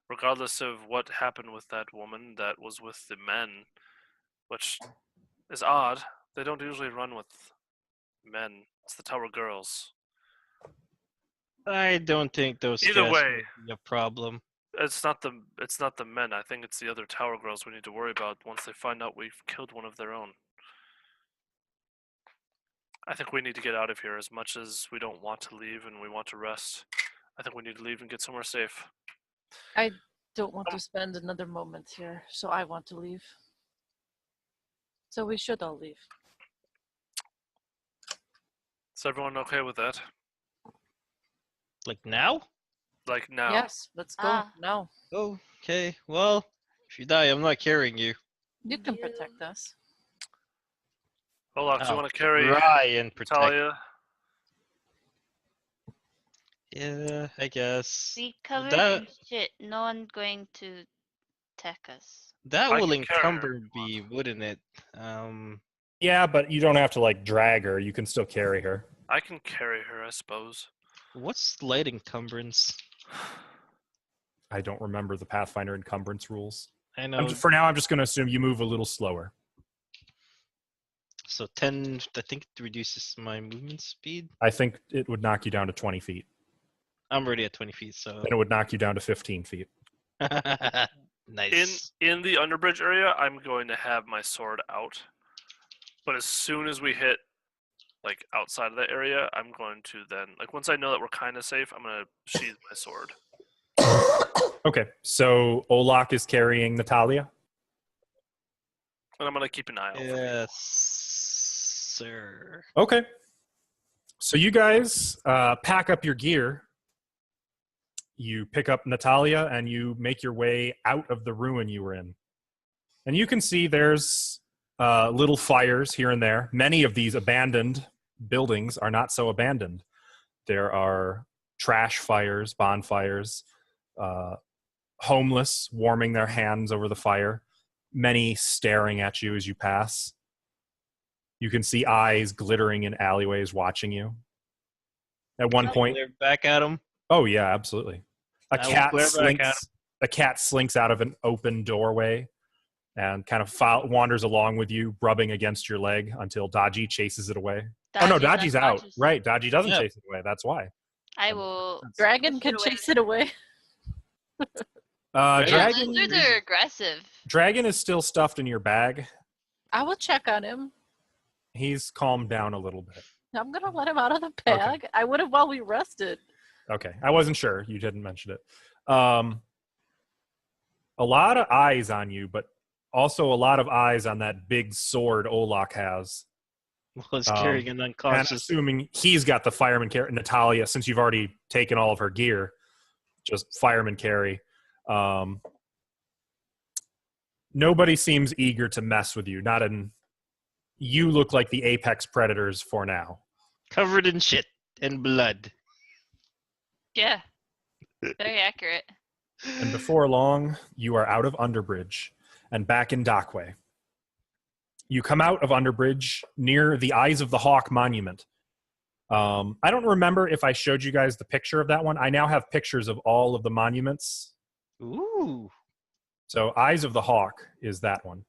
regardless of what happened with that woman that was with the men, which is odd, they don't usually run with men. It's the Tower Girls. I don't think those Either guys way. will be a problem. It's not the men. I think it's the other Tower Girls we need to worry about once they find out we've killed one of their own. I think we need to get out of here. As much as we don't want to leave and we want to rest, I think we need to leave and get somewhere safe. I don't want to spend another moment here, so I want to leave. So we should all leave. Is everyone okay with that? Now? Now. Yes, let's go Ah. now. Okay, well, if you die, I'm not carrying you. You can protect us. Hold on, do you I'll want to carry try and protect. Talia? Yeah, I guess. We covered That- in shit. No one going to attack us. That I will can carry her encumber if you me, wouldn't it? Yeah, but you don't have to drag her. You can still carry her. I can carry her, I suppose. What's light encumbrance? I don't remember the Pathfinder encumbrance rules. I know. For now, I'm just going to assume you move a little slower. So 10, I think it reduces my movement speed. I think it would knock you down to 20 feet. I'm already at 20 feet, so. Then it would knock you down to 15 feet. Nice. In the Underbridge area, I'm going to have my sword out. But as soon as we hit outside of that area, I'm going to then once I know that we're kind of safe, I'm going to sheath my sword. Okay, so Olak is carrying Natalia. And I'm going to keep an eye out for you. Yes, sir. Okay. So you guys pack up your gear. You pick up Natalia and you make your way out of the ruin you were in. And you can see there's little fires here and there. Many of these abandoned buildings are not so abandoned. There are trash fires, bonfires, homeless warming their hands over the fire, many staring at you as you pass. You can see eyes glittering in alleyways watching you. At one point, They're back at him. oh yeah, absolutely. A I will cat glare back at slinks out of an open doorway and kind of wanders along with you, rubbing against your leg until Dodgy chases it away. Oh no, Dodgy's out. unconscious. Right, Dodgy doesn't Yeah. chase it away. That's why. I will. Dragon can chase it away. Yeah, Dragon, lizards are aggressive. Dragon is still stuffed in your bag. I will check on him. He's calmed down a little bit. I'm gonna let him out of the bag. I would have while we rested. Okay, I wasn't sure. You didn't mention it. A lot of eyes on you, but also a lot of eyes on that big sword Olak has. Was carrying an And unconscious. assuming he's got the fireman carry, Natalia, since you've already taken all of her gear, just fireman carry. Nobody seems eager to mess with you. Not in. You look like the apex predators for now. Covered in shit and blood. Yeah. Very accurate. And before long, you are out of Underbridge and back in Dockway. You come out of Underbridge near the Eyes of the Hawk monument. I don't remember if I showed you guys the picture of that one. I now have pictures of all of the monuments. Ooh. So Eyes of the Hawk is that one.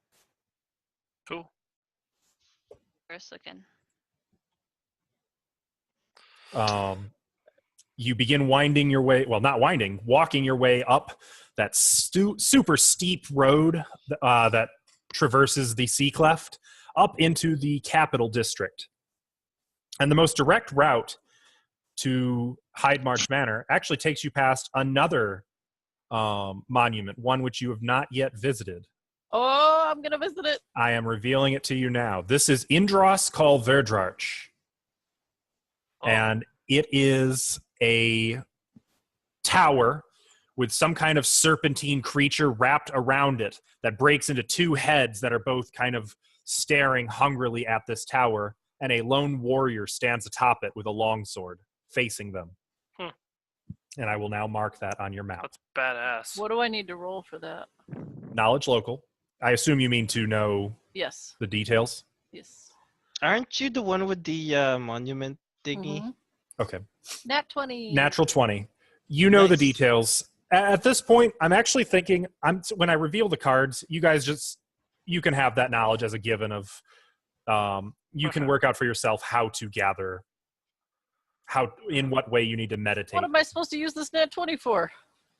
Cool. First looking. You begin winding your way, well, not winding, walking your way up that super steep road that traverses the sea cleft up into the capital district. And the most direct route to Heidmarch Manor actually takes you past another monument, one which you have not yet visited. Oh, I'm gonna visit it. I am revealing it to you now. This is Indros Call Verdrarch. Oh. And it is a tower with some kind of serpentine creature wrapped around it that breaks into two heads that are both kind of staring hungrily at this tower, and a lone warrior stands atop it with a longsword facing them. And I will now mark that on your map. That's badass. What do I need to roll for that? Knowledge local. I assume you mean to know Yes. the details? Yes. Aren't you the one with the monument thingy? Mhm. Okay. Nat 20. Natural 20. You know the Nice. details. At this point, I'm actually thinking, when I reveal the cards, you guys you can have that knowledge as a given of, you can work out for yourself how to gather, in what way you need to meditate. What am I supposed to use this Nat 20 for?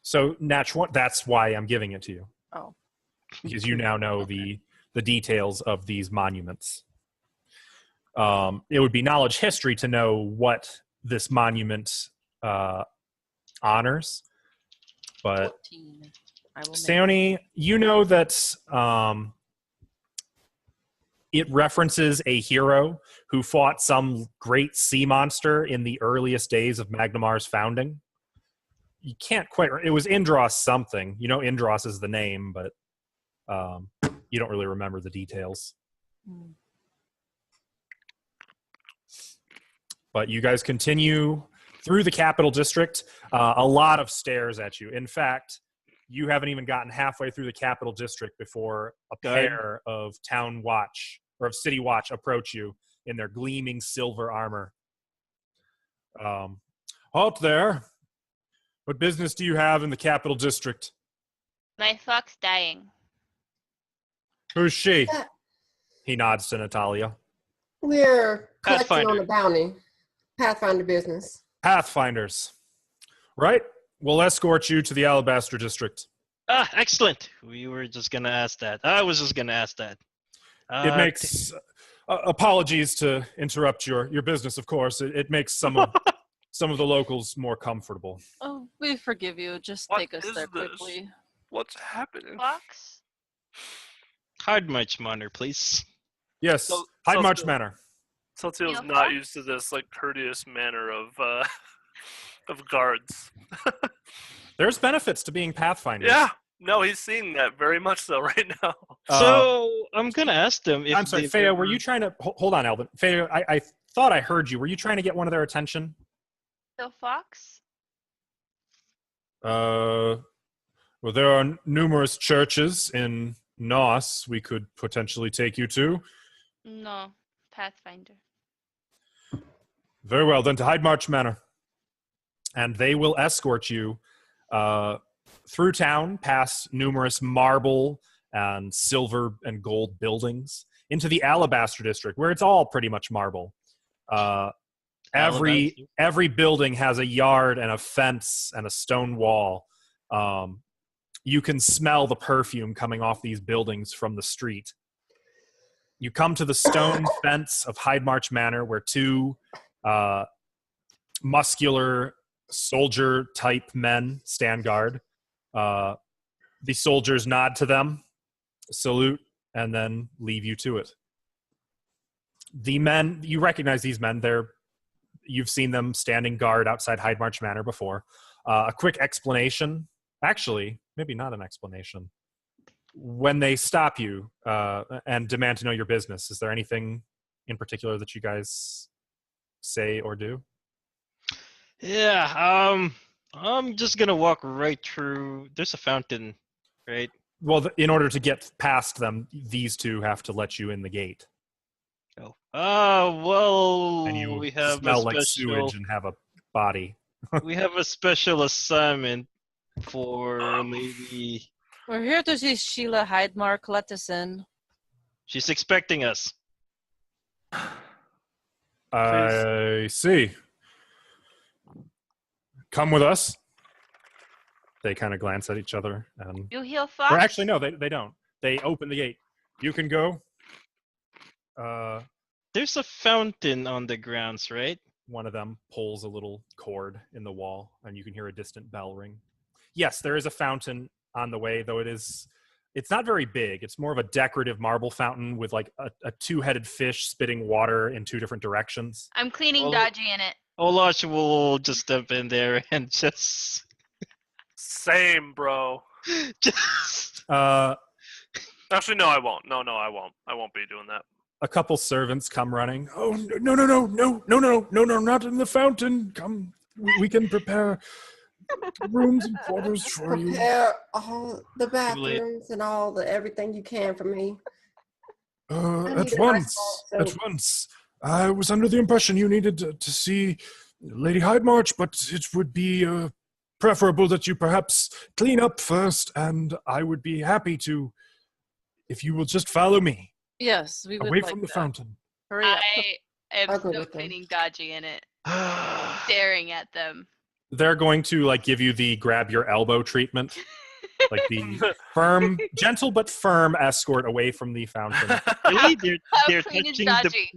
So that's why I'm giving it to you. Oh. Because you now know the details of these monuments. It would be knowledge history to know what this monument honors. But 14. I will make Steoni, you know that it references a hero who fought some great sea monster in the earliest days of Magnamar's founding. You can't quite... It was Indros something. You know Indros is the name, but you don't really remember the details. But you guys continue through the capital district. A lot of stares at you. In fact, you haven't even gotten halfway through the capital district before a pair of town watch or of city watch approach you in their gleaming silver armor. Halt there. What business do you have in the capital district? My fox dying. Who's she? He nods to Natalia. We're collecting Pathfinder. on the bounty. Pathfinder business. Pathfinders. Right. We'll escort you to the Alabaster District. Ah, excellent. We were just gonna ask that. I was just gonna ask that. It makes... apologies to interrupt your business, of course. It makes some of the locals more comfortable. Oh, we forgive you. Just What take us is there this? quickly. What's happening? Fox? Heidmarch Manor, please. Yes, So- Heidmarch so- Manor. Saltil's Yeah, not Fox? used to this like courteous manner of of guards. There's benefits to being Pathfinders. Yeah. No, he's seeing that very much so right now. So I'm gonna ask them if I'm sorry, they've Feo, were ever- you trying to... Hold on, Alvin. Feo, I thought I heard you. Were you trying to get one of their attention? So Fox? Well, there are numerous churches in Nos we could potentially take you to. No. Pathfinder. Very well, then to Heidmarch Manor. And they will escort you through town, past numerous marble and silver and gold buildings, into the Alabaster District, where it's all pretty much marble. Every building has a yard and a fence and a stone wall. You can smell the perfume coming off these buildings from the street. You come to the stone fence of Heidmarch Manor, where two muscular soldier-type men stand guard. The soldiers nod to them, salute, and then leave you to it. The men, you recognize these men. You've seen them standing guard outside Heidmarch Manor before. A quick explanation. Actually, maybe not an explanation. When they stop you and demand to know your business, is there anything in particular that you guys say or do? Yeah, I'm just gonna walk right through. There's a fountain, right? Well, in order to get past them, these two have to let you in the gate. Well, And you we have smell a like special. sewage and have a body. We have a special assignment for Lady. We're here to see Sheila Heidmarch let us in. She's expecting us. I see. Come with us. They kind of glance at each other, and You heal or fast? actually, no, they don't. They open the gate. You can go. There's a fountain on the grounds, right? One of them pulls a little cord in the wall, and you can hear a distant bell ring. Yes, there is a fountain on the way, though it's not very big. It's more of a decorative marble fountain with like a two-headed fish spitting water in two different directions. I'm cleaning Well- Dodgy in it. Olash will just step in there and just Same, bro. Actually, no, I won't. No, I won't. I won't be doing that. A couple servants come running. Oh, no, not in the fountain. Come, we can prepare rooms and quarters for you. Prepare all the bathrooms and all the everything you can for me. I At need a once. nice At soap. once. I was under the impression you needed to see Lady Heidmarch, but it would be preferable that you perhaps clean up first, and I would be happy to, if you will just follow me Yes, we would away like from the that. fountain. Hurry up. I am I'll go still with them. cleaning Dodgy in it, staring at them. They're going to like give you the grab your elbow treatment, like the firm, gentle but firm escort away from the fountain. really How they're clean is touching the Dodgy?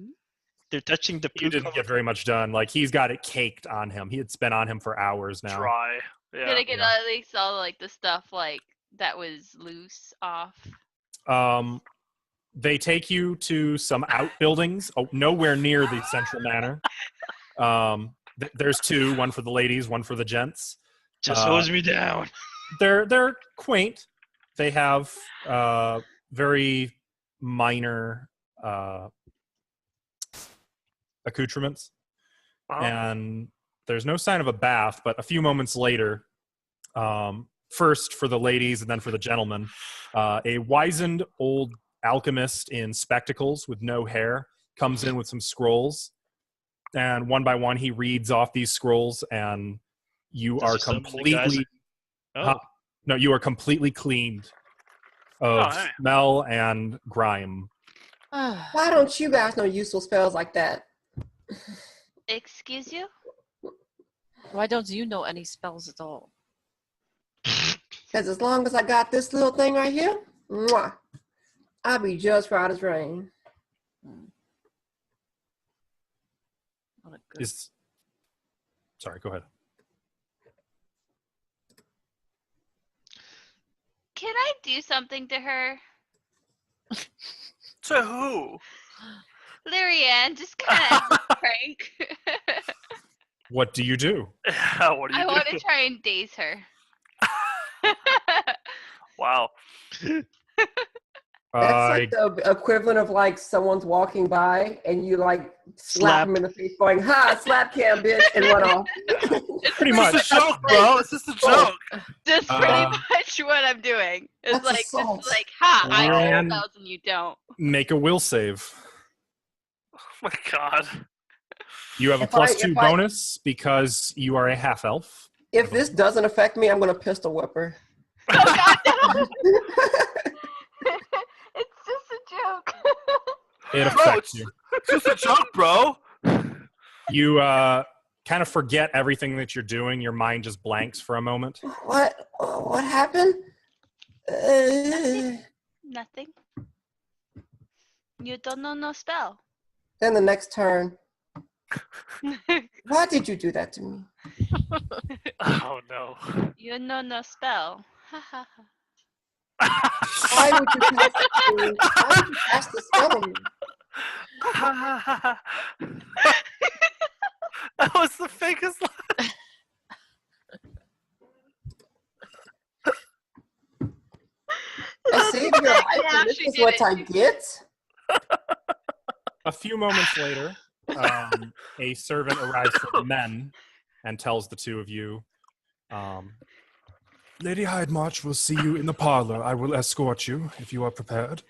they're touching the You poop. didn't get very much done. Like he's got it caked on him. It's been on him for hours now. Dry. Did Yeah. I get Yeah. at least all like the stuff like that was loose off? They take you to some outbuildings, nowhere near the central manor. There's two, one for the ladies, one for the gents. Just hose me down. They're quaint. They have very minor accoutrements, Oh. and there's no sign of a bath. But a few moments later, first for the ladies and then for the gentlemen, a wizened old alchemist in spectacles with no hair comes in with some scrolls, and one by one he reads off these scrolls, and you Does are he summon the guys? completely Oh, no, you are completely cleaned of Oh, hey. smell and grime. Why don't you guys know useful spells like that? Excuse you? Why don't you know any spells at all? Because as long as I got this little thing right here, mwah, I'll be just right as rain. Not a good. Sorry, go ahead. Can I do something to her? To who? Lyrianne, just kind of as a prank. What do you do? Yeah, what do you I do? want to try and daze her. Wow. That's like the equivalent of like someone's walking by and you like slap them in the face going, ha, slap cam, bitch, and run off. Pretty It's much. just a joke, bro. It's just a joke. That's pretty much what I'm doing. It's That's like, assault. just like, ha, I know Lyrianne. spells and you don't. Make a will save. Oh my god. You have a If +2 I- bonus because you are a half elf. If this doesn't affect me, I'm going to pistol whip her. Oh god, no! It's just a joke. It Bro, affects it's you. it's just a joke, bro. You kind of forget everything that you're doing. Your mind just blanks for a moment. What happened? Nothing. You don't know no spell. Then the next turn. Why did you do that to me? Oh no. You know no spell. Ha ha ha. Why would you cast it to me? Why would you cast the spell on me? That was the fakest line. I saved your life, Yeah, and this she is did what it. I get? A few moments later, a servant arrives from the men and tells the two of you, Lady Heidmarch will see you in the parlor. I will escort you if you are prepared.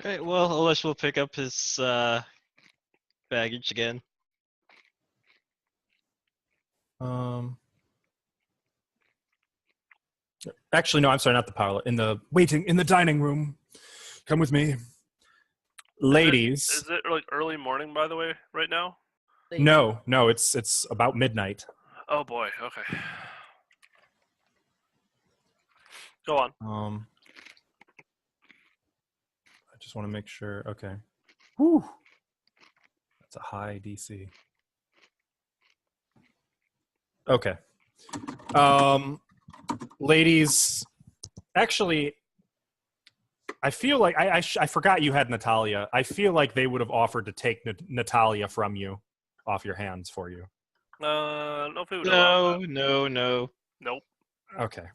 Right, well, Olesh will pick up his baggage again. Actually, no, I'm sorry, not the parlor. In the dining room. Come with me. Ladies. Is it like early morning, by the way, right now? No, it's about midnight. Oh boy. Okay. Go on. I just want to make sure. Okay. Whew. That's a high DC. Okay. Ladies, actually, I feel like I forgot you had Natalia. I feel like they would have offered to take Natalia from you, off your hands for you. No food. No. Nope. Okay.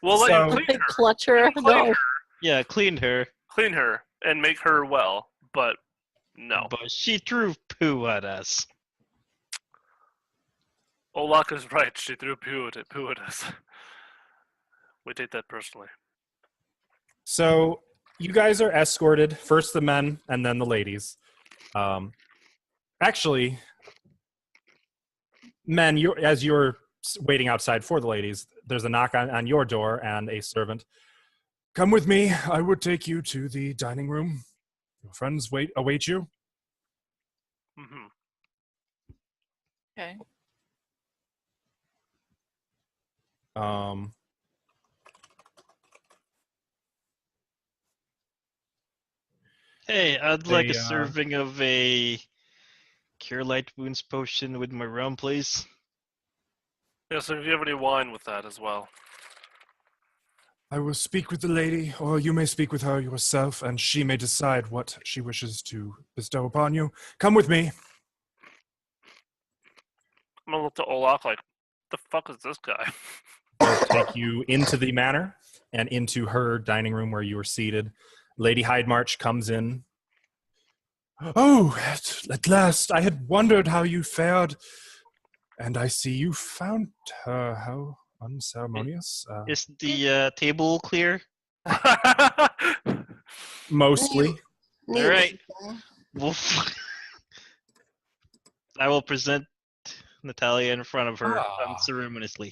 We'll let you clean her. Clutch her. Clean No. her. Yeah, cleaned her. Clean her and make her well, but no. But she threw poo at us. Olak is right. She threw poo at us. We take that personally. So you guys are escorted, first the men and then the ladies. Actually, men, as you're waiting outside for the ladies, there's a knock on your door and a servant. Come with me. I would take you to the dining room. Your friends await you. Mm-hmm. Okay. Hey, I'd like a serving of a Cure Light Wounds potion with my rum, please. Yes, if you have any wine with that as well. I will speak with the lady, or you may speak with her yourself, and she may decide what she wishes to bestow upon you. Come with me. I'm gonna look to Olak like, the fuck is this guy? I'll take you into the manor and into her dining room where you are seated. Lady Heidmarch comes in. Oh, at last. I had wondered how you fared, and I see you found her. How unceremonious. Is the table clear? Mostly. All right. I will present Natalia in front of her unceremoniously.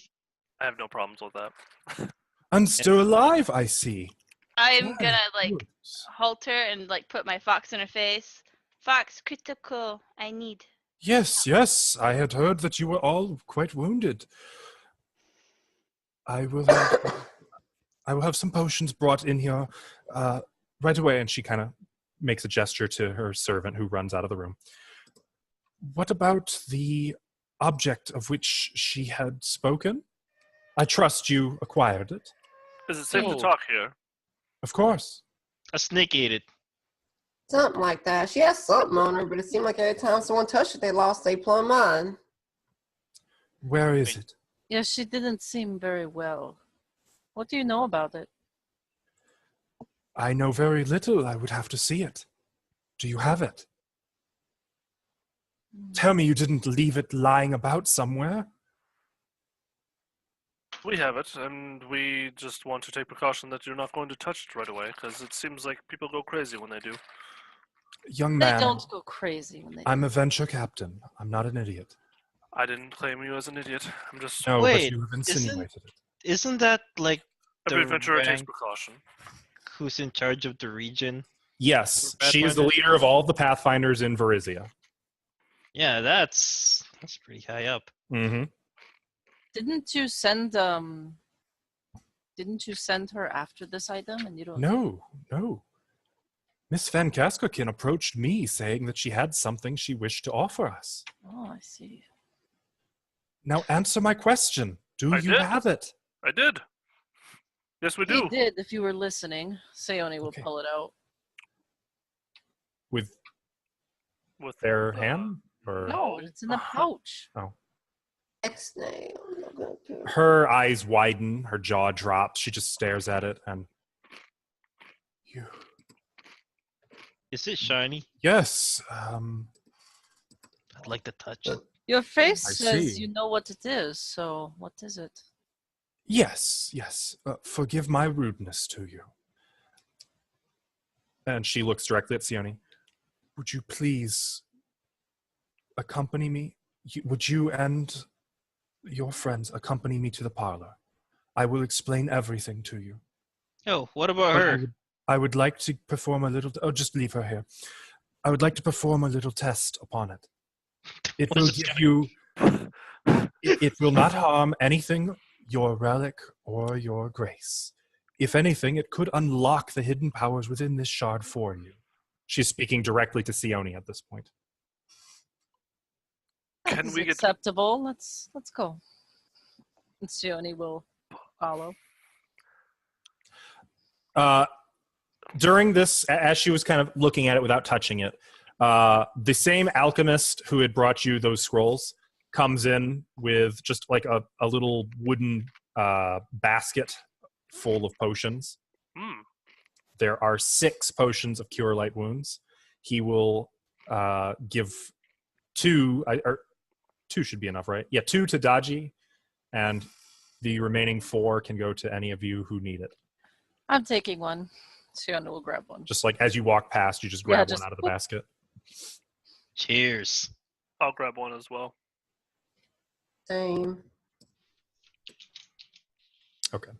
I have no problems with that. And still alive, I see. I'm gonna halt her and put my fox in her face. Fox critical. I need. Yes. I had heard that you were all quite wounded. I will have some potions brought in here right away. And she kind of makes a gesture to her servant who runs out of the room. What about the object of which she had spoken? I trust you acquired it. Is it safe to talk here? Of course. A snake ate it. Something like that. She has something on her, but it seemed like every time someone touched it, they lost their plumb mind. Where is it? Yeah, she didn't seem very well. What do you know about it? I know very little. I would have to see it. Do you have it? Tell me you didn't leave it lying about somewhere. We have it, and we just want to take precaution that you're not going to touch it right away, because it seems like people go crazy when they do. Young man, They don't go crazy when they I'm a venture captain. I'm not an idiot. I didn't claim you as an idiot. I'm just... No, Wait, but you have insinuated it. Isn't that like Every the adventurer takes rank precaution. who's in charge of the region? Yes, For she is the Pathfinders? leader of all the Pathfinders in Varizia. Yeah, that's pretty high up. Mm-hmm. Didn't you send her after this item and you don't No. Miss Van Kaskerkin approached me saying that she had something she wished to offer us. Oh, I see. Now answer my question. Do I you did. have it? I did. Yes, we do. He did, if you were listening. Sayoni will Okay. pull it out. With With their hand? Or No, it's in the pouch. X-nay. her eyes widen, her jaw drops, she just stares at it and you Is it shiny? Yes. I'd like to touch it. Your face I says see. you know what it is, so what is it? Yes. Forgive my rudeness to you. And she looks directly at Sione. Would you please accompany me? Would you and your friends accompany me to the parlor? I will explain everything to you. Oh, what about But her? I would like to perform a little... Oh, just leave her here. I would like to perform a little test upon it. It What will is give you... It will not harm anything, your relic or your grace. If anything, it could unlock the hidden powers within this shard for you. She's speaking directly to Sione at this point. That Can is we get- acceptable? Let's go. And Sione will follow. During this, as she was kind of looking at it without touching it, the same alchemist who had brought you those scrolls comes in with just like a little wooden basket full of potions. Hmm. There are 6 potions of Cure Light Wounds. He will give 2, or 2 should be enough, right? Yeah, 2 to Daji, and the remaining 4 can go to any of you who need it. I'm taking one. Sione will grab one. Just like as you walk past, you just grab just one out of the whoop. basket. Cheers. I'll grab one as well. Same. Okay.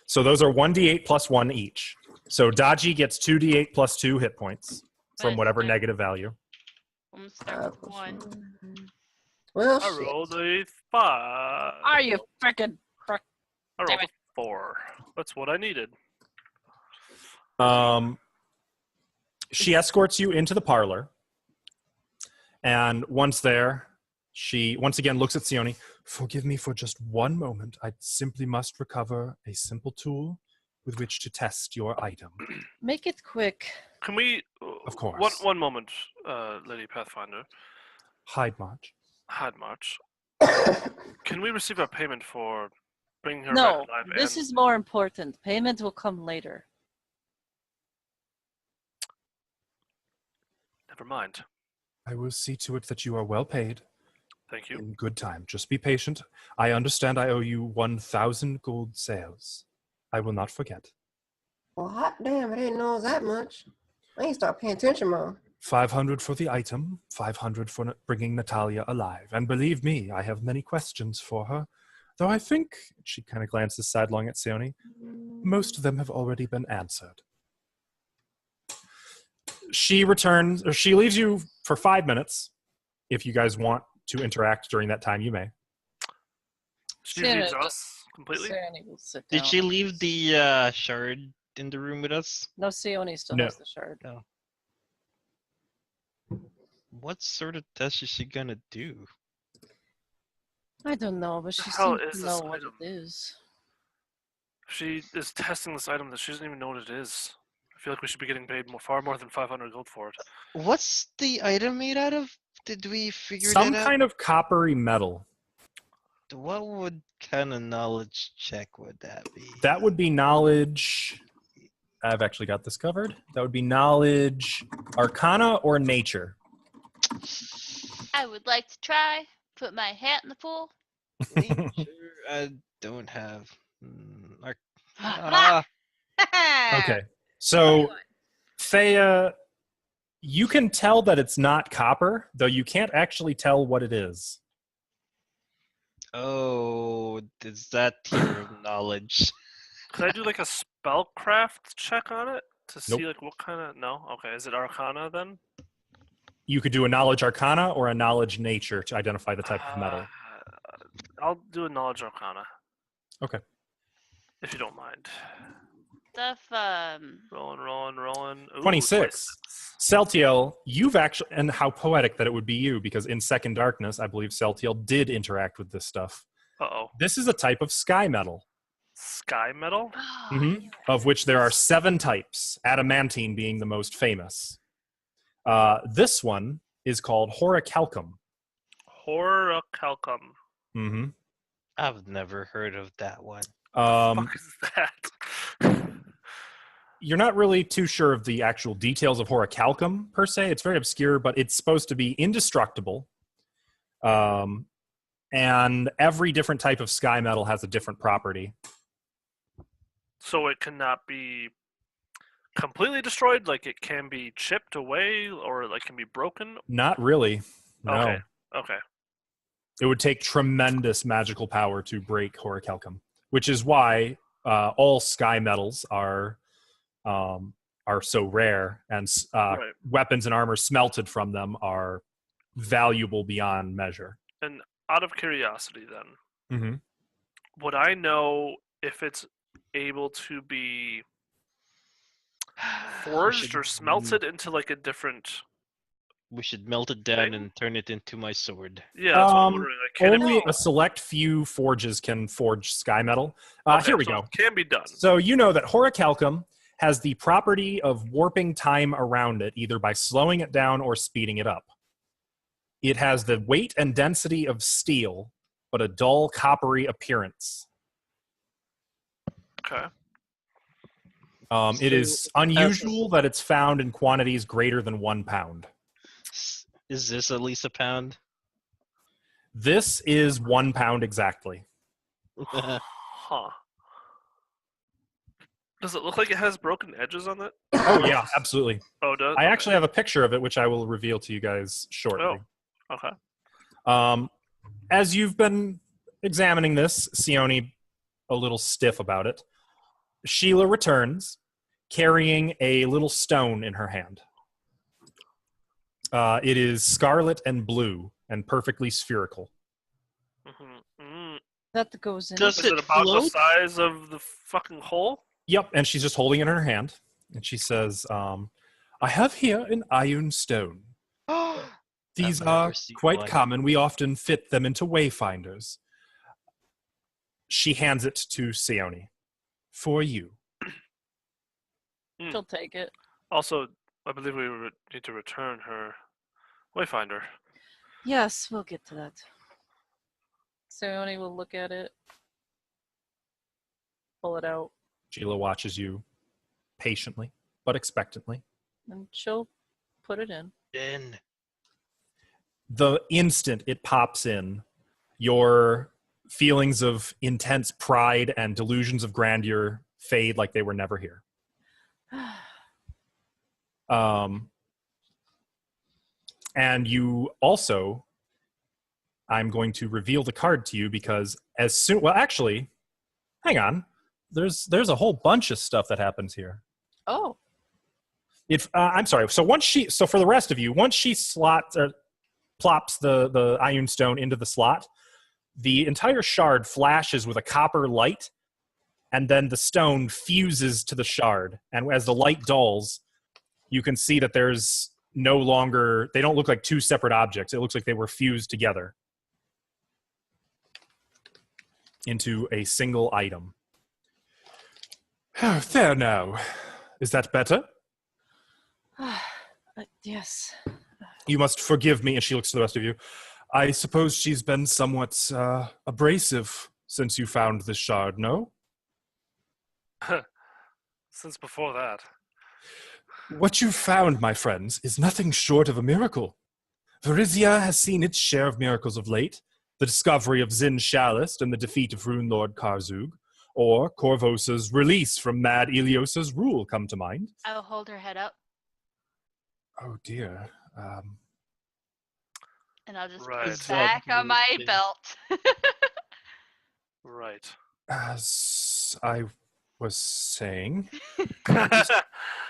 So those are 1d8 plus 1 each. So Daji gets 2d8 plus 2 hit points from Nice, whatever nice. negative value. I'm gonna start with 1. Well, I shit. rolled a 5. Are you frickin' I rolled damn a it. 4. That's what I needed. She escorts you into the parlor. And once there, she once again looks at Sione. Forgive me for just one moment. I simply must recover a simple tool with which to test your item. Make it quick. Can we... Of course. One moment, Lady Pathfinder. Heidmarch. Heidmarch. Can we receive our payment for bringing her No, back alive? this and... is more important. Payment will come later. Never mind. I will see to it that you are well paid Thank you. in good time. Just be patient. I understand I owe you 1,000 gold sales. I will not forget. Well, hot damn, I didn't know it was that much. I ain't start paying attention more. 500 for the item, 500 for bringing Natalia alive. And believe me, I have many questions for her. Though I think, she kind of glances sidelong at Sione, most of them have already been answered. She returns, or she leaves you for 5 minutes. If you guys want to interact during that time, you may. She Sione leaves will- us completely? Sione will sit down. Did she leave the shard in the room with us? No, Sione still No. has the shard. What sort of test is she gonna do? I don't know, but she The hell seems is to this know what item? it is. She is testing this item that she doesn't even know what it is. I feel like we should be getting paid far more than 500 gold for it. What's the item made out of? Did we figure Some that out? kind of coppery metal. What would kind of knowledge check would that be? That would be knowledge. I've actually got this covered. That would be knowledge, arcana, or nature. I would like to try. Put my hat in the pool. Nature, I don't have. Okay. So, Thea, you can tell that it's not copper, though you can't actually tell what it is. Oh, is that tier of knowledge? Could I do like a spellcraft check on it to see Nope. like what kind of? No. Okay. Is it Arcana then? You could do a knowledge arcana or a knowledge nature to identify the type of metal. I'll do a knowledge Arcana. Okay. If you don't mind. Stuff. Rolling. Ooh, 26. Celtiel, you've actually, and how poetic that it would be you, because in Second Darkness, I believe Celtiel did interact with this stuff. Uh-oh. This is a type of sky metal, Sky metal? of which there are 7 types, adamantine being the most famous. This one is called horicalcum. Horicalcum. Mm-hmm. I've never heard of that one. Fuck is that? You're not really too sure of the actual details of horicalcum per se. It's very obscure, but it's supposed to be indestructible. And every different type of sky metal has a different property. So it cannot be completely destroyed? Like it can be chipped away, or like can be broken? Not really. No. Okay. Okay. It would take tremendous magical power to break Horicalcum, which is why all sky metals are so rare, and Right. weapons and armor smelted from them are valuable beyond measure. And out of curiosity, then, Mm-hmm. would I know if it's able to be forged or smelted into like a different? We should melt it down thing? and turn it into my sword. Yeah, that's what I'm wondering. Like, can Only it be? a select few forges can forge sky metal. Okay, Here we so go. it can be done. So you know that Horicalcum has the property of warping time around it, either by slowing it down or speeding it up. It has the weight and density of steel, but a dull coppery appearance. Okay. It is unusual that it's found in quantities greater than 1 pound. Is this at least a pound? This is 1 pound exactly. Huh. Does it look like it has broken edges on it? Oh, yeah, absolutely. Oh, it does? I Okay. actually have a picture of it, which I will reveal to you guys shortly. Oh, okay. As you've been examining this, Sione, a little stiff about it, Sheila returns, carrying a little stone in her hand. It is scarlet and blue and perfectly spherical. Mm-hmm. Mm. That goes in. Does Is it it about the float? size of the fucking hole? Yep, and she's just holding it in her hand. And she says, I have here an iron stone. These I've never are seen quite one. common. We often fit them into wayfinders. She hands it to Sione. For you. She'll take it. Also, I believe we need to return her Wayfinder. Yes, we'll get to that. Sione will look at it, pull it out, Sheila watches you patiently, but expectantly. and she'll put it in. In. The instant it pops in, your feelings of intense pride and delusions of grandeur fade like they were never here. And you also, I'm going to reveal the card to you because as soon, well, actually, hang on. There's a whole bunch of stuff that happens here. Oh, If I'm sorry. So for the rest of you, once she plops the iron stone into the slot, the entire shard flashes with a copper light, and then the stone fuses to the shard. And as the light dulls, you can see that there's no longer, they don't look like two separate objects. It looks like they were fused together into a single item. Oh, there now. Is that better? yes. You must forgive me, and she looks to the rest of you. I suppose she's been somewhat abrasive since you found this shard, no? Since before that. What you've found, my friends, is nothing short of a miracle. Varizia has seen its share of miracles of late, the discovery of Zin Shalist and the defeat of Rune Lord Karzug, or Corvosa's release from Mad Ilios's rule come to mind. I'll hold her head up, Oh dear. and I'll just Right. put it back on my Exactly. belt. Right. As I was saying,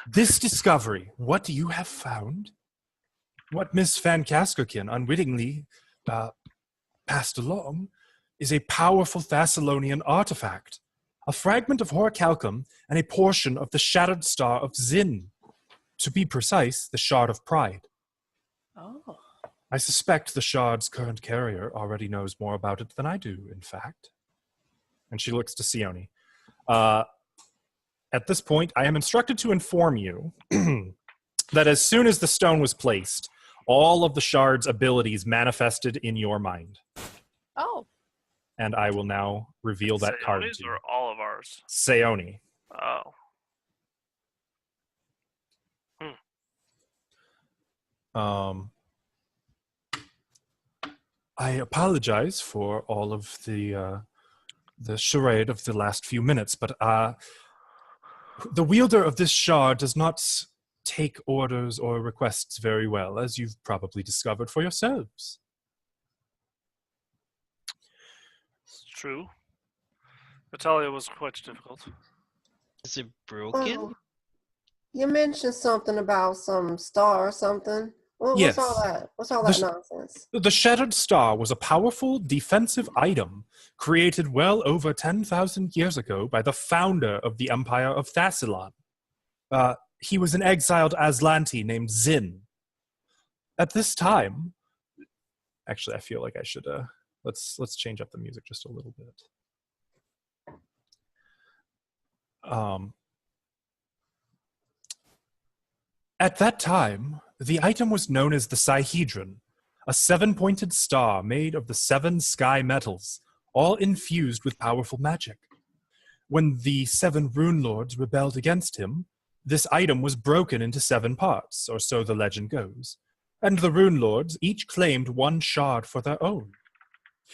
this discovery, what you have found, what Miss Van Kaskerkin unwittingly passed along, is a powerful Thassilonian artifact, a fragment of Horicalcum and a portion of the shattered star of Zin. To be precise, the Shard of Pride. Oh. I suspect the Shard's current carrier already knows more about it than I do, in fact. And she looks to Sione. At this point, I am instructed to inform you that as soon as the stone was placed, all of the Shard's abilities manifested in your mind. Oh. And I will now reveal that card Sayonis to you. or all of ours? Sione. Oh. I apologize for all of the charade of the last few minutes, but The wielder of this shard does not take orders or requests very well, as you've probably discovered for yourselves. It's true. Natalia was quite difficult. Is it broken? Oh, you mentioned something about some star or something. What's Yes. all that? What's all The that sh- nonsense? The Shattered Star was a powerful defensive item created well over 10,000 years ago by the founder of the Empire of Thassilon. He was an exiled Aslanti named Zin. At this time, actually, I feel like I should let's change up the music just a little bit. At that time, the item was known as the Sihedron, a 7-pointed star made of the 7 sky metals, all infused with powerful magic. When the 7 rune lords rebelled against him, this item was broken into 7 parts, or so the legend goes, and the rune lords each claimed 1 shard for their own.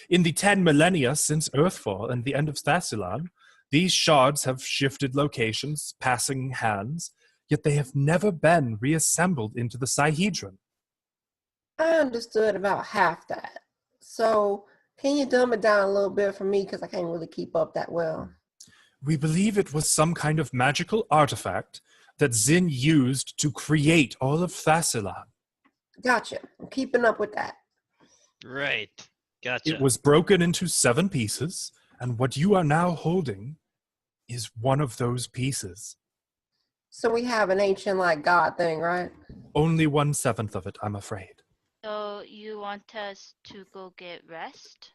In the 10 millennia since Earthfall and the end of Thassilon, these shards have shifted locations, passing hands, yet they have never been reassembled into the Sihedron. I understood about half that. So can you dumb it down a little bit for me? Because I can't really keep up that well. We believe it was some kind of magical artifact that Zin used to create all of Thassilon. Gotcha. I'm keeping up with that. Right. Gotcha. It was broken into 7 pieces, and what you are now holding is one of those pieces. So we have an ancient like God thing, right? Only 1/7 of it, I'm afraid. So you want us to go get rest?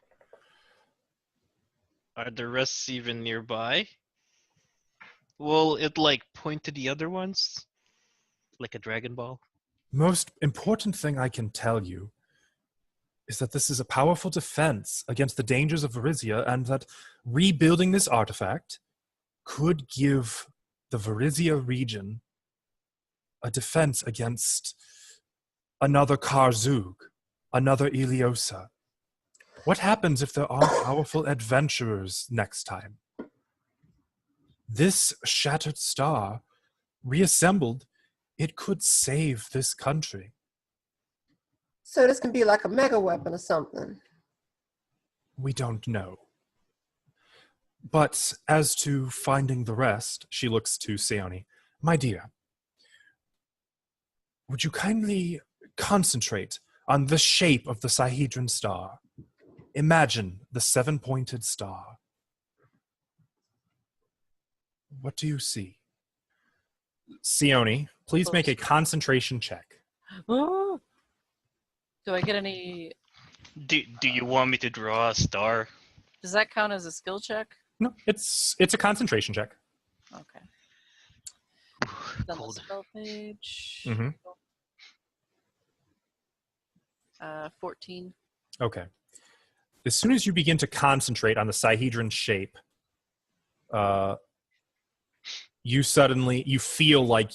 Are the rests even nearby? Will it like point to the other ones? Like a Dragon Ball? Most important thing I can tell you is that this is a powerful defense against the dangers of Varizia, and that rebuilding this artifact could give the Varizia region a defense against another Karzug, another Iliosa. What happens if there are powerful adventurers next time? This shattered star, reassembled, it could save this country. So this can be like a mega weapon or something. We don't know. But as to finding the rest, she looks to Seoni. My dear, would you kindly concentrate on the shape of the Sihedron star? Imagine the 7-pointed star. What do you see? Seoni, please make a concentration check. Oh! Do I get any? Do you want me to draw a star? Does that count as a skill check? No, it's a concentration check. Okay. It's on the Cold. spell page. Mhm. 14. Okay. As soon as you begin to concentrate on the Sihedron shape, you feel like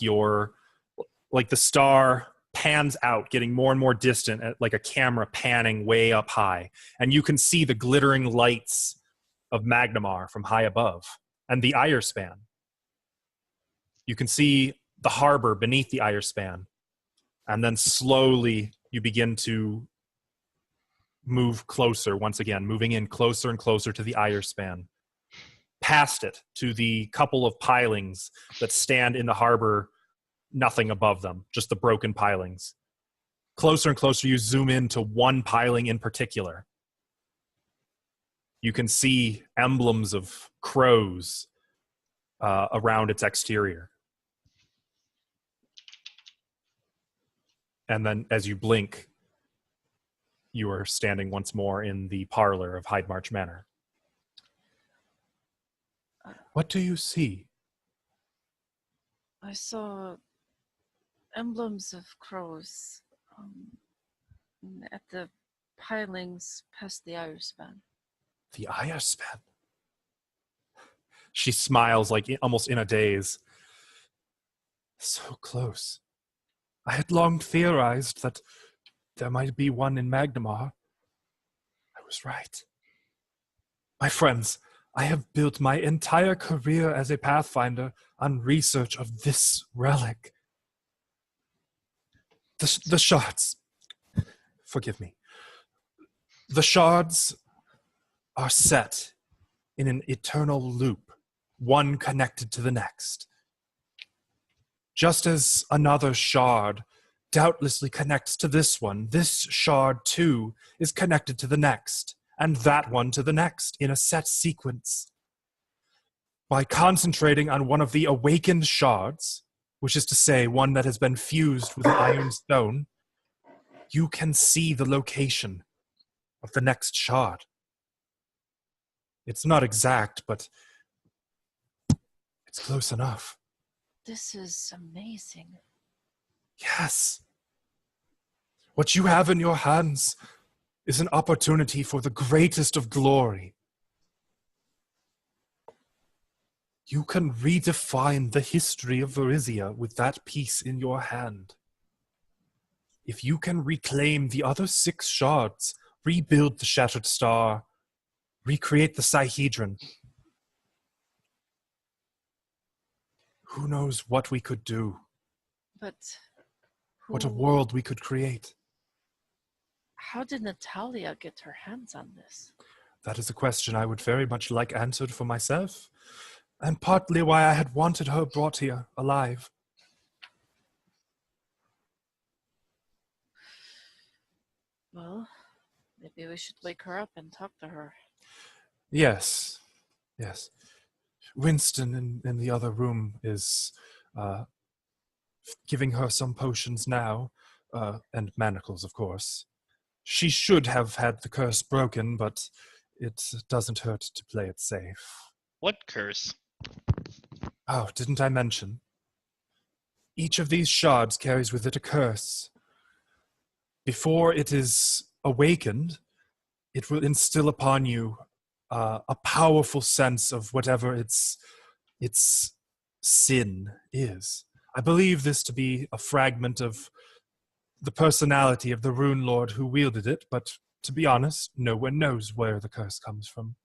the star pans out, getting more and more distant, like a camera panning way up high. And you can see the glittering lights of Magnamar from high above, and the Ire Span. You can see the harbor beneath the Ire Span. And then slowly you begin to move closer once again, moving in closer and closer to the Ire Span. Past it to the couple of pilings that stand in the harbor, nothing above them, just the broken pilings. Closer and closer, you zoom in to one piling in particular. You can see emblems of crows around its exterior. And then as you blink, you are standing once more in the parlor of Heidmarch Manor. What do you see? I saw emblems of crows at the pilings past the Ire Span. The Ire Span? She smiles like almost in a daze. So close. I had long theorized that there might be one in Magnamar. I was right. My friends, I have built my entire career as a Pathfinder on research of this relic. The shards. Forgive me. The shards are set in an eternal loop, one connected to the next. Just as another shard doubtlessly connects to this one, this shard too is connected to the next, and that one to the next in a set sequence. By concentrating on one of the awakened shards, which is to say one that has been fused with an iron stone, you can see the location of the next shard. It's not exact, but it's close enough. This is amazing. Yes. What you have in your hands is an opportunity for the greatest of glory. You can redefine the history of Varizia with that piece in your hand. If you can reclaim the other 6 shards, rebuild the Shattered Star, recreate the Sihedron, who knows what we could do, But what a world we could create. How did Natalia get her hands on this? That is a question I would very much like answered for myself, and partly why I had wanted her brought here alive. Well, maybe we should wake her up and talk to her. Yes. Winston in the other room is giving her some potions now, and manacles, of course. She should have had the curse broken, but it doesn't hurt to play it safe. What curse? Oh, didn't I mention? Each of these shards carries with it a curse. Before it is awakened, it will instill upon you a powerful sense of whatever its sin is. I believe this to be a fragment of the personality of the Rune Lord who wielded it, but to be honest, no one knows where the curse comes from.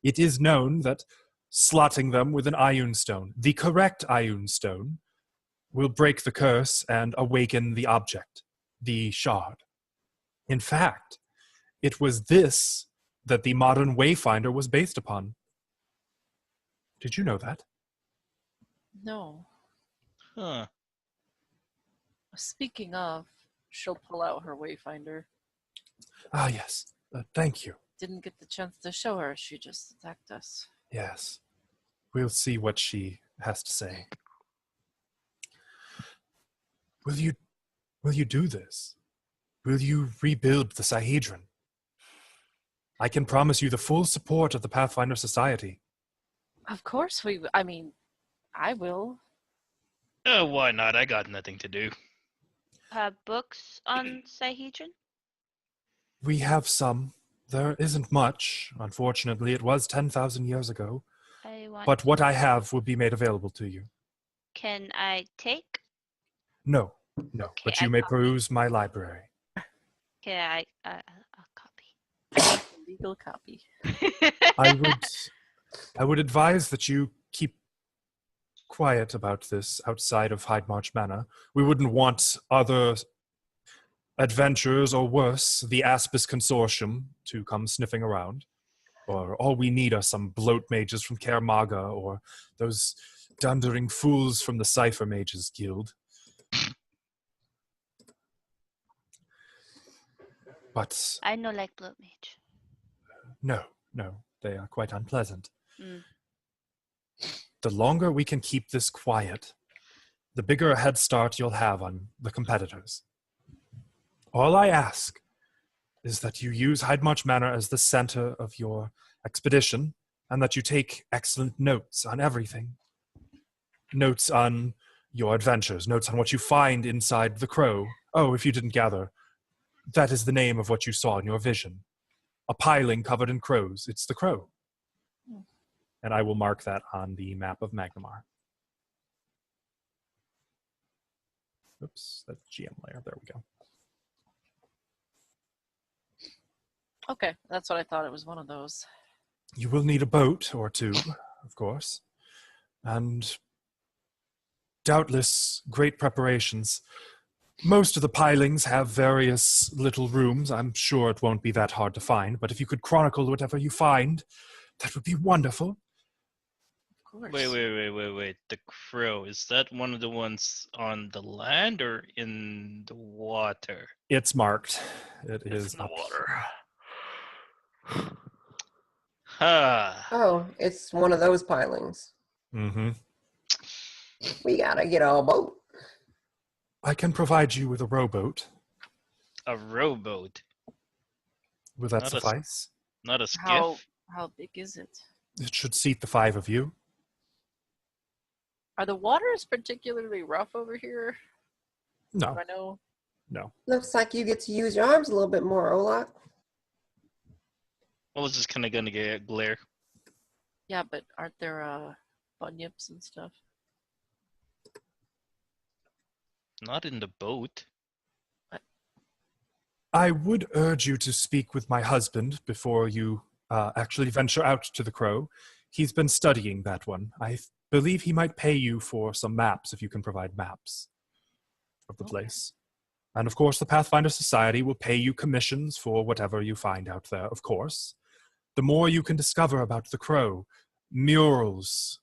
It is known that slotting them with an Ioun stone, the correct Ioun stone, will break the curse and awaken the object, the shard. In fact, it was this that the modern Wayfinder was based upon. Did you know that? No. Huh. Speaking of, she'll pull out her Wayfinder. Ah, yes. Thank you. Didn't get the chance to show her. She just attacked us. Yes. We'll see what she has to say. Will you do this? Will you rebuild the Sihedron? I can promise you the full support of the Pathfinder Society. Of course I will. Oh, why not? I got nothing to do. Books on Sihedron? We have some. There isn't much. Unfortunately, it was 10,000 years ago. But what I have will be made available to you. Can I take? No. But you may peruse my library. Can I a copy? Legal copy. I would advise that you keep quiet about this outside of Heidmarch Manor. We wouldn't want other adventurers, or worse, the Aspis Consortium, to come sniffing around. Or all we need are some bloat mages from Kaer Maga, or those dundering fools from the Cypher Mages Guild. But I no like bloat mage. no, they are quite unpleasant. Mm. The longer we can keep this quiet, the bigger a head start you'll have on the competitors. All I ask is that you use Heidmarch Manor as the center of your expedition, and that you take excellent notes on everything. Notes on your adventures, notes on what you find inside the Crow. Oh, if you didn't gather, that is the name of what you saw in your vision. A piling covered in crows. It's the Crow. And I will mark that on the map of Magnamar. Oops, that's GM layer. There we go. Okay, that's what I thought. It was one of those. You will need a boat or two, of course, and doubtless great preparations. Most of the pilings have various little rooms. I'm sure it won't be that hard to find, but if you could chronicle whatever you find, that would be wonderful. Of course. Wait. The crow, is that one of the ones on the land or in the water? It's marked. It It's is in the up. water. Ha! Oh, it's one of those pilings. Mm-hmm. We gotta get a boat. I can provide you with a rowboat. A rowboat, Will that Not a- suffice? not a skiff. How big is it? It should seat the 5 of you. Are the waters particularly rough over here? No, Do I know? no. Looks like you get to use your arms a little bit more, Olak. I was just kind of gonna get a glare. Yeah, but aren't there bunyips and stuff? Not in the boat. I would urge you to speak with my husband before you actually venture out to the Crow. He's been studying that one. I believe he might pay you for some maps if you can provide maps of the place. And of course, the Pathfinder Society will pay you commissions for whatever you find out there, of course. The more you can discover about the Crow, murals,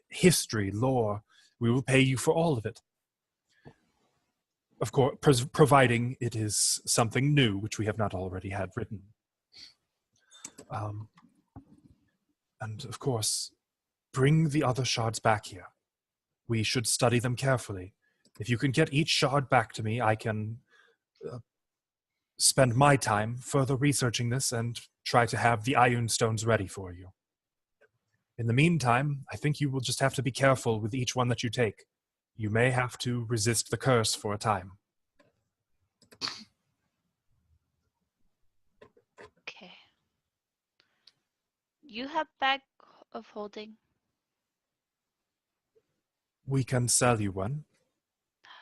history, lore, we will pay you for all of it. Of course, providing it is something new, which we have not already had written. And of course, bring the other shards back here. We should study them carefully. If you can get each shard back to me, I can spend my time further researching this and try to have the Ioun stones ready for you. In the meantime, I think you will just have to be careful with each one that you take. You may have to resist the curse for a time. Okay. You have bag of holding. We can sell you one.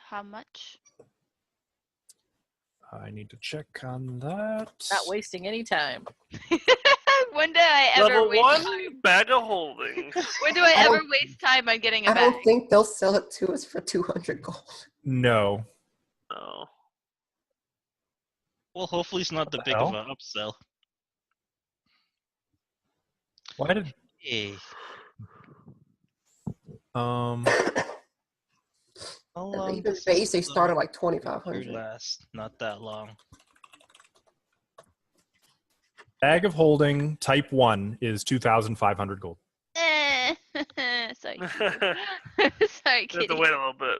How much? I need to check on that. Not wasting any time. When did I ever Level waste 1 time? bag of holding. When do I I ever don't- waste time on getting a I bag? don't think they'll sell it to us for 200 gold. No. No. Well, hopefully it's not the the big of hell? an upsell. Why did Hey, how And long even does base, they this start at like through 2,500. last? Not that long. bag of holding type 1 is 2,500 gold. Sorry, Kitty. Sorry, You have to Kitty. wait a little bit.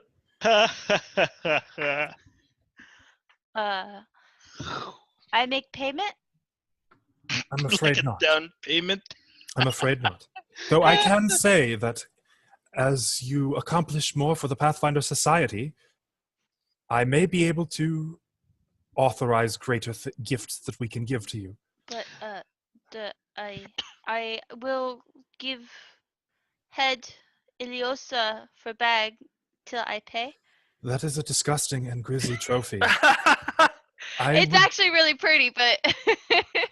I make payment. I'm afraid like a not. down payment. I'm afraid not. Though I can say that as you accomplish more for the Pathfinder Society, I may be able to authorize greater gifts that we can give to you. But I will give head Iliosa for bag till I pay. That is a disgusting and grisly trophy. It's actually really pretty, but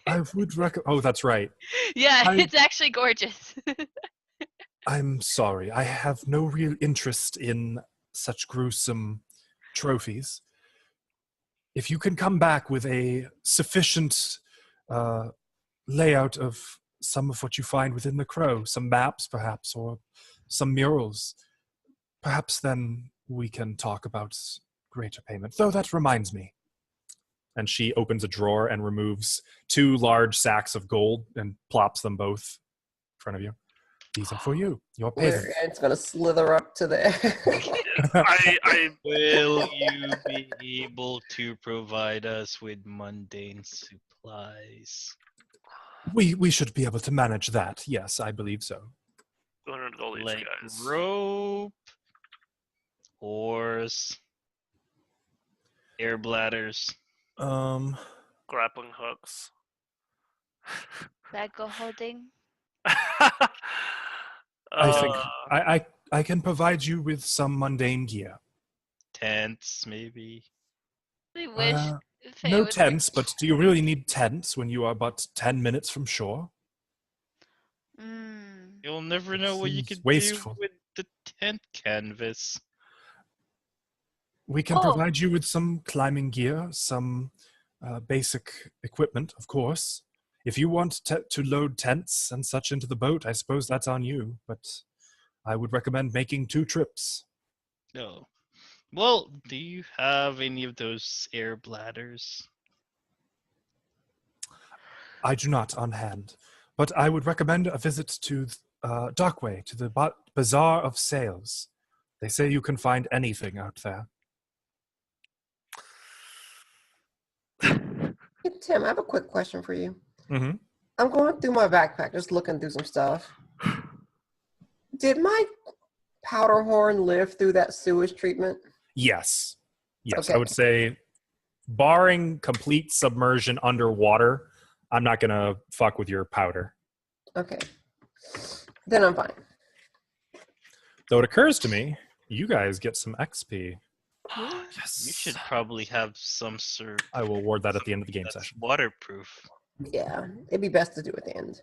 I would recommend. Oh, that's right. yeah, I- it's actually gorgeous. I'm sorry. I have no real interest in such gruesome trophies. If you can come back with a sufficient layout of some of what you find within the Crow, some maps perhaps, or some murals, perhaps then we can talk about greater payment. Though that reminds me. And she opens a drawer and removes 2 large sacks of gold and plops them both in front of you. These are for you. Your payment. It's gonna slither up to there. I Will you be able to provide us with mundane supplies? We should be able to manage that. Yes, I believe so. 200 gold each, Like guys. rope, oars, air bladders. Grappling hooks. Bag of holding. I think I can provide you with some mundane gear. Tents, maybe. I wish. Faye No would tents, but do you really need tents when you are but 10 minutes from shore? You'll never know what you Seems could wasteful. do with the tent canvas. We can Oh. provide you with some climbing gear, some basic equipment, of course. If you want to load tents and such into the boat, I suppose that's on you, but I would recommend making 2 trips. No. Well, do you have any of those air bladders? I do not on hand, but I would recommend a visit to Darkway, to the Bazaar of Sails. They say you can find anything out there. Hey, Tim, I have a quick question for you. Mm-hmm. I'm going through my backpack, just looking through some stuff. Did my powder horn live through that sewage treatment? Yes. Yes, Okay. I would say, barring complete submersion underwater, I'm not going to fuck with your powder. Okay. Then I'm fine. Though it occurs to me, you guys get some XP. You should probably have some sort I will award that at the end of the game that's session. waterproof. Yeah, it'd be best to do at the end.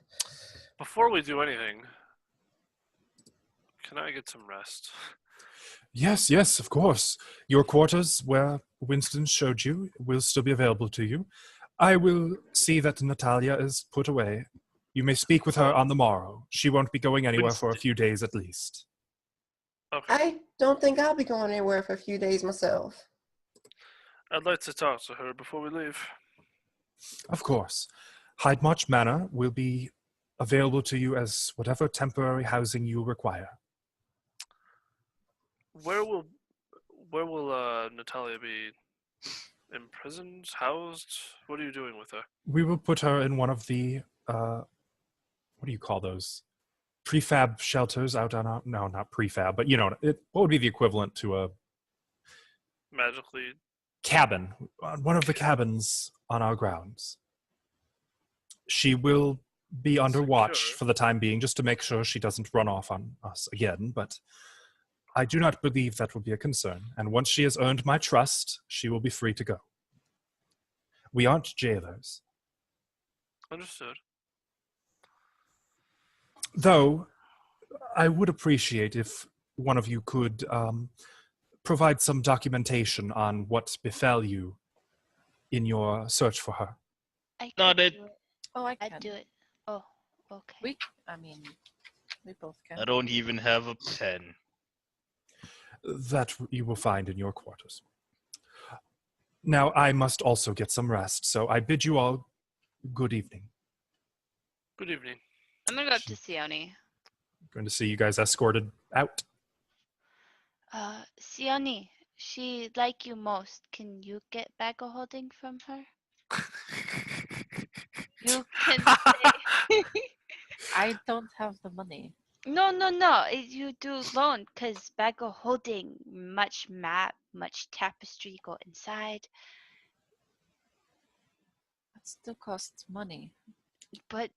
Before we do anything, can I get some rest? Yes, of course. Your quarters, where Winston showed you, will still be available to you. I will see that Natalia is put away. You may speak with her on the morrow. She won't be going anywhere for a few days at least. Okay. I don't think I'll be going anywhere for a few days myself. I'd like to talk to her before we leave. Of course. Heidmarch Manor will be available to you as whatever temporary housing you require. Where will Natalia be imprisoned, housed? What are you doing with her? We will put her in one of the, what do you call those? Prefab shelters out on our, no, not prefab, but you know, what would be the equivalent to a Magically. cabin, one of the cabins on our grounds. She will be under watch Secure. for the time being, just to make sure she doesn't run off on us again, but I do not believe that will be a concern, and once she has earned my trust, she will be free to go. We aren't jailers. Understood. Though, I would appreciate if one of you could provide some documentation on what befell you in your search for her. I Not could it. do it. Oh, I can. I'd do it. Oh, okay. We both can. I don't even have a pen. That you will find in your quarters. Now, I must also get some rest, so I bid you all good evening. Good evening. I'm gonna go up to Sione. Going to see you guys escorted out. Sione, she like you most. Can you get bag of holding from her? You can say. I don't have the money. No. You do loan, cause bag of holding, much map, much tapestry go inside. That still costs money. But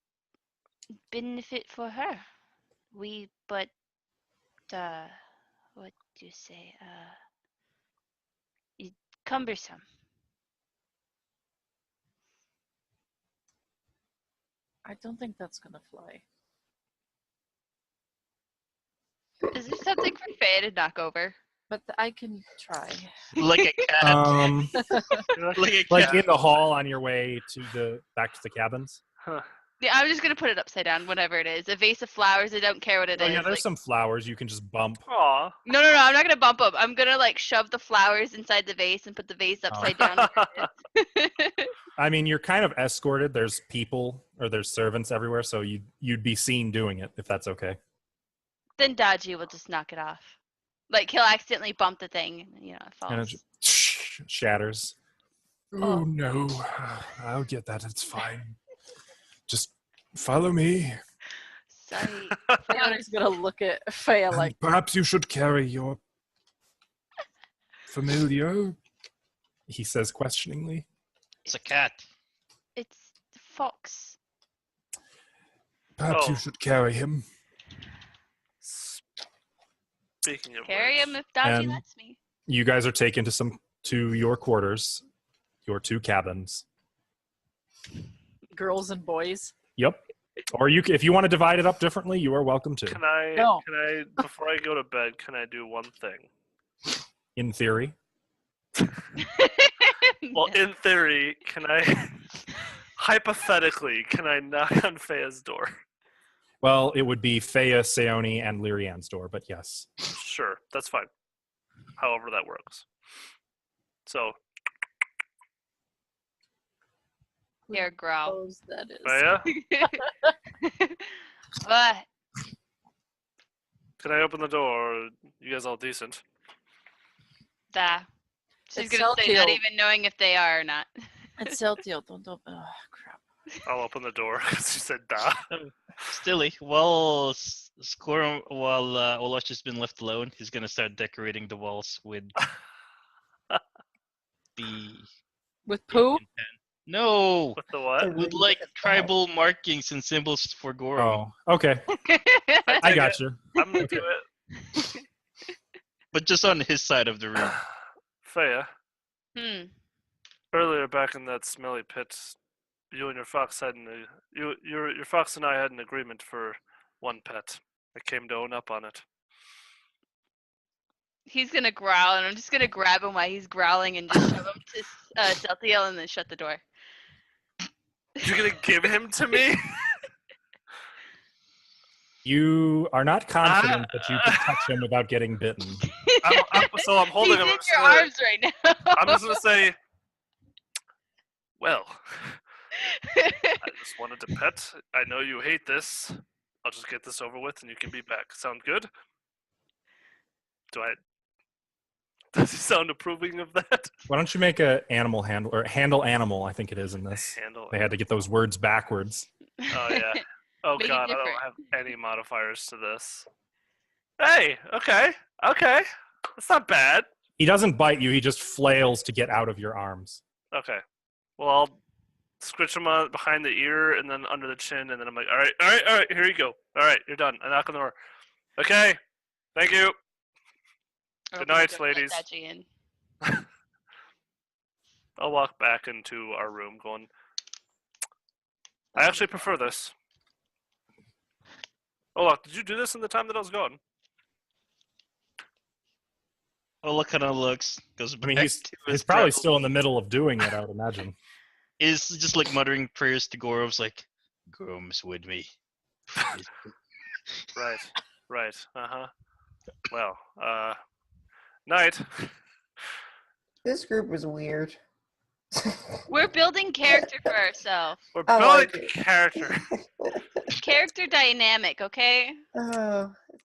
benefit for her. What do you say? Cumbersome. I don't think that's gonna fly. Is there something for Faye to knock over? But I can try. Like a cat. Like a Like cat. in the hall on your way back to the cabins. Huh. Yeah, I'm just gonna put it upside down, whatever it is. A vase of flowers. I don't care what it is. Oh yeah, there's like- some flowers you can just bump. Aw. No. I'm not gonna bump them. I'm gonna like shove the flowers inside the vase and put the vase upside down. where it is. I mean, you're kind of escorted. There's people or there's servants everywhere, so you'd be seen doing it if that's okay. Then Dodgy will just knock it off. Like he'll accidentally bump the thing, and, it falls. And it just shatters. Oh. Oh no, I'll get that. It's fine. Just follow me. Sorry. Fiona's gonna look at Faya And like, perhaps you should carry your familiar, he says questioningly. It's a cat. It's the fox. Perhaps you Oh. should carry him. Speaking of Carry which, him if Dodgy And- lets me. You guys are taken to your quarters, your 2 cabins. girls and boys. Yep. Or if you want to divide it up differently, you are welcome to. Can I? No. Can I? Before I go to bed, can I do one thing? In theory. Well, in theory, can I? Hypothetically, can I knock on Fea's door? Well, it would be Fea, Seoni, and Lyrian's door, but yes. Sure, that's fine. However that works. So, Here, growl. Suppose that is. Fea, What? can I open the door? You guys all decent? She's It's gonna say not Celtial. even knowing if they are or not. It's Celtial. Don't. Oh, crap. I'll open the door because she said "da." Stilly, while Olosh has been left alone, he's gonna start decorating the walls with the With poo? No, With the what? with like tribal markings and symbols for Gorum. Oh, okay. I take got it. you. I'm gonna do it. But just on his side of the room. Fea, Hmm. earlier back in that smelly pit, you and your fox had your fox and I had an agreement for one pet. I came to own up on it. He's gonna growl, and I'm just gonna grab him while he's growling and just shove him to Celtiel and then shut the door. You're gonna give him to me? You are not confident that you can touch him without getting bitten. I'm holding he's him. in your arms right now. I'm just gonna say, well, I just wanted to pet. I know you hate this. I'll just get this over with, and you can be back. Sound good? Does he sound approving of that? Why don't you make a animal handle or handle animal? I think it is in this. Handle. They had to get those words backwards. Oh yeah. Oh Make it god, I different. don't have any modifiers to this. Hey, okay. That's not bad. He doesn't bite you. He just flails to get out of your arms. Okay. Well, I'll scritch him on behind the ear and then under the chin, and then I'm like, all right, here you go. All right, you're done. I knock on the door. Okay. Thank you. Good night, ladies. I'll walk back into our room going, I actually prefer this. Oh, look, did you do this in the time that I was gone? Ola kind of looks, goes back I mean, he's to his probably tribal- still in the middle of doing it, I would imagine. Is just like muttering prayers to Gorum's like, Gorum's with me. Right. Well, night. This group was weird. We're building character for ourselves. We're I building like it. character. Character dynamic, okay? Oh,